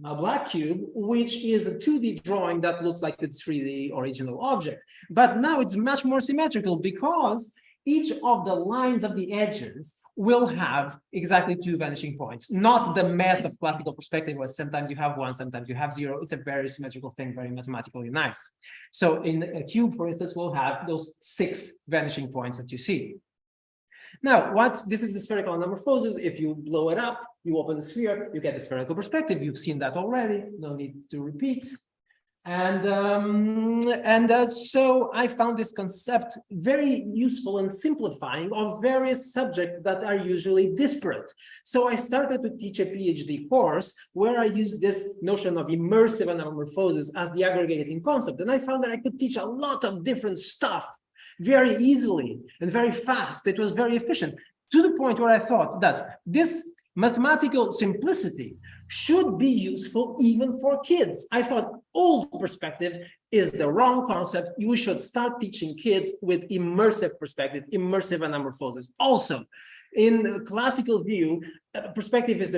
black cube, which is a 2D drawing that looks like the 3D original object. But now it's much more symmetrical because each of the lines of the edges will have exactly two vanishing points, not the mess of classical perspective where sometimes you have one, sometimes you have zero. It's a very symmetrical thing, very mathematically nice. So in a cube, for instance, we'll have those 6 vanishing points that you see. Now, this is the spherical anamorphosis. If you blow it up, you open the sphere, you get the spherical perspective. You've seen that already, no need to repeat. So I found this concept very useful and simplifying of various subjects that are usually disparate. So I started to teach a PhD course where I used this notion of immersive anamorphosis as the aggregating concept. And I found that I could teach a lot of different stuff very easily and very fast. It was very efficient, to the point where I thought that this mathematical simplicity should be useful even for kids. I thought old perspective is the wrong concept. You should start teaching kids with immersive perspective, immersive anamorphosis. Also, in classical view, perspective is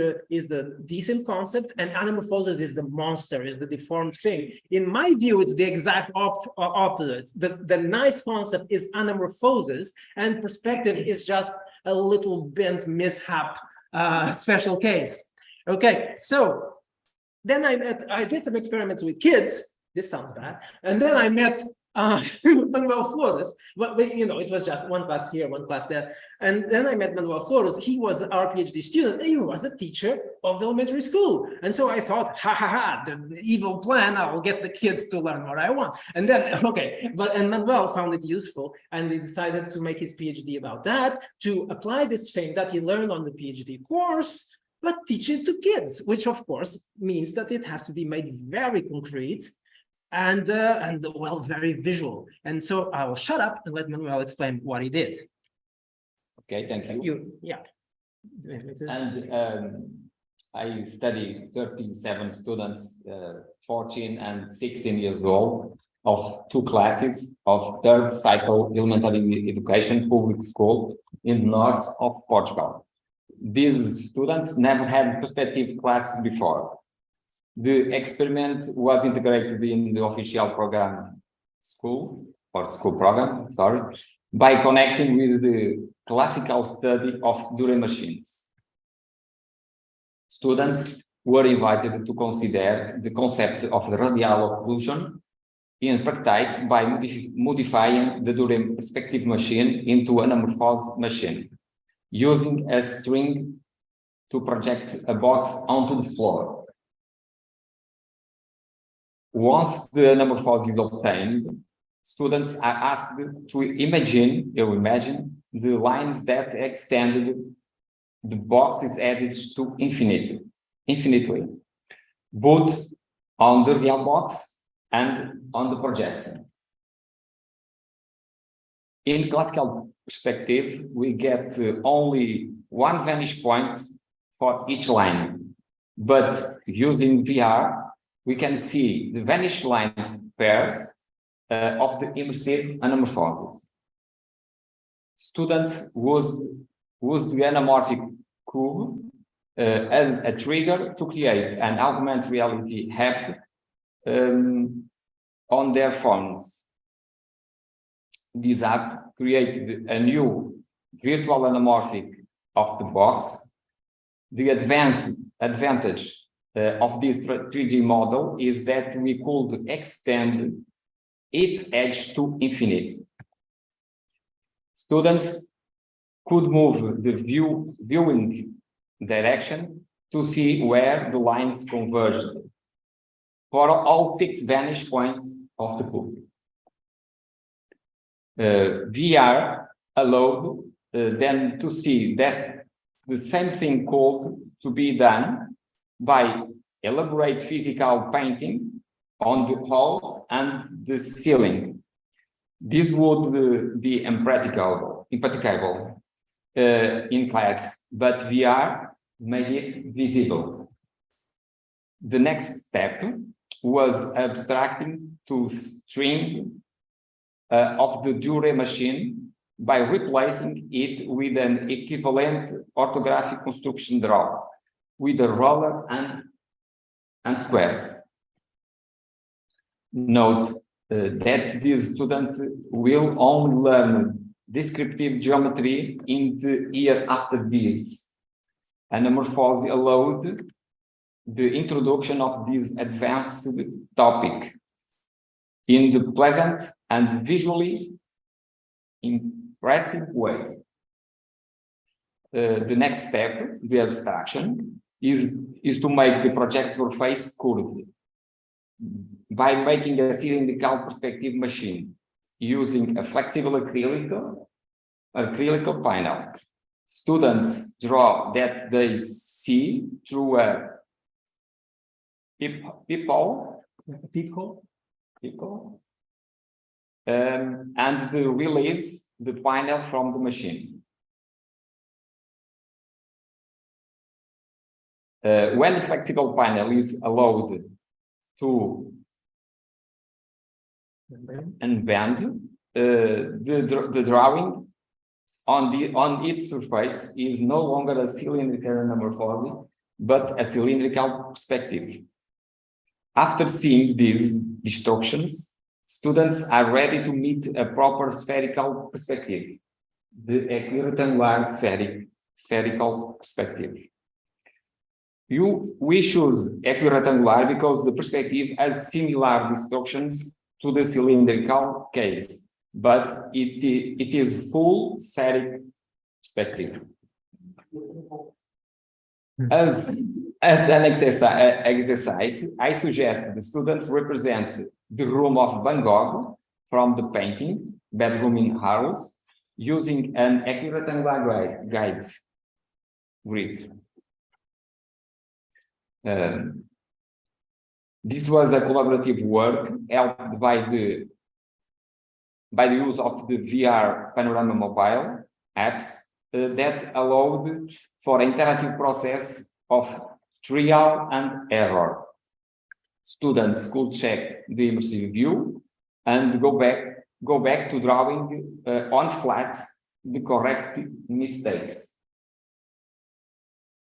the decent concept, and anamorphosis is the monster, is the deformed thing. In my view, it's the exact opposite. The nice concept is anamorphosis, and perspective is just a little bent mishap, special case. Okay, so Then I did some experiments with kids. This sounds bad. And then I met Manuel Flores. But you know, it was just one class here, one class there. And then I met Manuel Flores. He was our PhD student, and he was a teacher of elementary school. And so I thought, the evil plan, I will get the kids to learn what I want. And then, and Manuel found it useful, and he decided to make his PhD about that, to apply this thing that he learned on the PhD course, but teach it to kids, which of course means that it has to be made very concrete and well, very visual. And so I will shut up and let Manuel explain what he did. Okay, thank you. And I study 37 students, 14 and 16 years old, of 2 classes of 3rd cycle elementary education public school in the north of Portugal. These students never had perspective classes before. The experiment was integrated in the official program school program, by connecting with the classical study of Dure machines. Students were invited to consider the concept of the radial occlusion in practice by modifying the Dure perspective machine into an amorphous machine, using a string to project a box onto the floor. Once the anamorphose is obtained, students are asked to imagine the lines that extended the box's edge to infinitely, both on the real box and on the projection. In classical perspective, we get only one vantage point for each line, but using VR, we can see the vanished lines pairs of the immersive anamorphoses. Students use the anamorphic cube as a trigger to create an augmented reality app on their phones. This app created a new virtual anamorphic of the box. The advantage of this 3D model is that we could extend its edge to infinity. Students could move the viewing direction to see where the lines converged for all 6 vantage points of the cube. VR allowed them to see that the same thing could to be done by elaborate physical painting on the walls and the ceiling. This would be impracticable in class, but VR made it visible. The next step was abstracting to string of the Dure machine by replacing it with an equivalent orthographic construction draw with a roller and square. Note that these students will only learn descriptive geometry in the year after this. Anamorphose allowed the introduction of this advanced topic in the pleasant and visually impressive way. The next step, the abstraction, is to make the projector face curved by making a cylindrical perspective machine using a flexible acrylic panel. Students draw that they see through a peephole, and they release the panel from the machine. When the flexible panel is allowed to unbend, the drawing on its surface is no longer a cylindrical anamorphose, but a cylindrical perspective. After seeing these instructions, students are ready to meet a proper spherical perspective, the equirectangular spherical perspective. We choose equirectangular because the perspective has similar distortions to the cylindrical case, but it is full spheric perspective. As an exercise, I suggest the students represent the room of Van Gogh from the painting Bedroom in House using an equirectangular grid. This was a collaborative work helped by the use of the VR Panorama mobile apps that allowed for interactive process of trial and error. Students could check the immersive view and go back to drawing on flat the correct mistakes.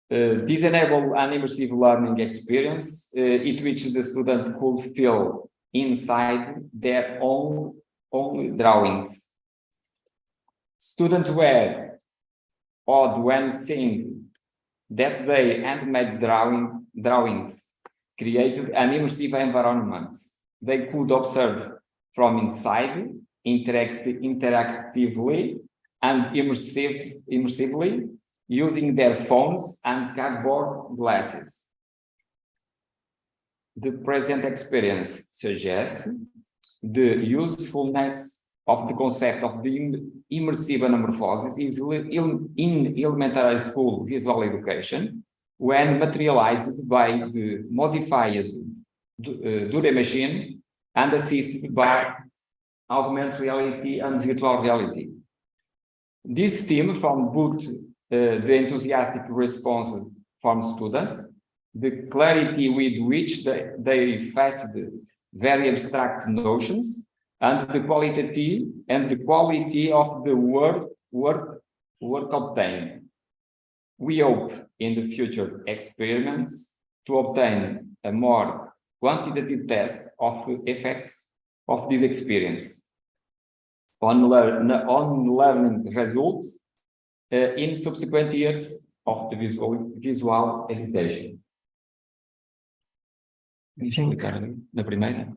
This enabled an immersive learning experience in which the student could feel inside their own drawings. Students were awed when seeing that they handmade drawings created an immersive environment. They could observe from inside, interactively and immersively, using their phones and cardboard glasses. The present experience suggests the usefulness of the concept of the immersive anamorphosis in elementary school visual education when materialized by the modified Dure machine and assisted by augmented reality and virtual reality. This team found both the enthusiastic response from students, the clarity with which they faced very abstract notions, and the quality of the work obtained. We hope in the future experiments to obtain a more quantitative test of the effects of this experience on learning results in subsequent years of the visual education. Na primeira?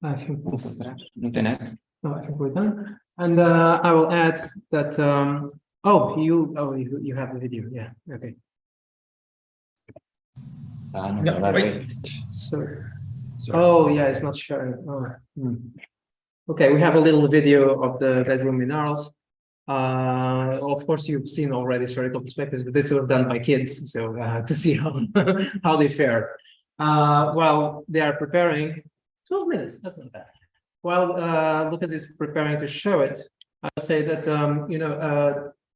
I think Não tem nada. no, I think we're done. And I will add that you have the video, yeah, okay. No, wait. Sorry. Oh yeah, it's not showing. Okay, we have a little video of the bedroom in Arles. Of course, you've seen already historical perspectives, but this was done by kids, so to see how they fare. While they are preparing, 12 minutes, that's not bad. While Lucas is preparing to show it, I'll say that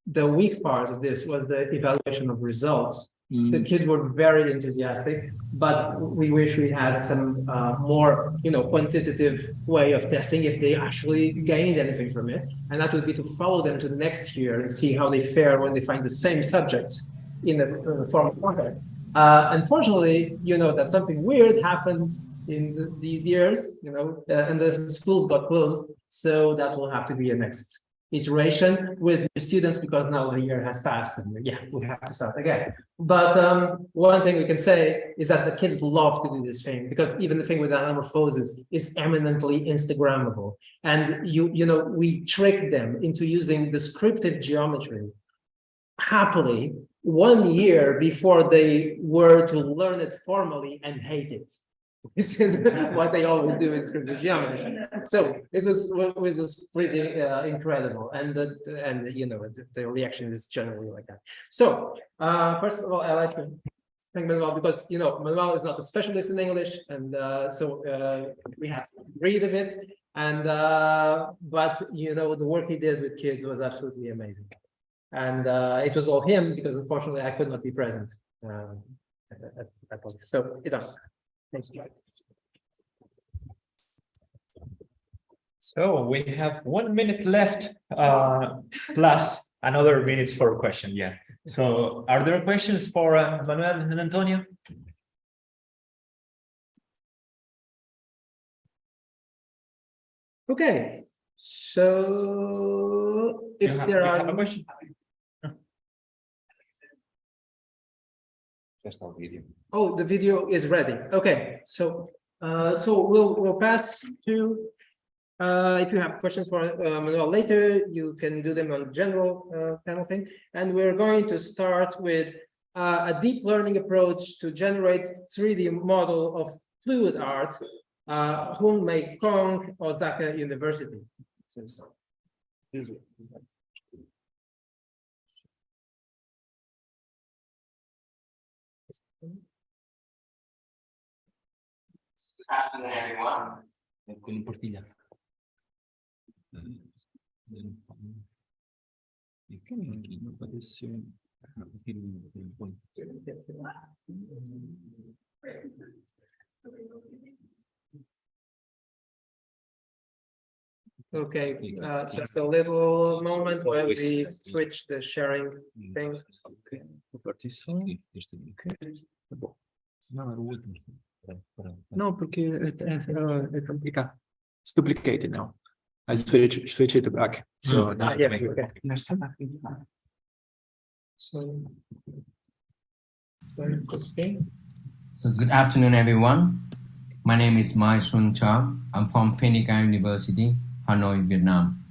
the weak part of this was the evaluation of results. The kids were very enthusiastic, but we wish we had some more, quantitative way of testing if they actually gained anything from it. And that would be to follow them to the next year and see how they fare when they find the same subjects in the form of content. Unfortunately, that something weird happened in these years, and the schools got closed. So that will have to be a next iteration with the students because now the year has passed and we have to start again. But one thing we can say is that the kids love to do this thing because even the thing with anamorphosis is eminently Instagrammable. And we trick them into using descriptive geometry happily 1 year before they were to learn it formally and hate it. Which is what they always do in descriptive geometry. So this is pretty incredible, and the reaction is generally like that. So first of all, I like to thank Manuel because Manuel is not a specialist in English, and so we have to read a bit. And but the work he did with kids was absolutely amazing, and it was all him because unfortunately I could not be present at that point. So it does. Thanks. So we have 1 minute left, plus another minutes for a question. Yeah. So are there questions for Manuel and Antonio? Okay. So if there are a question. Just our video. Oh, the video is ready. Okay, so we'll pass to if you have questions for Manuel later, you can do them on general panel thing. And we're going to start with a deep learning approach to generate 3D model of fluid art, Hunmei Kong, Osaka University. Afternoon, everyone. Con Portilla. E che non apareceu. Okay, just a little moment while we switch the sharing thing. Ok, partição. Bom. Não, era o último. No, porque é complicado. It's duplicated now. I switch it back. So now yeah, okay. So good afternoon, everyone. My name is Mai Sun Cha. I'm from Phenica University, Hanoi, Vietnam.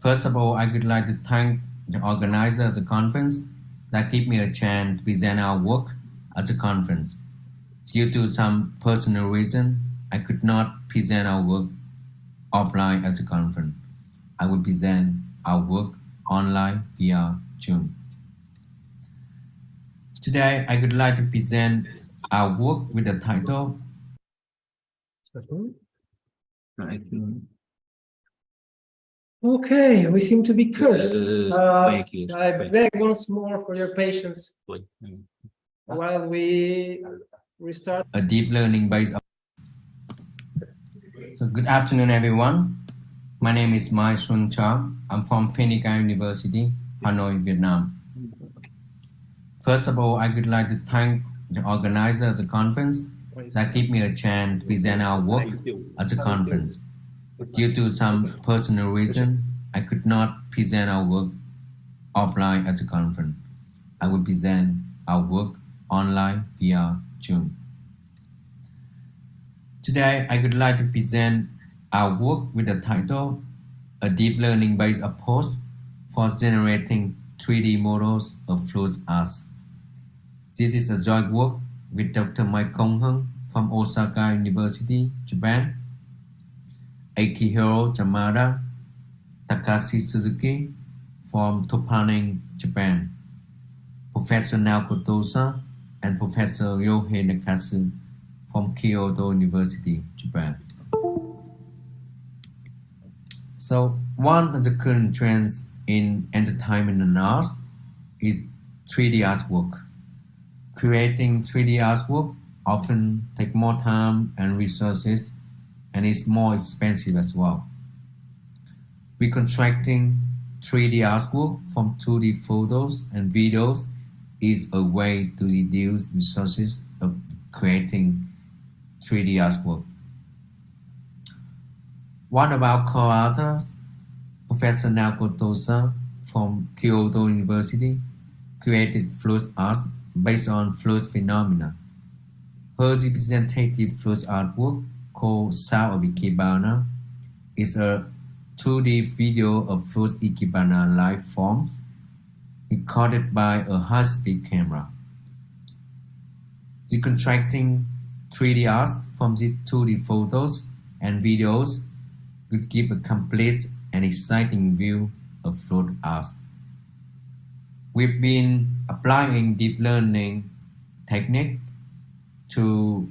First of all, I would like to thank the organizer of the conference that gave me a chance to present our work at the conference. Due to some personal reason, I could not present our work offline at the conference. I will present our work online via Zoom. Today, I would like to present our work with the title. Okay, we seem to be cursed. Thank you. I beg once more for your patience while we restart. A deep learning based. So good afternoon, everyone. My name is Mai Sun Cha. I'm from Phenica University, Hanoi, Vietnam. First of all, I would like to thank the organizer of the conference that gave me a chance to present our work at the conference. Due to some personal reason, I could not present our work offline at the conference. I will present our work online via Zoom. Today, I would like to present our work with the title, A Deep Learning-Based Approach for Generating 3D Models of Fluid Arts. This is a joint work with Dr. Mai Kong from Osaka University, Japan, Akihiro Yamada, Takashi Suzuki from Topanen, Japan, Professor Naoko Tosa, and Professor Yohei Nakatsu from Kyoto University, Japan. So one of the current trends in entertainment and arts is 3D artwork. Creating 3D artwork often takes more time and resources and is more expensive as well. Reconstructing 3D artwork from 2D photos and videos is a way to reduce resources of creating 3D artwork. One of our co-authors, Professor Naoko Tosa from Kyoto University, created fluid art based on fluid phenomena. Her representative fluid artwork, called Sound of Ikebana, is a 2D video of fluid Ikebana life forms recorded by a high-speed camera. Reconstructing 3D art from these 2D photos and videos would give a complete and exciting view of fluid art. We've been applying deep learning technique to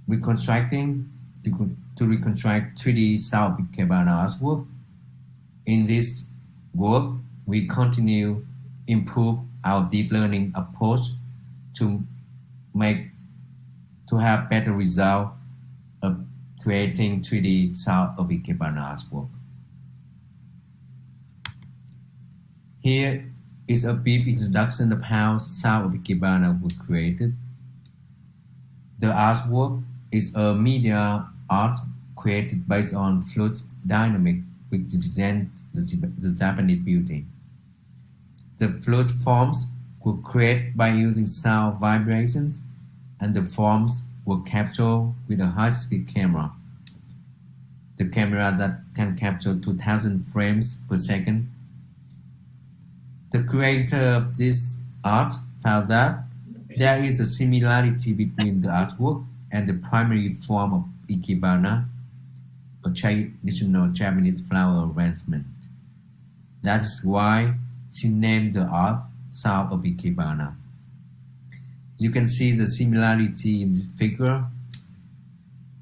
reconstruct 3D South Ikebana artwork. In this work, we continue improve our deep learning approach to have better result of creating 3D South of Ikebana artwork. Here is a brief introduction of how South of Ikebana was created. The artwork is a media art created based on fluid dynamic, which represents the Japanese beauty. The fluid forms were created by using sound vibrations, and the forms were captured with a high-speed camera. The camera that can capture 2000 frames per second. The creator of this art found that there is a similarity between the artwork and the primary form of ikebana, a traditional Japanese flower arrangement. That is why she named the art Sound of Ikebana. You can see the similarity in this figure.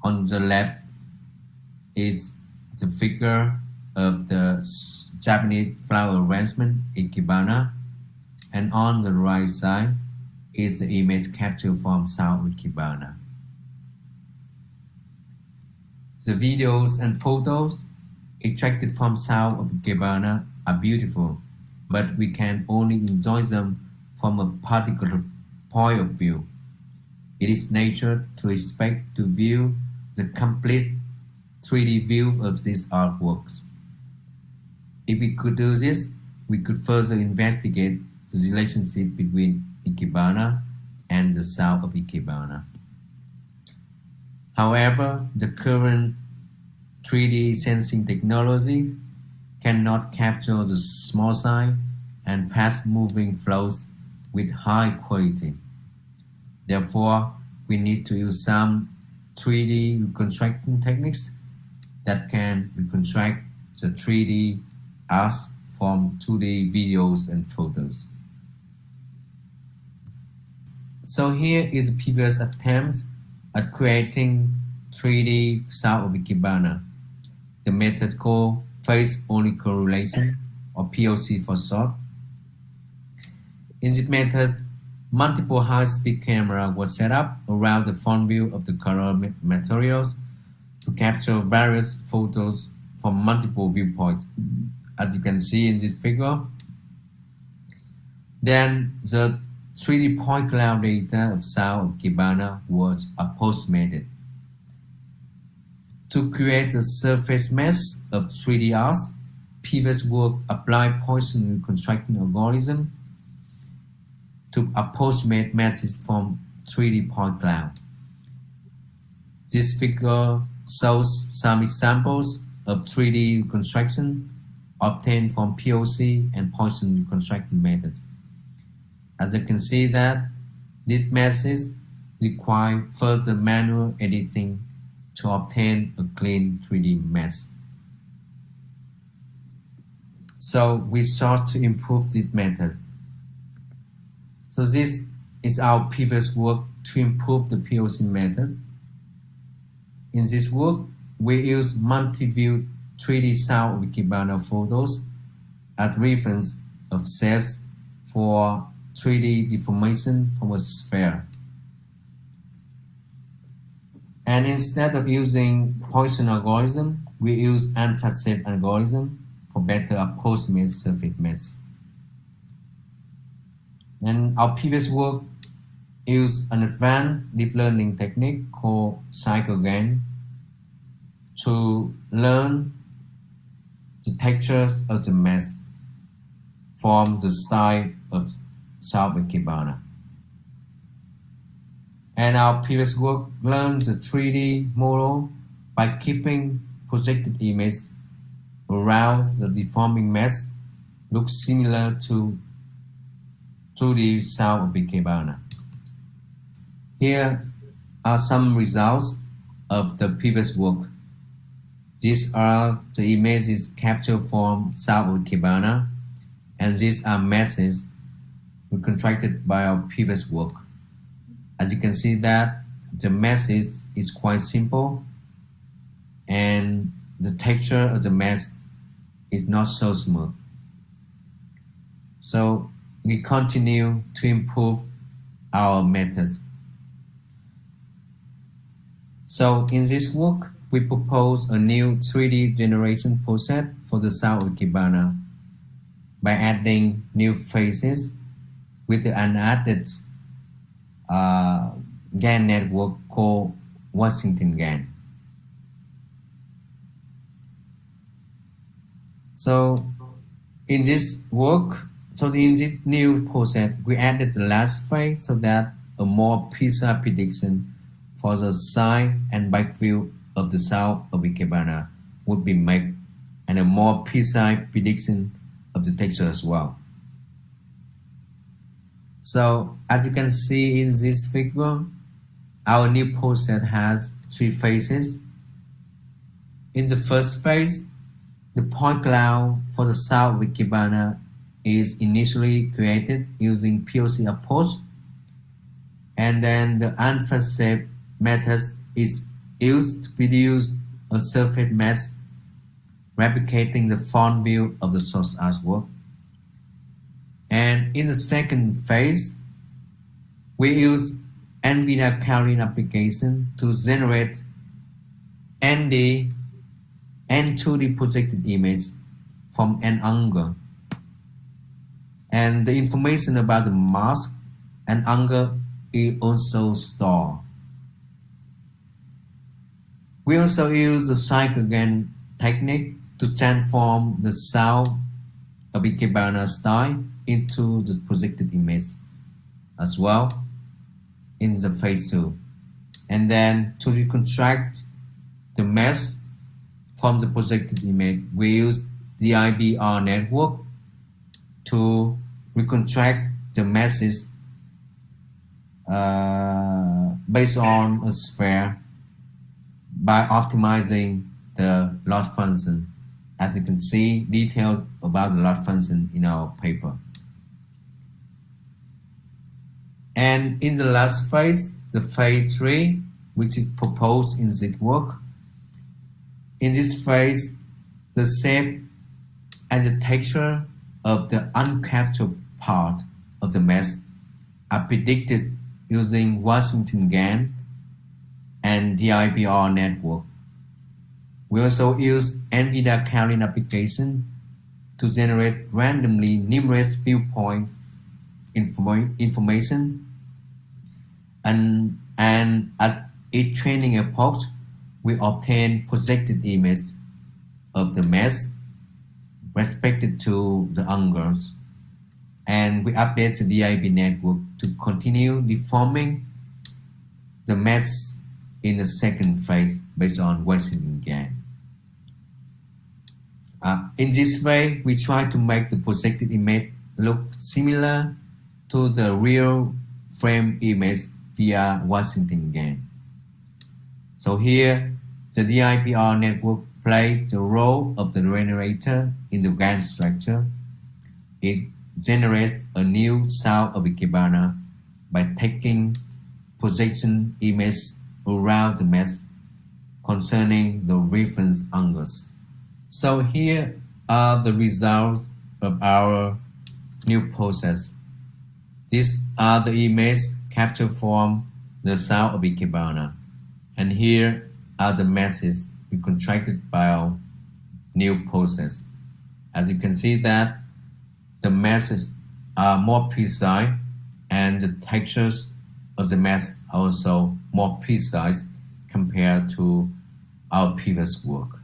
On the left is the figure of the Japanese flower arrangement Ikebana, and on the right side is the image captured from Sound of Ikebana. The videos and photos extracted from Sound of Ikebana are beautiful, but we can only enjoy them from a particular point of view. It is nature to expect to view the complete 3D view of these artworks. If we could do this, we could further investigate the relationship between Ikebana and the Sound of Ikebana. However, the current 3D sensing technology cannot capture the small size and fast-moving flows with high quality. Therefore, we need to use some 3D reconstruction techniques that can reconstruct the 3D arts from 2D videos and photos. So here is the previous attempt at creating 3D Sound of Ikebana. The method called face-only correlation, or POC for short. In this method, multiple high-speed cameras were set up around the front view of the color materials to capture various photos from multiple viewpoints. As you can see in this figure, then the 3D point cloud data of Sound of Ikebana was approximated. To create the surface mesh of 3D arts, previous work applied Poisson reconstruction algorithm to approximate meshes from 3D point cloud. This figure shows some examples of 3D reconstruction obtained from POC and Poisson reconstruction methods. As you can see that these meshes require further manual editing to obtain a clean 3D mesh. So we sought to improve this method. So this is our previous work to improve the POC method. In this work, we use multi-view 3D Sound of Ikebana photos as reference of shapes for 3D deformation from a sphere. And instead of using Poisson algorithm, we use alpha shape algorithm for better approximate surface mesh. And our previous work used an advanced deep learning technique called cyclogram to learn the textures of the mesh from the style of Sound of Ikebana. And our previous work learned the 3D model by keeping projected image around the deforming mesh looks similar to 2D Sound of Ikebana. Here are some results of the previous work. These are the images captured from Sound of Ikebana, and these are meshes reconstructed by our previous work. As you can see that the message is quite simple and the texture of the mesh is not so smooth. So we continue to improve our methods. So in this work, we propose a new 3D generation process for the Sound of Ikebana by adding new faces with an added GAN network called Washington GAN. So in this work, So in this new process, we added the last phase so that a more precise prediction for the side and back view of the sound of Ikebana would be made, and a more precise prediction of the texture as well. So as you can see in this figure, our new process has 3 phases. In the first phase, the point cloud for the sound of Ikebana is initially created using POC approach, and then the alpha shape method is used to produce a surface mesh replicating the front view of the source artwork. And in the second phase, we use NVIDIA Calling application to generate ND and 2D projected image from an angle. And the information about the mask and angle is also stored. We also use the cycle gain technique to transform the sound of Ikebana style into the projected image as well in the phase 2. And then to reconstruct the mesh from the projected image, we use the IBR network to reconstruct the meshes based on a sphere by optimizing the loss function. As you can see, details about the loss function in our paper. And in the last phase, the phase 3, which is proposed in this work, in this phase, the shape and the texture of the uncaptured part of the mesh are predicted using Washington GAN and the IBR network. We also use NVIDIA Calling application to generate randomly numerous viewpoint information, and at each training approach, we obtain projected image of the mesh respected to the angles, and we update the DIB network to continue deforming the mesh in the second phase based on Washington GAN. In this way, we try to make the projected image look similar to the real frame image via Washington GAN. So here, the DIPR network plays the role of the generator in the GAN structure. It generates a new sound of Ikebana by taking projection image around the mesh concerning the reference angles. So here are the results of our new process. These are the images captured from the sound of Ikebana, and here are the meshes reconstructed by our new process. As you can see that the meshes are more precise and the textures of the mesh are also more precise compared to our previous work.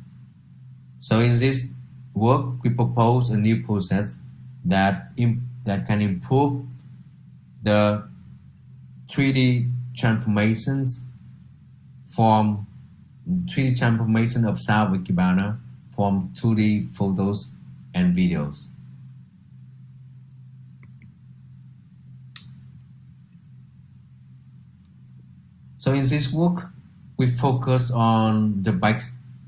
So in this work, we propose a new process that can improve the 3D transformations from 3D transformation of sound Ikebana from 2D photos and videos. So in this work, we focus on the back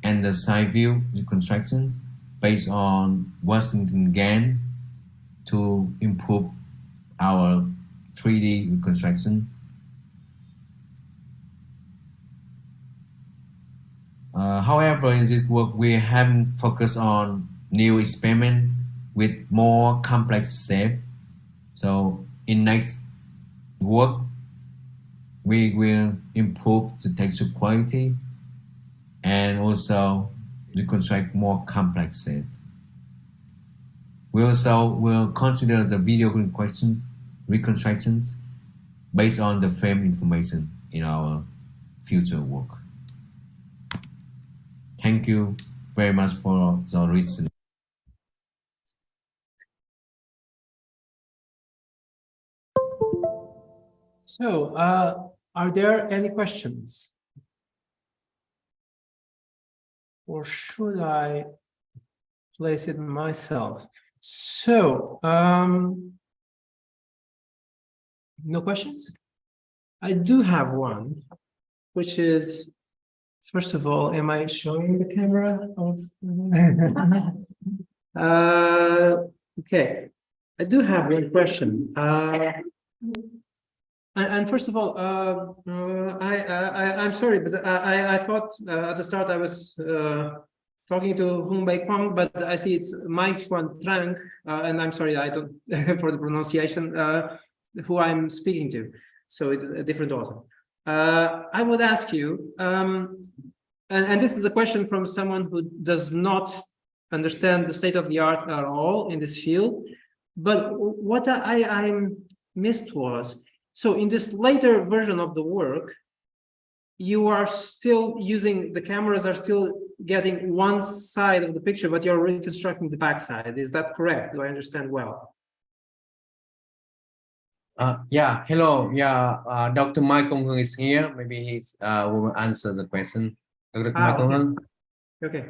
and the side view reconstructions based on Washington GAN to improve our 3D reconstruction. However, in this work, we haven't focused on new experiment with more complex shape. So in next work, we will improve the texture quality and also reconstruct more complex shape. We also will consider the video reconstructions based on the frame information in our future work. Thank you very much for the listening. So, are there any questions? Or should I place it myself? So, no questions? I do have one, which is, first of all, am I showing the camera of? Okay, I do have one question. And first of all, I'm sorry, but I thought at the start I was talking to Hung Bai Kwang, but I see it's Mai Xuan Trang, and I'm sorry, I don't for the pronunciation, who I'm speaking to. So it's a different author. I would ask you, and this is a question from someone who does not understand the state of the art at all in this field, but what I missed was, so in this later version of the work, you are still using, the cameras are still getting one side of the picture, but you're reconstructing the back side. Is that correct? Do I understand well? Yeah, hello. Yeah, Dr. Michael Hung is here. Maybe he's will answer the question. Dr. Michael Hung. Okay.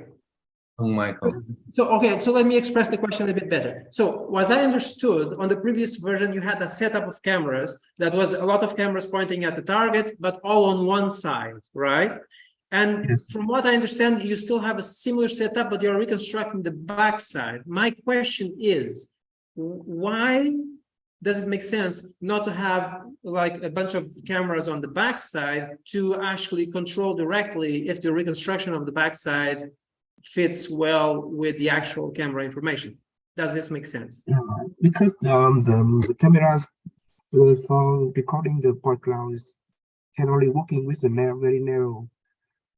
Michael. So, okay, so let me express the question a bit better. So, as I understood, on the previous version, you had a setup of cameras that was a lot of cameras pointing at the target, but all on one side, right? And yes, from what I understand, you still have a similar setup, but you're reconstructing the back side. My question is, why does it make sense not to have like a bunch of cameras on the back side to actually control directly if the reconstruction of the back side fits well with the actual camera information? Does this make sense? Because the cameras for recording the point clouds can only working with the very narrow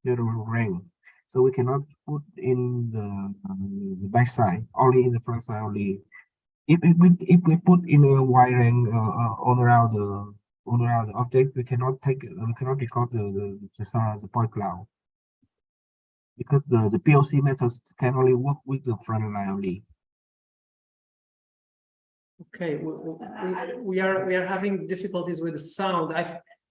range, so we cannot put in the back side, only in the front side only. If we put in a wide range all around the object, we cannot record the point cloud, because the POC methods can only work with the front line only. Okay, we are having difficulties with the sound.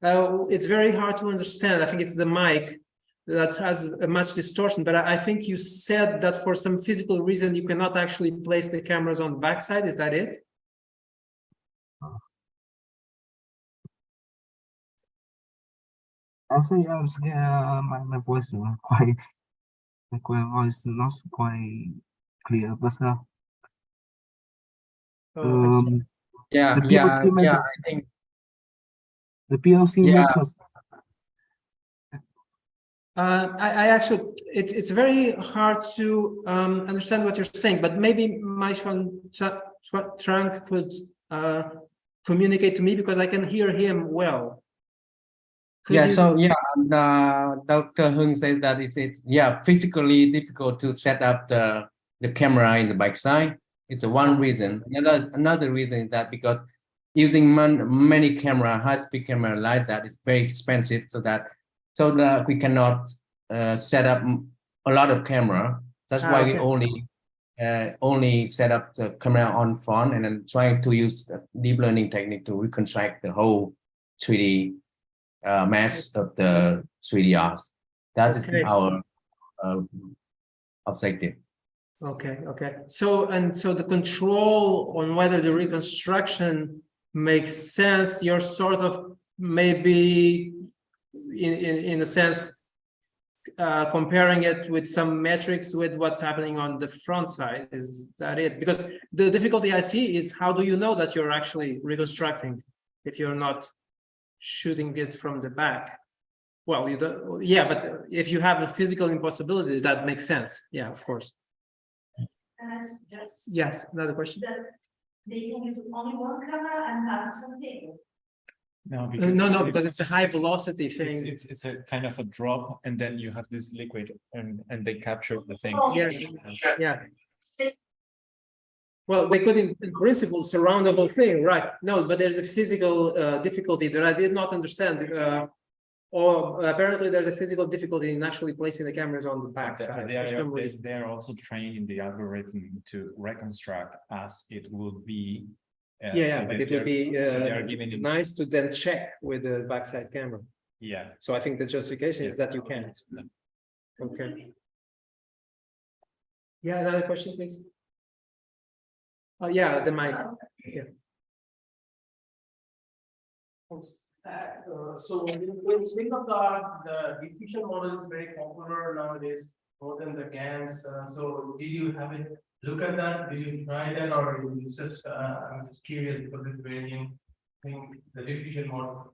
It's very hard to understand. I think it's the mic that has a much distortion, but I think you said that for some physical reason you cannot actually place the cameras on the backside. Is that it? I think my voice is not quite clear, but yeah, the POC methods, I think the POC methods. I actually, it's very hard to understand what you're saying, but maybe Mai Xuan Trang could communicate to me, because I can hear him well. So Dr. Hung says that it's physically difficult to set up the camera in the backside. It's one reason. Another reason is that because using many high-speed camera like that is very expensive, so that we cannot set up a lot of camera. That's why we only set up the camera on front, and then trying to use the deep learning technique to reconstruct the whole 3D mass of the 3D art. That is our objective. Okay. So the control on whether the reconstruction makes sense, you're sort of maybe in a sense comparing it with some metrics with what's happening on the front side. Is that it? Because the difficulty I see is, how do you know that you're actually reconstructing if you're not shooting it from the back? Well, you don't. Yeah, but if you have a physical impossibility, that makes sense. Yeah, of course. Yes, another question. They can use only one camera and have it on table. No, because it's a high velocity thing. It's a kind of a drop, and then you have this liquid, and they capture the thing. Yeah. Well, they could, in principle, surround the whole thing, right? No, but there's a physical difficulty that I did not understand. Or apparently there's a physical difficulty in actually placing the cameras on the back side. They are also trained in the algorithm to reconstruct as it would be Yeah, but it would be so they are giving nice to then check with the backside camera. Yeah. So I think the justification is that you can't. Okay. Yeah, another question, please. Oh, yeah, the mic. Yeah. So when you think of the diffusion model is very popular nowadays, more than the GANs. So did you have a look at that? Did you try that, or you just I'm just curious because it's very new thing, the diffusion model.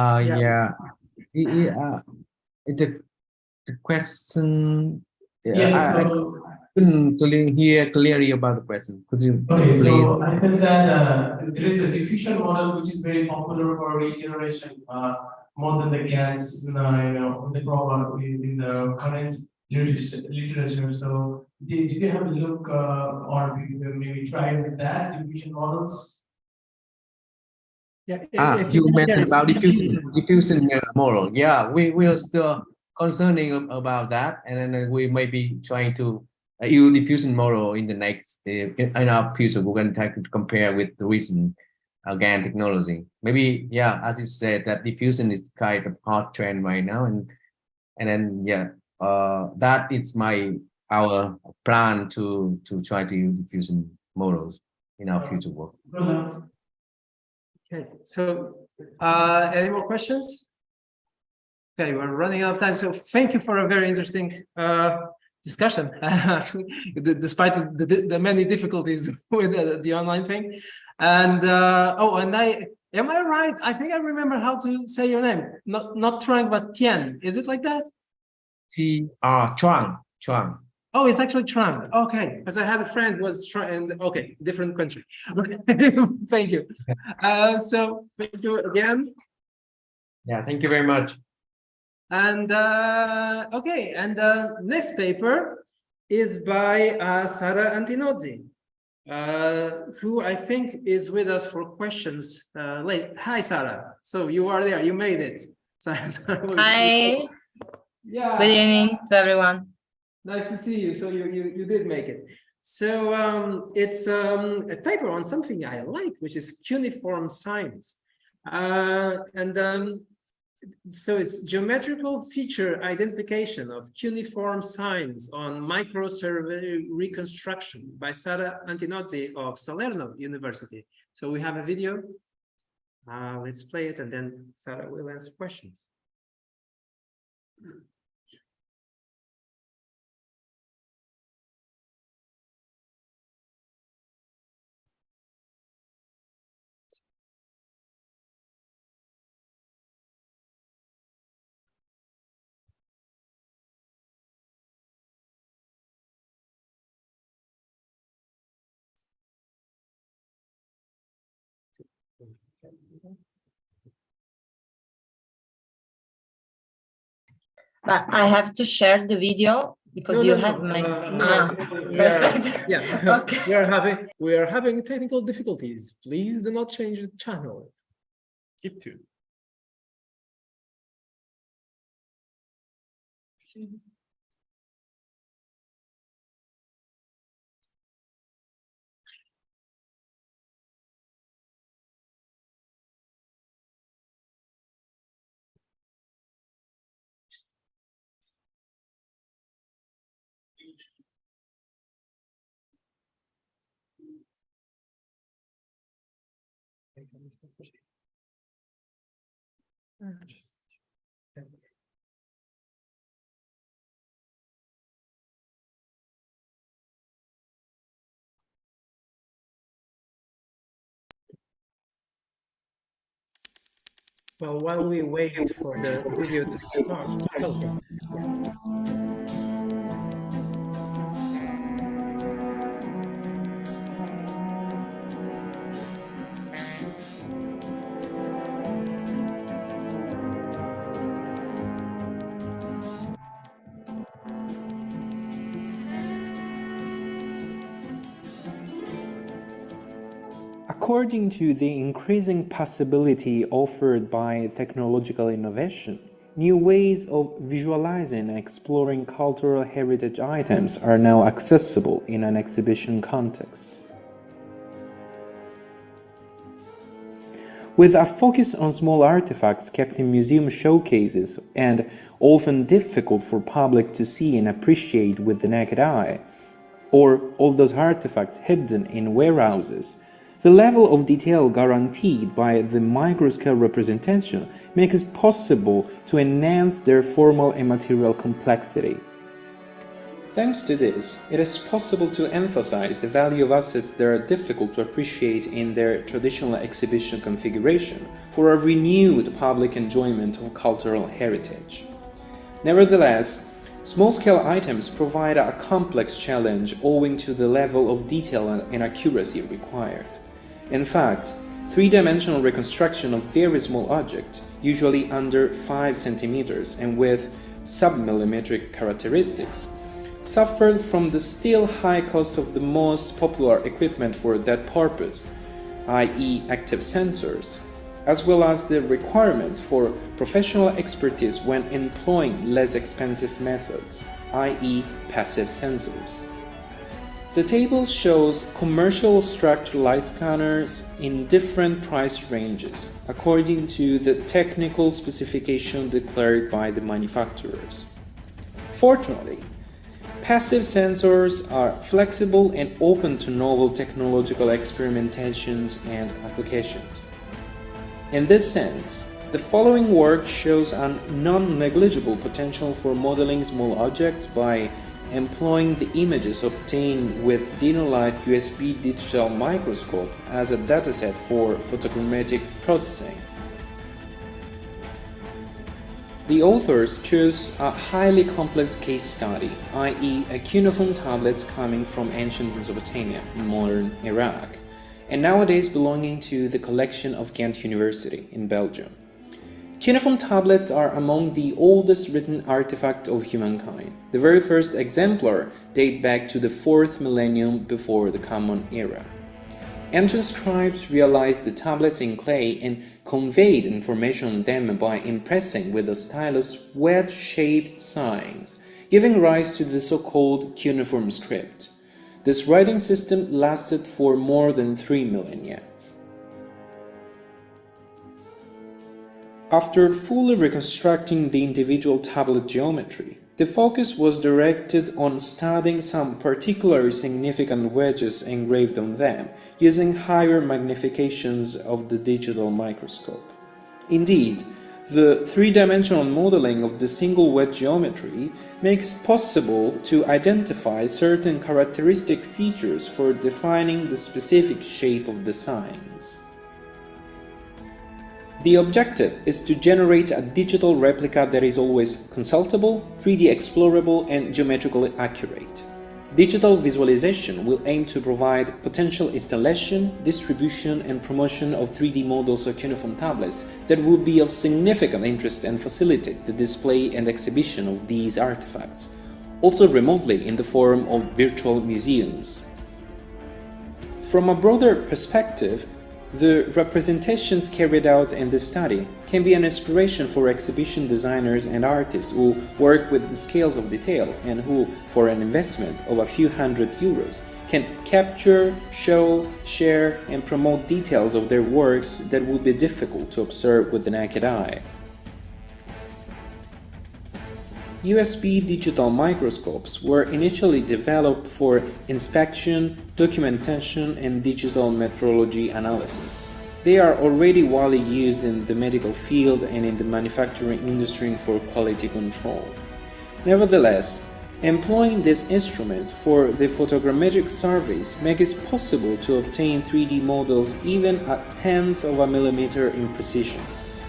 Yeah. The question. Yes. I couldn't hear clearly about the question. Could you Okay, please? so I said that there is a diffusion model which is very popular for regeneration, more than the GANs, you know, the proper in the current literature. So did you have a look or maybe try with that diffusion models? Yeah, You mentioned about diffusion model. Yeah, we are still concerning about that, and then we may be trying to use diffusion model in the next in our future. We're going to compare with the recent GAN technology. Maybe, yeah, as you said, that diffusion is kind of hot trend right now, and then that is our plan to try to use diffusion models in our future work. Okay, so any more questions? Okay, we're running out of time. So thank you for a very interesting discussion, actually, despite the many difficulties with the online thing. And am I right? I think I remember how to say your name. Not Trang, but Tien. Is it like that? Trang. Oh, it's actually Trang. Okay, because I had a friend who was Trang. Okay, different country. Okay, thank you. So thank you again. Yeah, thank you very much. And okay, and next paper is by Sara Antinozzi, who I think is with us for questions late. Hi, Sara. So you are there. You made it. Hi. Yeah. Good evening to everyone. Nice to see you. So you did make it. So it's a paper on something I like, which is cuneiform signs. So it's geometrical feature identification of cuneiform signs on microsurvey reconstruction by Sara Antinozzi of Salerno University. So we have a video. Let's play it, and then Sara will answer questions. But I have to share the video because you have my perfect. Yeah. Okay. We are having technical difficulties. Please do not change the channel. Keep to. Well, while we wait for the video to start. Okay. According to the increasing possibility offered by technological innovation, New ways of visualizing and exploring cultural heritage items are now accessible in an exhibition context. With a focus on small artifacts kept in museum showcases and often difficult for public to see and appreciate with the naked eye, or all those artifacts hidden in warehouses, the level of detail guaranteed by the microscale representation makes it possible to enhance their formal and material complexity. Thanks to this, it is possible to emphasize the value of assets that are difficult to appreciate in their traditional exhibition configuration for a renewed public enjoyment of cultural heritage. Nevertheless, small-scale items provide a complex challenge owing to the level of detail and accuracy required. In fact, three-dimensional reconstruction of very small objects, usually under 5 centimeters and with sub-millimetric characteristics, suffered from the still high cost of the most popular equipment for that purpose, i.e. active sensors, as well as the requirements for professional expertise when employing less expensive methods, i.e. passive sensors. The table shows commercial structured light scanners in different price ranges, according to the technical specification declared by the manufacturers. Fortunately, passive sensors are flexible and open to novel technological experimentations and applications. In this sense, the following work shows a non-negligible potential for modeling small objects by employing the images obtained with Dinolite USB digital microscope as a dataset for photogrammetric processing. The authors chose a highly complex case study, i.e. a cuneiform tablets coming from ancient Mesopotamia, modern Iraq, and nowadays belonging to the collection of Ghent University in Belgium. Cuneiform tablets are among the oldest written artifact of humankind. The very first exemplar date back to the 4th millennium before the Common Era. Ancient scribes realized the tablets in clay and conveyed information on them by impressing with a stylus wedge-shaped signs, giving rise to the so-called cuneiform script. This writing system lasted for more than 3 millennia. After fully reconstructing the individual tablet geometry, the focus was directed on studying some particularly significant wedges engraved on them, using higher magnifications of the digital microscope. Indeed, the three-dimensional modeling of the single wedge geometry makes possible to identify certain characteristic features for defining the specific shape of the signs. The objective is to generate a digital replica that is always consultable, 3D explorable, and geometrically accurate. Digital visualization will aim to provide potential installation, distribution, and promotion of 3D models of cuneiform tablets that would be of significant interest and facilitate the display and exhibition of these artifacts, also remotely in the form of virtual museums. From a broader perspective, the representations carried out in this study can be an inspiration for exhibition designers and artists who work with the scales of detail and who, for an investment of a few €100, can capture, show, share, and promote details of their works that would be difficult to observe with the naked eye. USB digital microscopes were initially developed for inspection, documentation, and digital metrology analysis. They are already widely used in the medical field and in the manufacturing industry for quality control. Nevertheless, employing these instruments for the photogrammetric surveys makes it possible to obtain 3D models even a tenth of a millimeter in precision.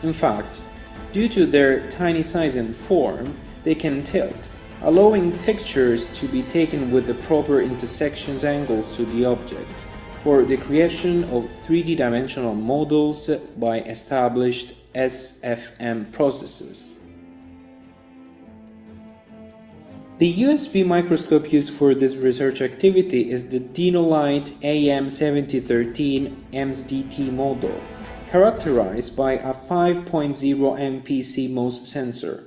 In fact, due to their tiny size and form, they can tilt, allowing pictures to be taken with the proper intersections angles to the object, for the creation of 3D dimensional models by established SFM processes. The USB microscope used for this research activity is the Dinolite AM7013 MSDT model, characterized by a 5.0 MP CMOS sensor.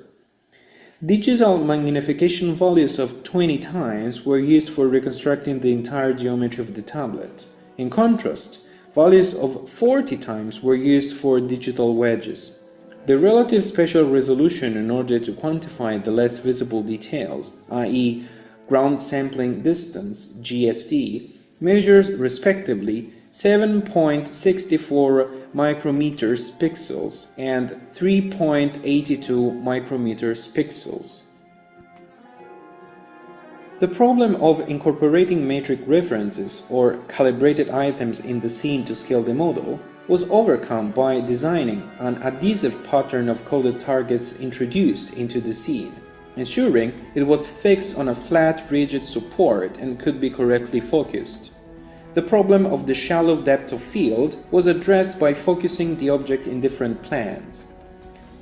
Digital magnification values of 20 times were used for reconstructing the entire geometry of the tablet. In contrast, values of 40 times were used for digital wedges. The relative spatial resolution in order to quantify the less visible details, i.e. ground sampling distance, GSD, measures respectively 7.64 micrometers pixels and 3.82 micrometers pixels. The problem of incorporating metric references or calibrated items in the scene to scale the model was overcome by designing an adhesive pattern of coded targets introduced into the scene, ensuring it was fixed on a flat, rigid support and could be correctly focused. The problem of the shallow depth of field was addressed by focusing the object in different planes.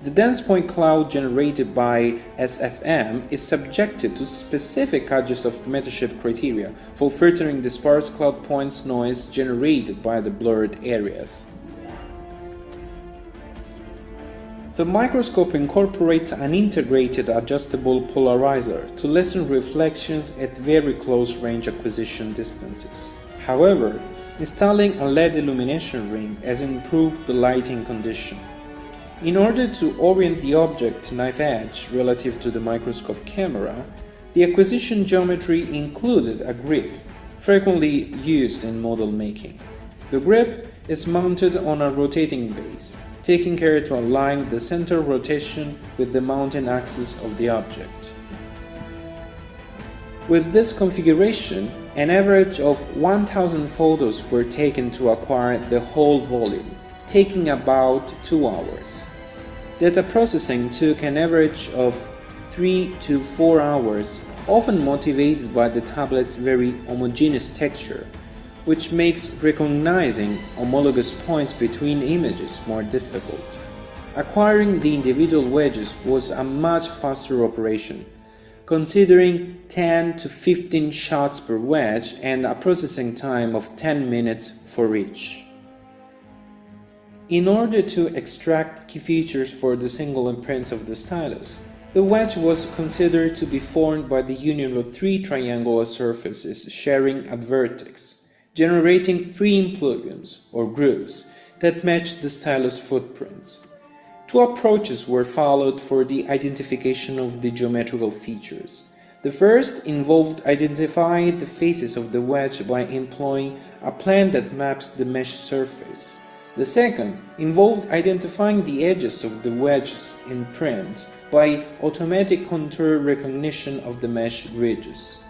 The dense point cloud generated by SFM is subjected to specific cadres of metashape criteria for filtering the sparse cloud points noise generated by the blurred areas. The microscope incorporates an integrated adjustable polarizer to lessen reflections at very close range acquisition distances. However, installing a LED illumination ring has improved the lighting condition. In order to orient the object knife edge relative to the microscope camera, the acquisition geometry included a grip, frequently used in model making. The grip is mounted on a rotating base, taking care to align the center rotation with the mounting axis of the object. With this configuration, an average of 1,000 photos were taken to acquire the whole volume, taking about 2 hours. Data processing took an average of 3 to 4 hours, often motivated by the tablet's very homogeneous texture, which makes recognizing homologous points between images more difficult. Acquiring the individual wedges was a much faster operation, considering 10 to 15 shots per wedge and a processing time of 10 minutes for each. In order to extract key features for the single imprints of the stylus, the wedge was considered to be formed by the union of 3 triangular surfaces sharing a vertex, generating 3 impluviums, or grooves, that matched the stylus footprints. 2 approaches were followed for the identification of the geometrical features. The first involved identifying the faces of the wedge by employing a plan that maps the mesh surface. The second involved identifying the edges of the wedge's imprint by automatic contour recognition of the mesh ridges.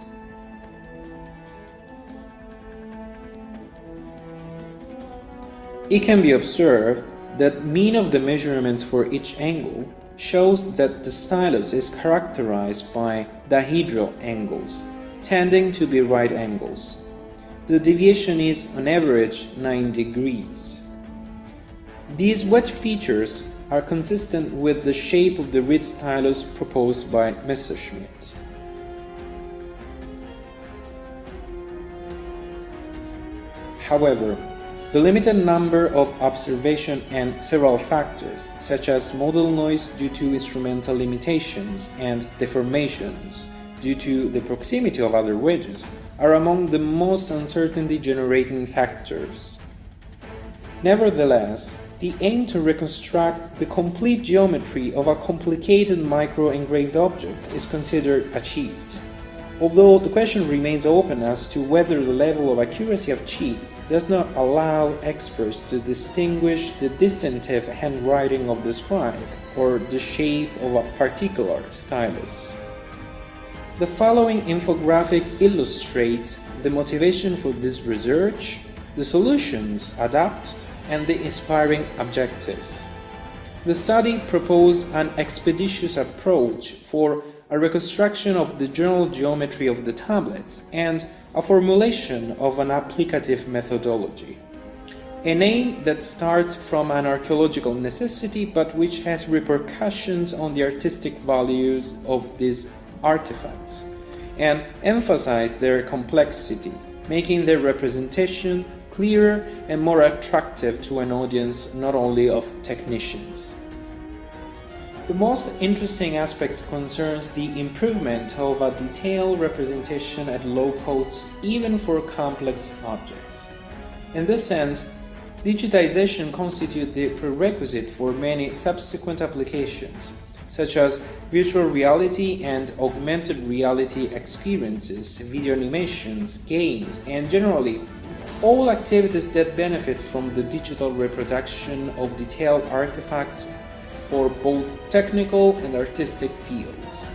It can be observed that mean of the measurements for each angle shows that the stylus is characterized by dihedral angles, tending to be right angles. The deviation is on average 9 degrees. These wedge features are consistent with the shape of the reed stylus proposed by Messerschmitt. However, the limited number of observation and several factors, such as model noise due to instrumental limitations and deformations due to the proximity of other wedges, are among the most uncertainty-generating factors. Nevertheless, the aim to reconstruct the complete geometry of a complicated micro-engraved object is considered achieved, although the question remains open as to whether the level of accuracy achieved does not allow experts to distinguish the distinctive handwriting of the scribe or the shape of a particular stylus. The following infographic illustrates the motivation for this research, the solutions adopted, and the inspiring objectives. The study proposed an expeditious approach for a reconstruction of the general geometry of the tablets and a formulation of an applicative methodology. An aim that starts from an archaeological necessity but which has repercussions on the artistic values of these artifacts and emphasize their complexity, making their representation clearer and more attractive to an audience not only of technicians. The most interesting aspect concerns the improvement of a detailed representation at low costs, even for complex objects. In this sense, digitization constitutes the prerequisite for many subsequent applications, such as virtual reality and augmented reality experiences, video animations, games, and generally all activities that benefit from the digital reproduction of detailed artifacts for both technical and artistic fields.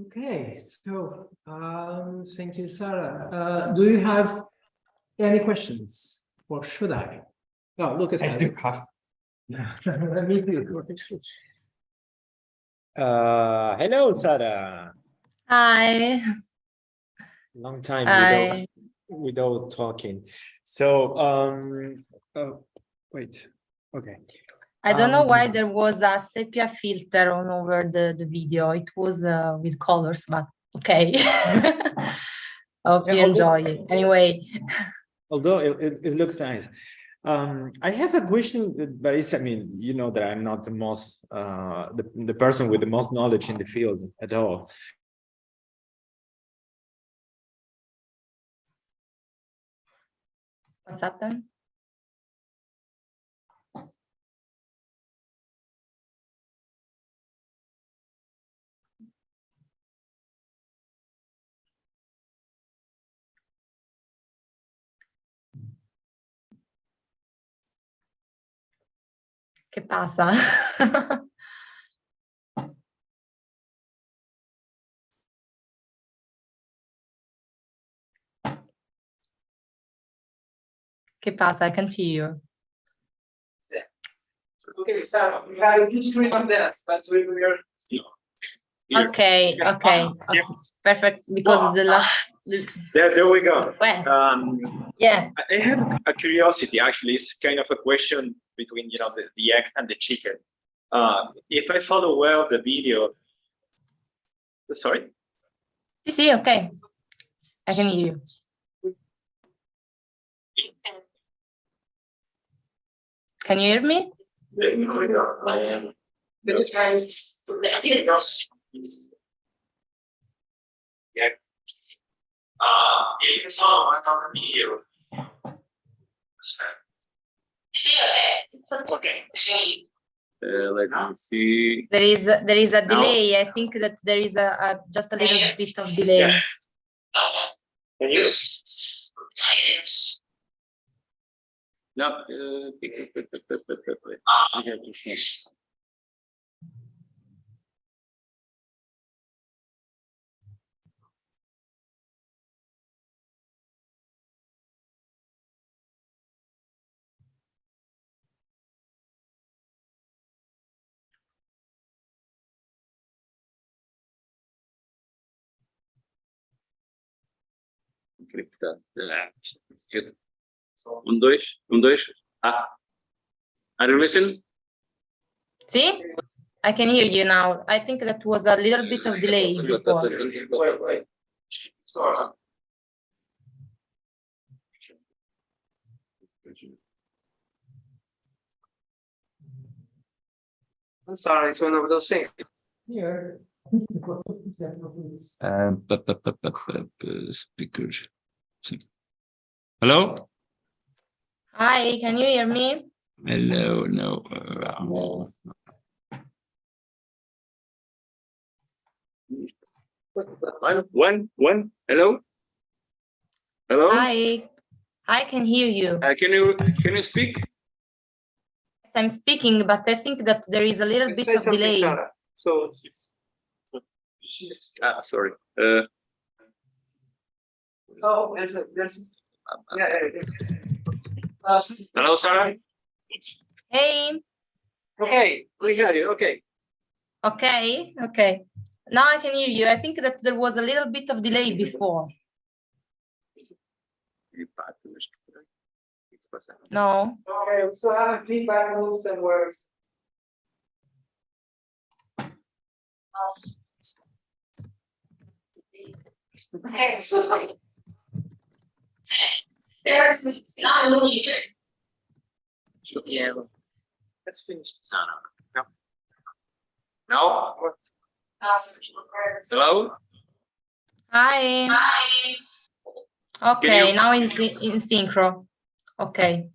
Okay, so thank you, Sarah. Do you have any questions, or should I? Oh, Lucas, I do have. Me too. Hello, Sarah. Hi. Long time Hi. without talking. So, wait. Okay. I don't know why there was a sepia filter on over the video. It was with colors, but okay. Hope you enjoy it. Anyway. Although it looks nice. I have a question, but it's, I mean, you know that I'm not the most, the person with the most knowledge in the field at all. What's happened? Che pasa? Che pasa? I can't hear you. Okay, so we had a screen on this, but we are. Okay, okay, okay. Perfect. Because the last. There we go. Yeah. I have a curiosity. Actually, it's kind of a question between the egg and the chicken. If I follow well the video, sorry. Sì, okay. I can hear you. Can you hear me? Yeah. If you follow my video. It's okay. Let me see. There is a delay. I think that there is a just a little bit of delay. Yeah. Can you? No. Dois. Are you listening? See? I can hear you now. I think that was a little bit of delay before. Wait. Sorry. I'm sorry, it's one of those things. Here. Speakers. Hello? Hi, can you hear me? Hello, no. When? Hello? Hello? Hi, I can hear you. Can you speak? I'm speaking, but I think that there is a little bit of delay. Sarah. So, sorry. Oh, there's Hello, Sarah. Hey. Okay, we hear you. Okay. Okay. Okay. Now I can hear you. I think that there was a little bit of delay before. No. Okay, we still have feedback loops and words. Okay. There's not really good. Yeah. Let's finish this. No. No. What? Hello. Hi. Hi. Okay, now it's in synchro. Okay.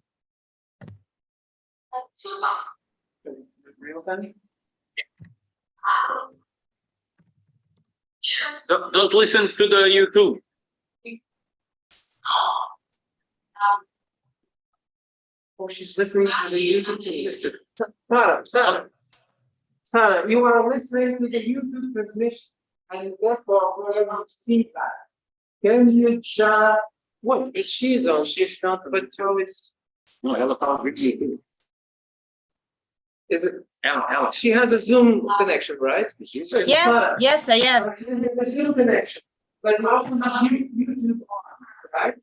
Real time? Don't listen to the YouTube. Oh, she's listening to the YouTube transmission. Sarah, you are listening to the YouTube transmission and therefore we're going to feedback. Can you just wait? If she's on, she's not, but how is? No, ela tá vídeo. Is it? Ela. She has a Zoom connection, right? Yes, yes, I have. A Zoom connection, but also not YouTube on, right?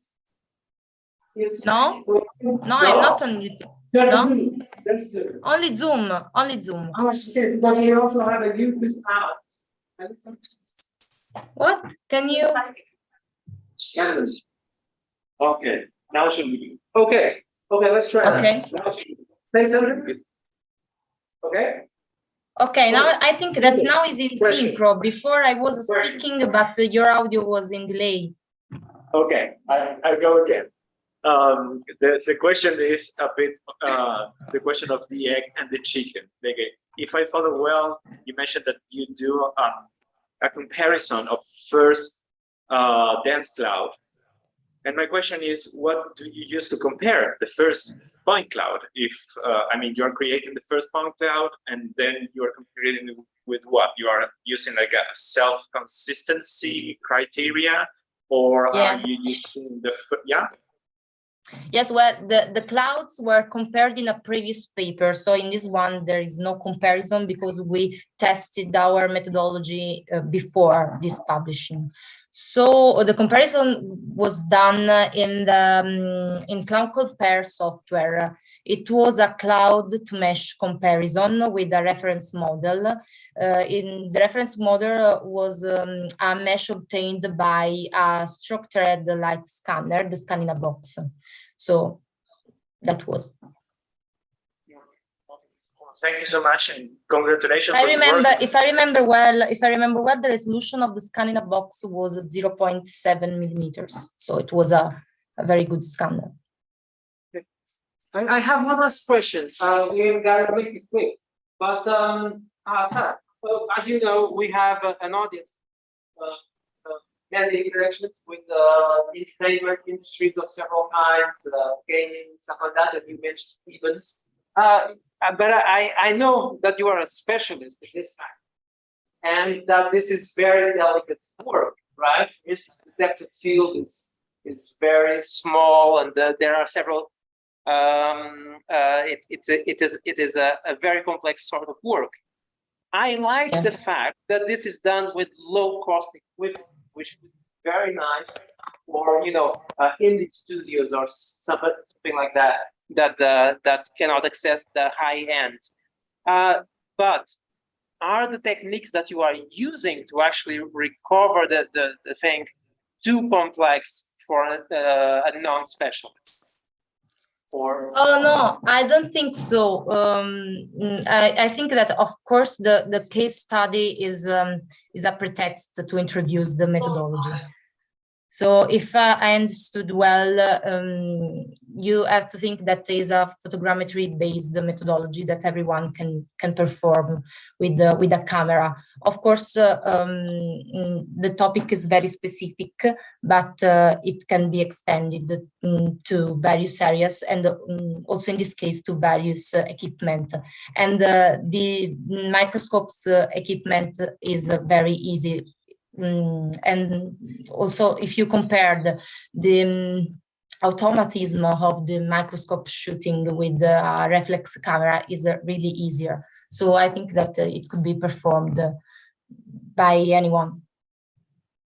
No, I'm not on YouTube. Just No? Zoom. Just Zoom. Only Zoom. Only Zoom. Oh, shit, but you also have a YouTube out. What? Can you? Yes. Okay. Now should we? Okay. Okay, let's try Okay. that. Say something. Okay. Okay, now I think that now is in synchro. Before I was speaking, but your audio was in delay. Okay, I'll go again. The question is a bit the question of the egg and the chicken. Like, if I follow well, you mentioned that you do a comparison of first dense cloud. And my question is, what do you use to compare the first point cloud? If I mean, you're creating the first point cloud and then you're comparing with what? You are using like a self-consistency criteria, or are you using the Yes, well, the clouds were compared in a previous paper. So in this one, there is no comparison because we tested our methodology before this publishing. So the comparison was done in the in Cloud Compare software. It was a cloud to mesh comparison with a reference model. In the reference model was a mesh obtained by a structured light scanner, the scan in a box. So that was. Thank you so much and congratulations. If I remember well, the resolution of the scan in a box was 0.7 millimeters. So it was a very good scanner. I have one last question. We gotta make it quick. But Sarah, as you know, we have an audience. Many interactions with the entertainment industries of several kinds, gaming, stuff like that you mentioned events. But I know that you are a specialist in this fact, and that this is very delicate work, right? The depth of field is very small, and there are several. It is a very complex sort of work. I like the fact that this is done with low cost equipment, which is very nice for indie studios or something like that that cannot access the high end. But are the techniques that you are using to actually recover the thing too complex for a non-specialist? Oh no, I don't think so. I think that of course the case study is a pretext to introduce the methodology. So if I understood well, you have to think that is a photogrammetry-based methodology that everyone can perform with a camera. Of course, the topic is very specific, but it can be extended to various areas, and also in this case to various equipment. And the microscopes equipment is very easy. And also, if you compared the automatism of the microscope shooting with the reflex camera is really easier. So I think that it could be performed by anyone.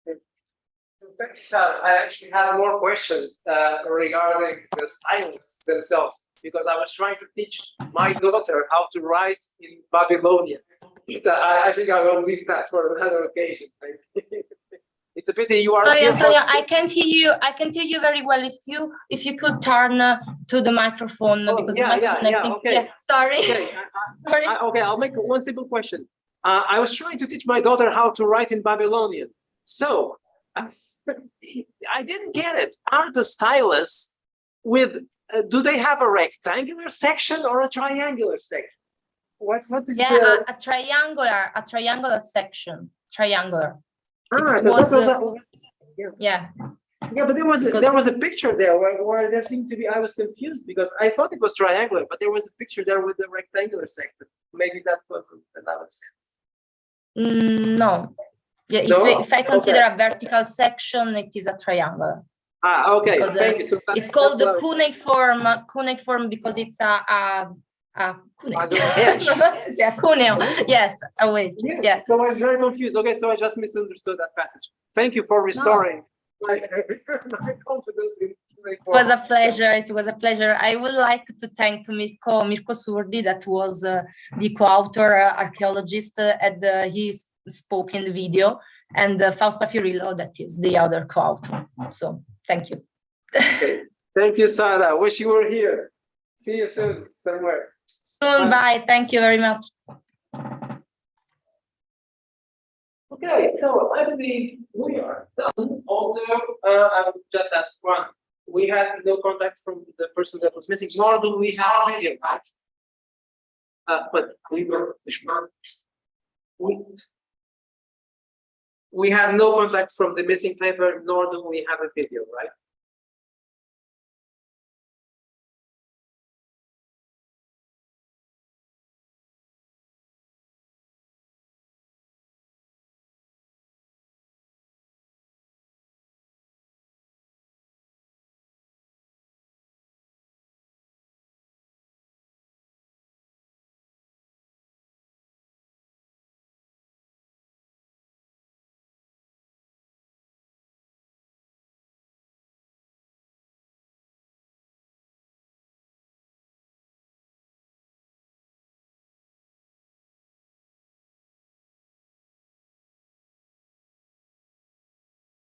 Thank you, sir. I actually have more questions regarding the styles themselves, because I was trying to teach my daughter how to write in Babylonian. I think I will leave that for another occasion. It's a pity you are. Sorry, Antonio, I can't hear you. I can't hear you very well. If you could turn to the microphone, because the microphone, I think, okay. Yeah, sorry. Okay. Sorry. Okay, I'll make one simple question. I was trying to teach my daughter how to write in Babylonian. So I didn't get it. Are the stylus with? Do they have a rectangular section or a triangular section? What is a triangular section, triangular. Yeah, but there was a picture there where there seemed to be. I was confused because I thought it was triangular, but there was a picture there with the rectangular section. Maybe that was another sense. No. Yeah, if I consider a vertical section, it is a triangle. Okay. Because, thank you. So it's called the cuneiform because it's a cuneo. Yes, a wedge. Yes. So I was very confused. Okay, so I just misunderstood that passage. Thank you for restoring my confidence in. It was a pleasure. It was a pleasure. I would like to thank Mirko Surdi, that was the co-author archaeologist, and he spoke in the video, and Fausta Fiorillo, that is the other co-author. So thank you. Okay. Thank you, Sara. Wish you were here. See you soon somewhere. Soon. Bye. Thank you very much. Okay, so I believe we are done. Although I would just ask one. We had no contact from the person that was missing, nor do we have a video, right? But we have no contact from the missing paper, nor do we have a video, right?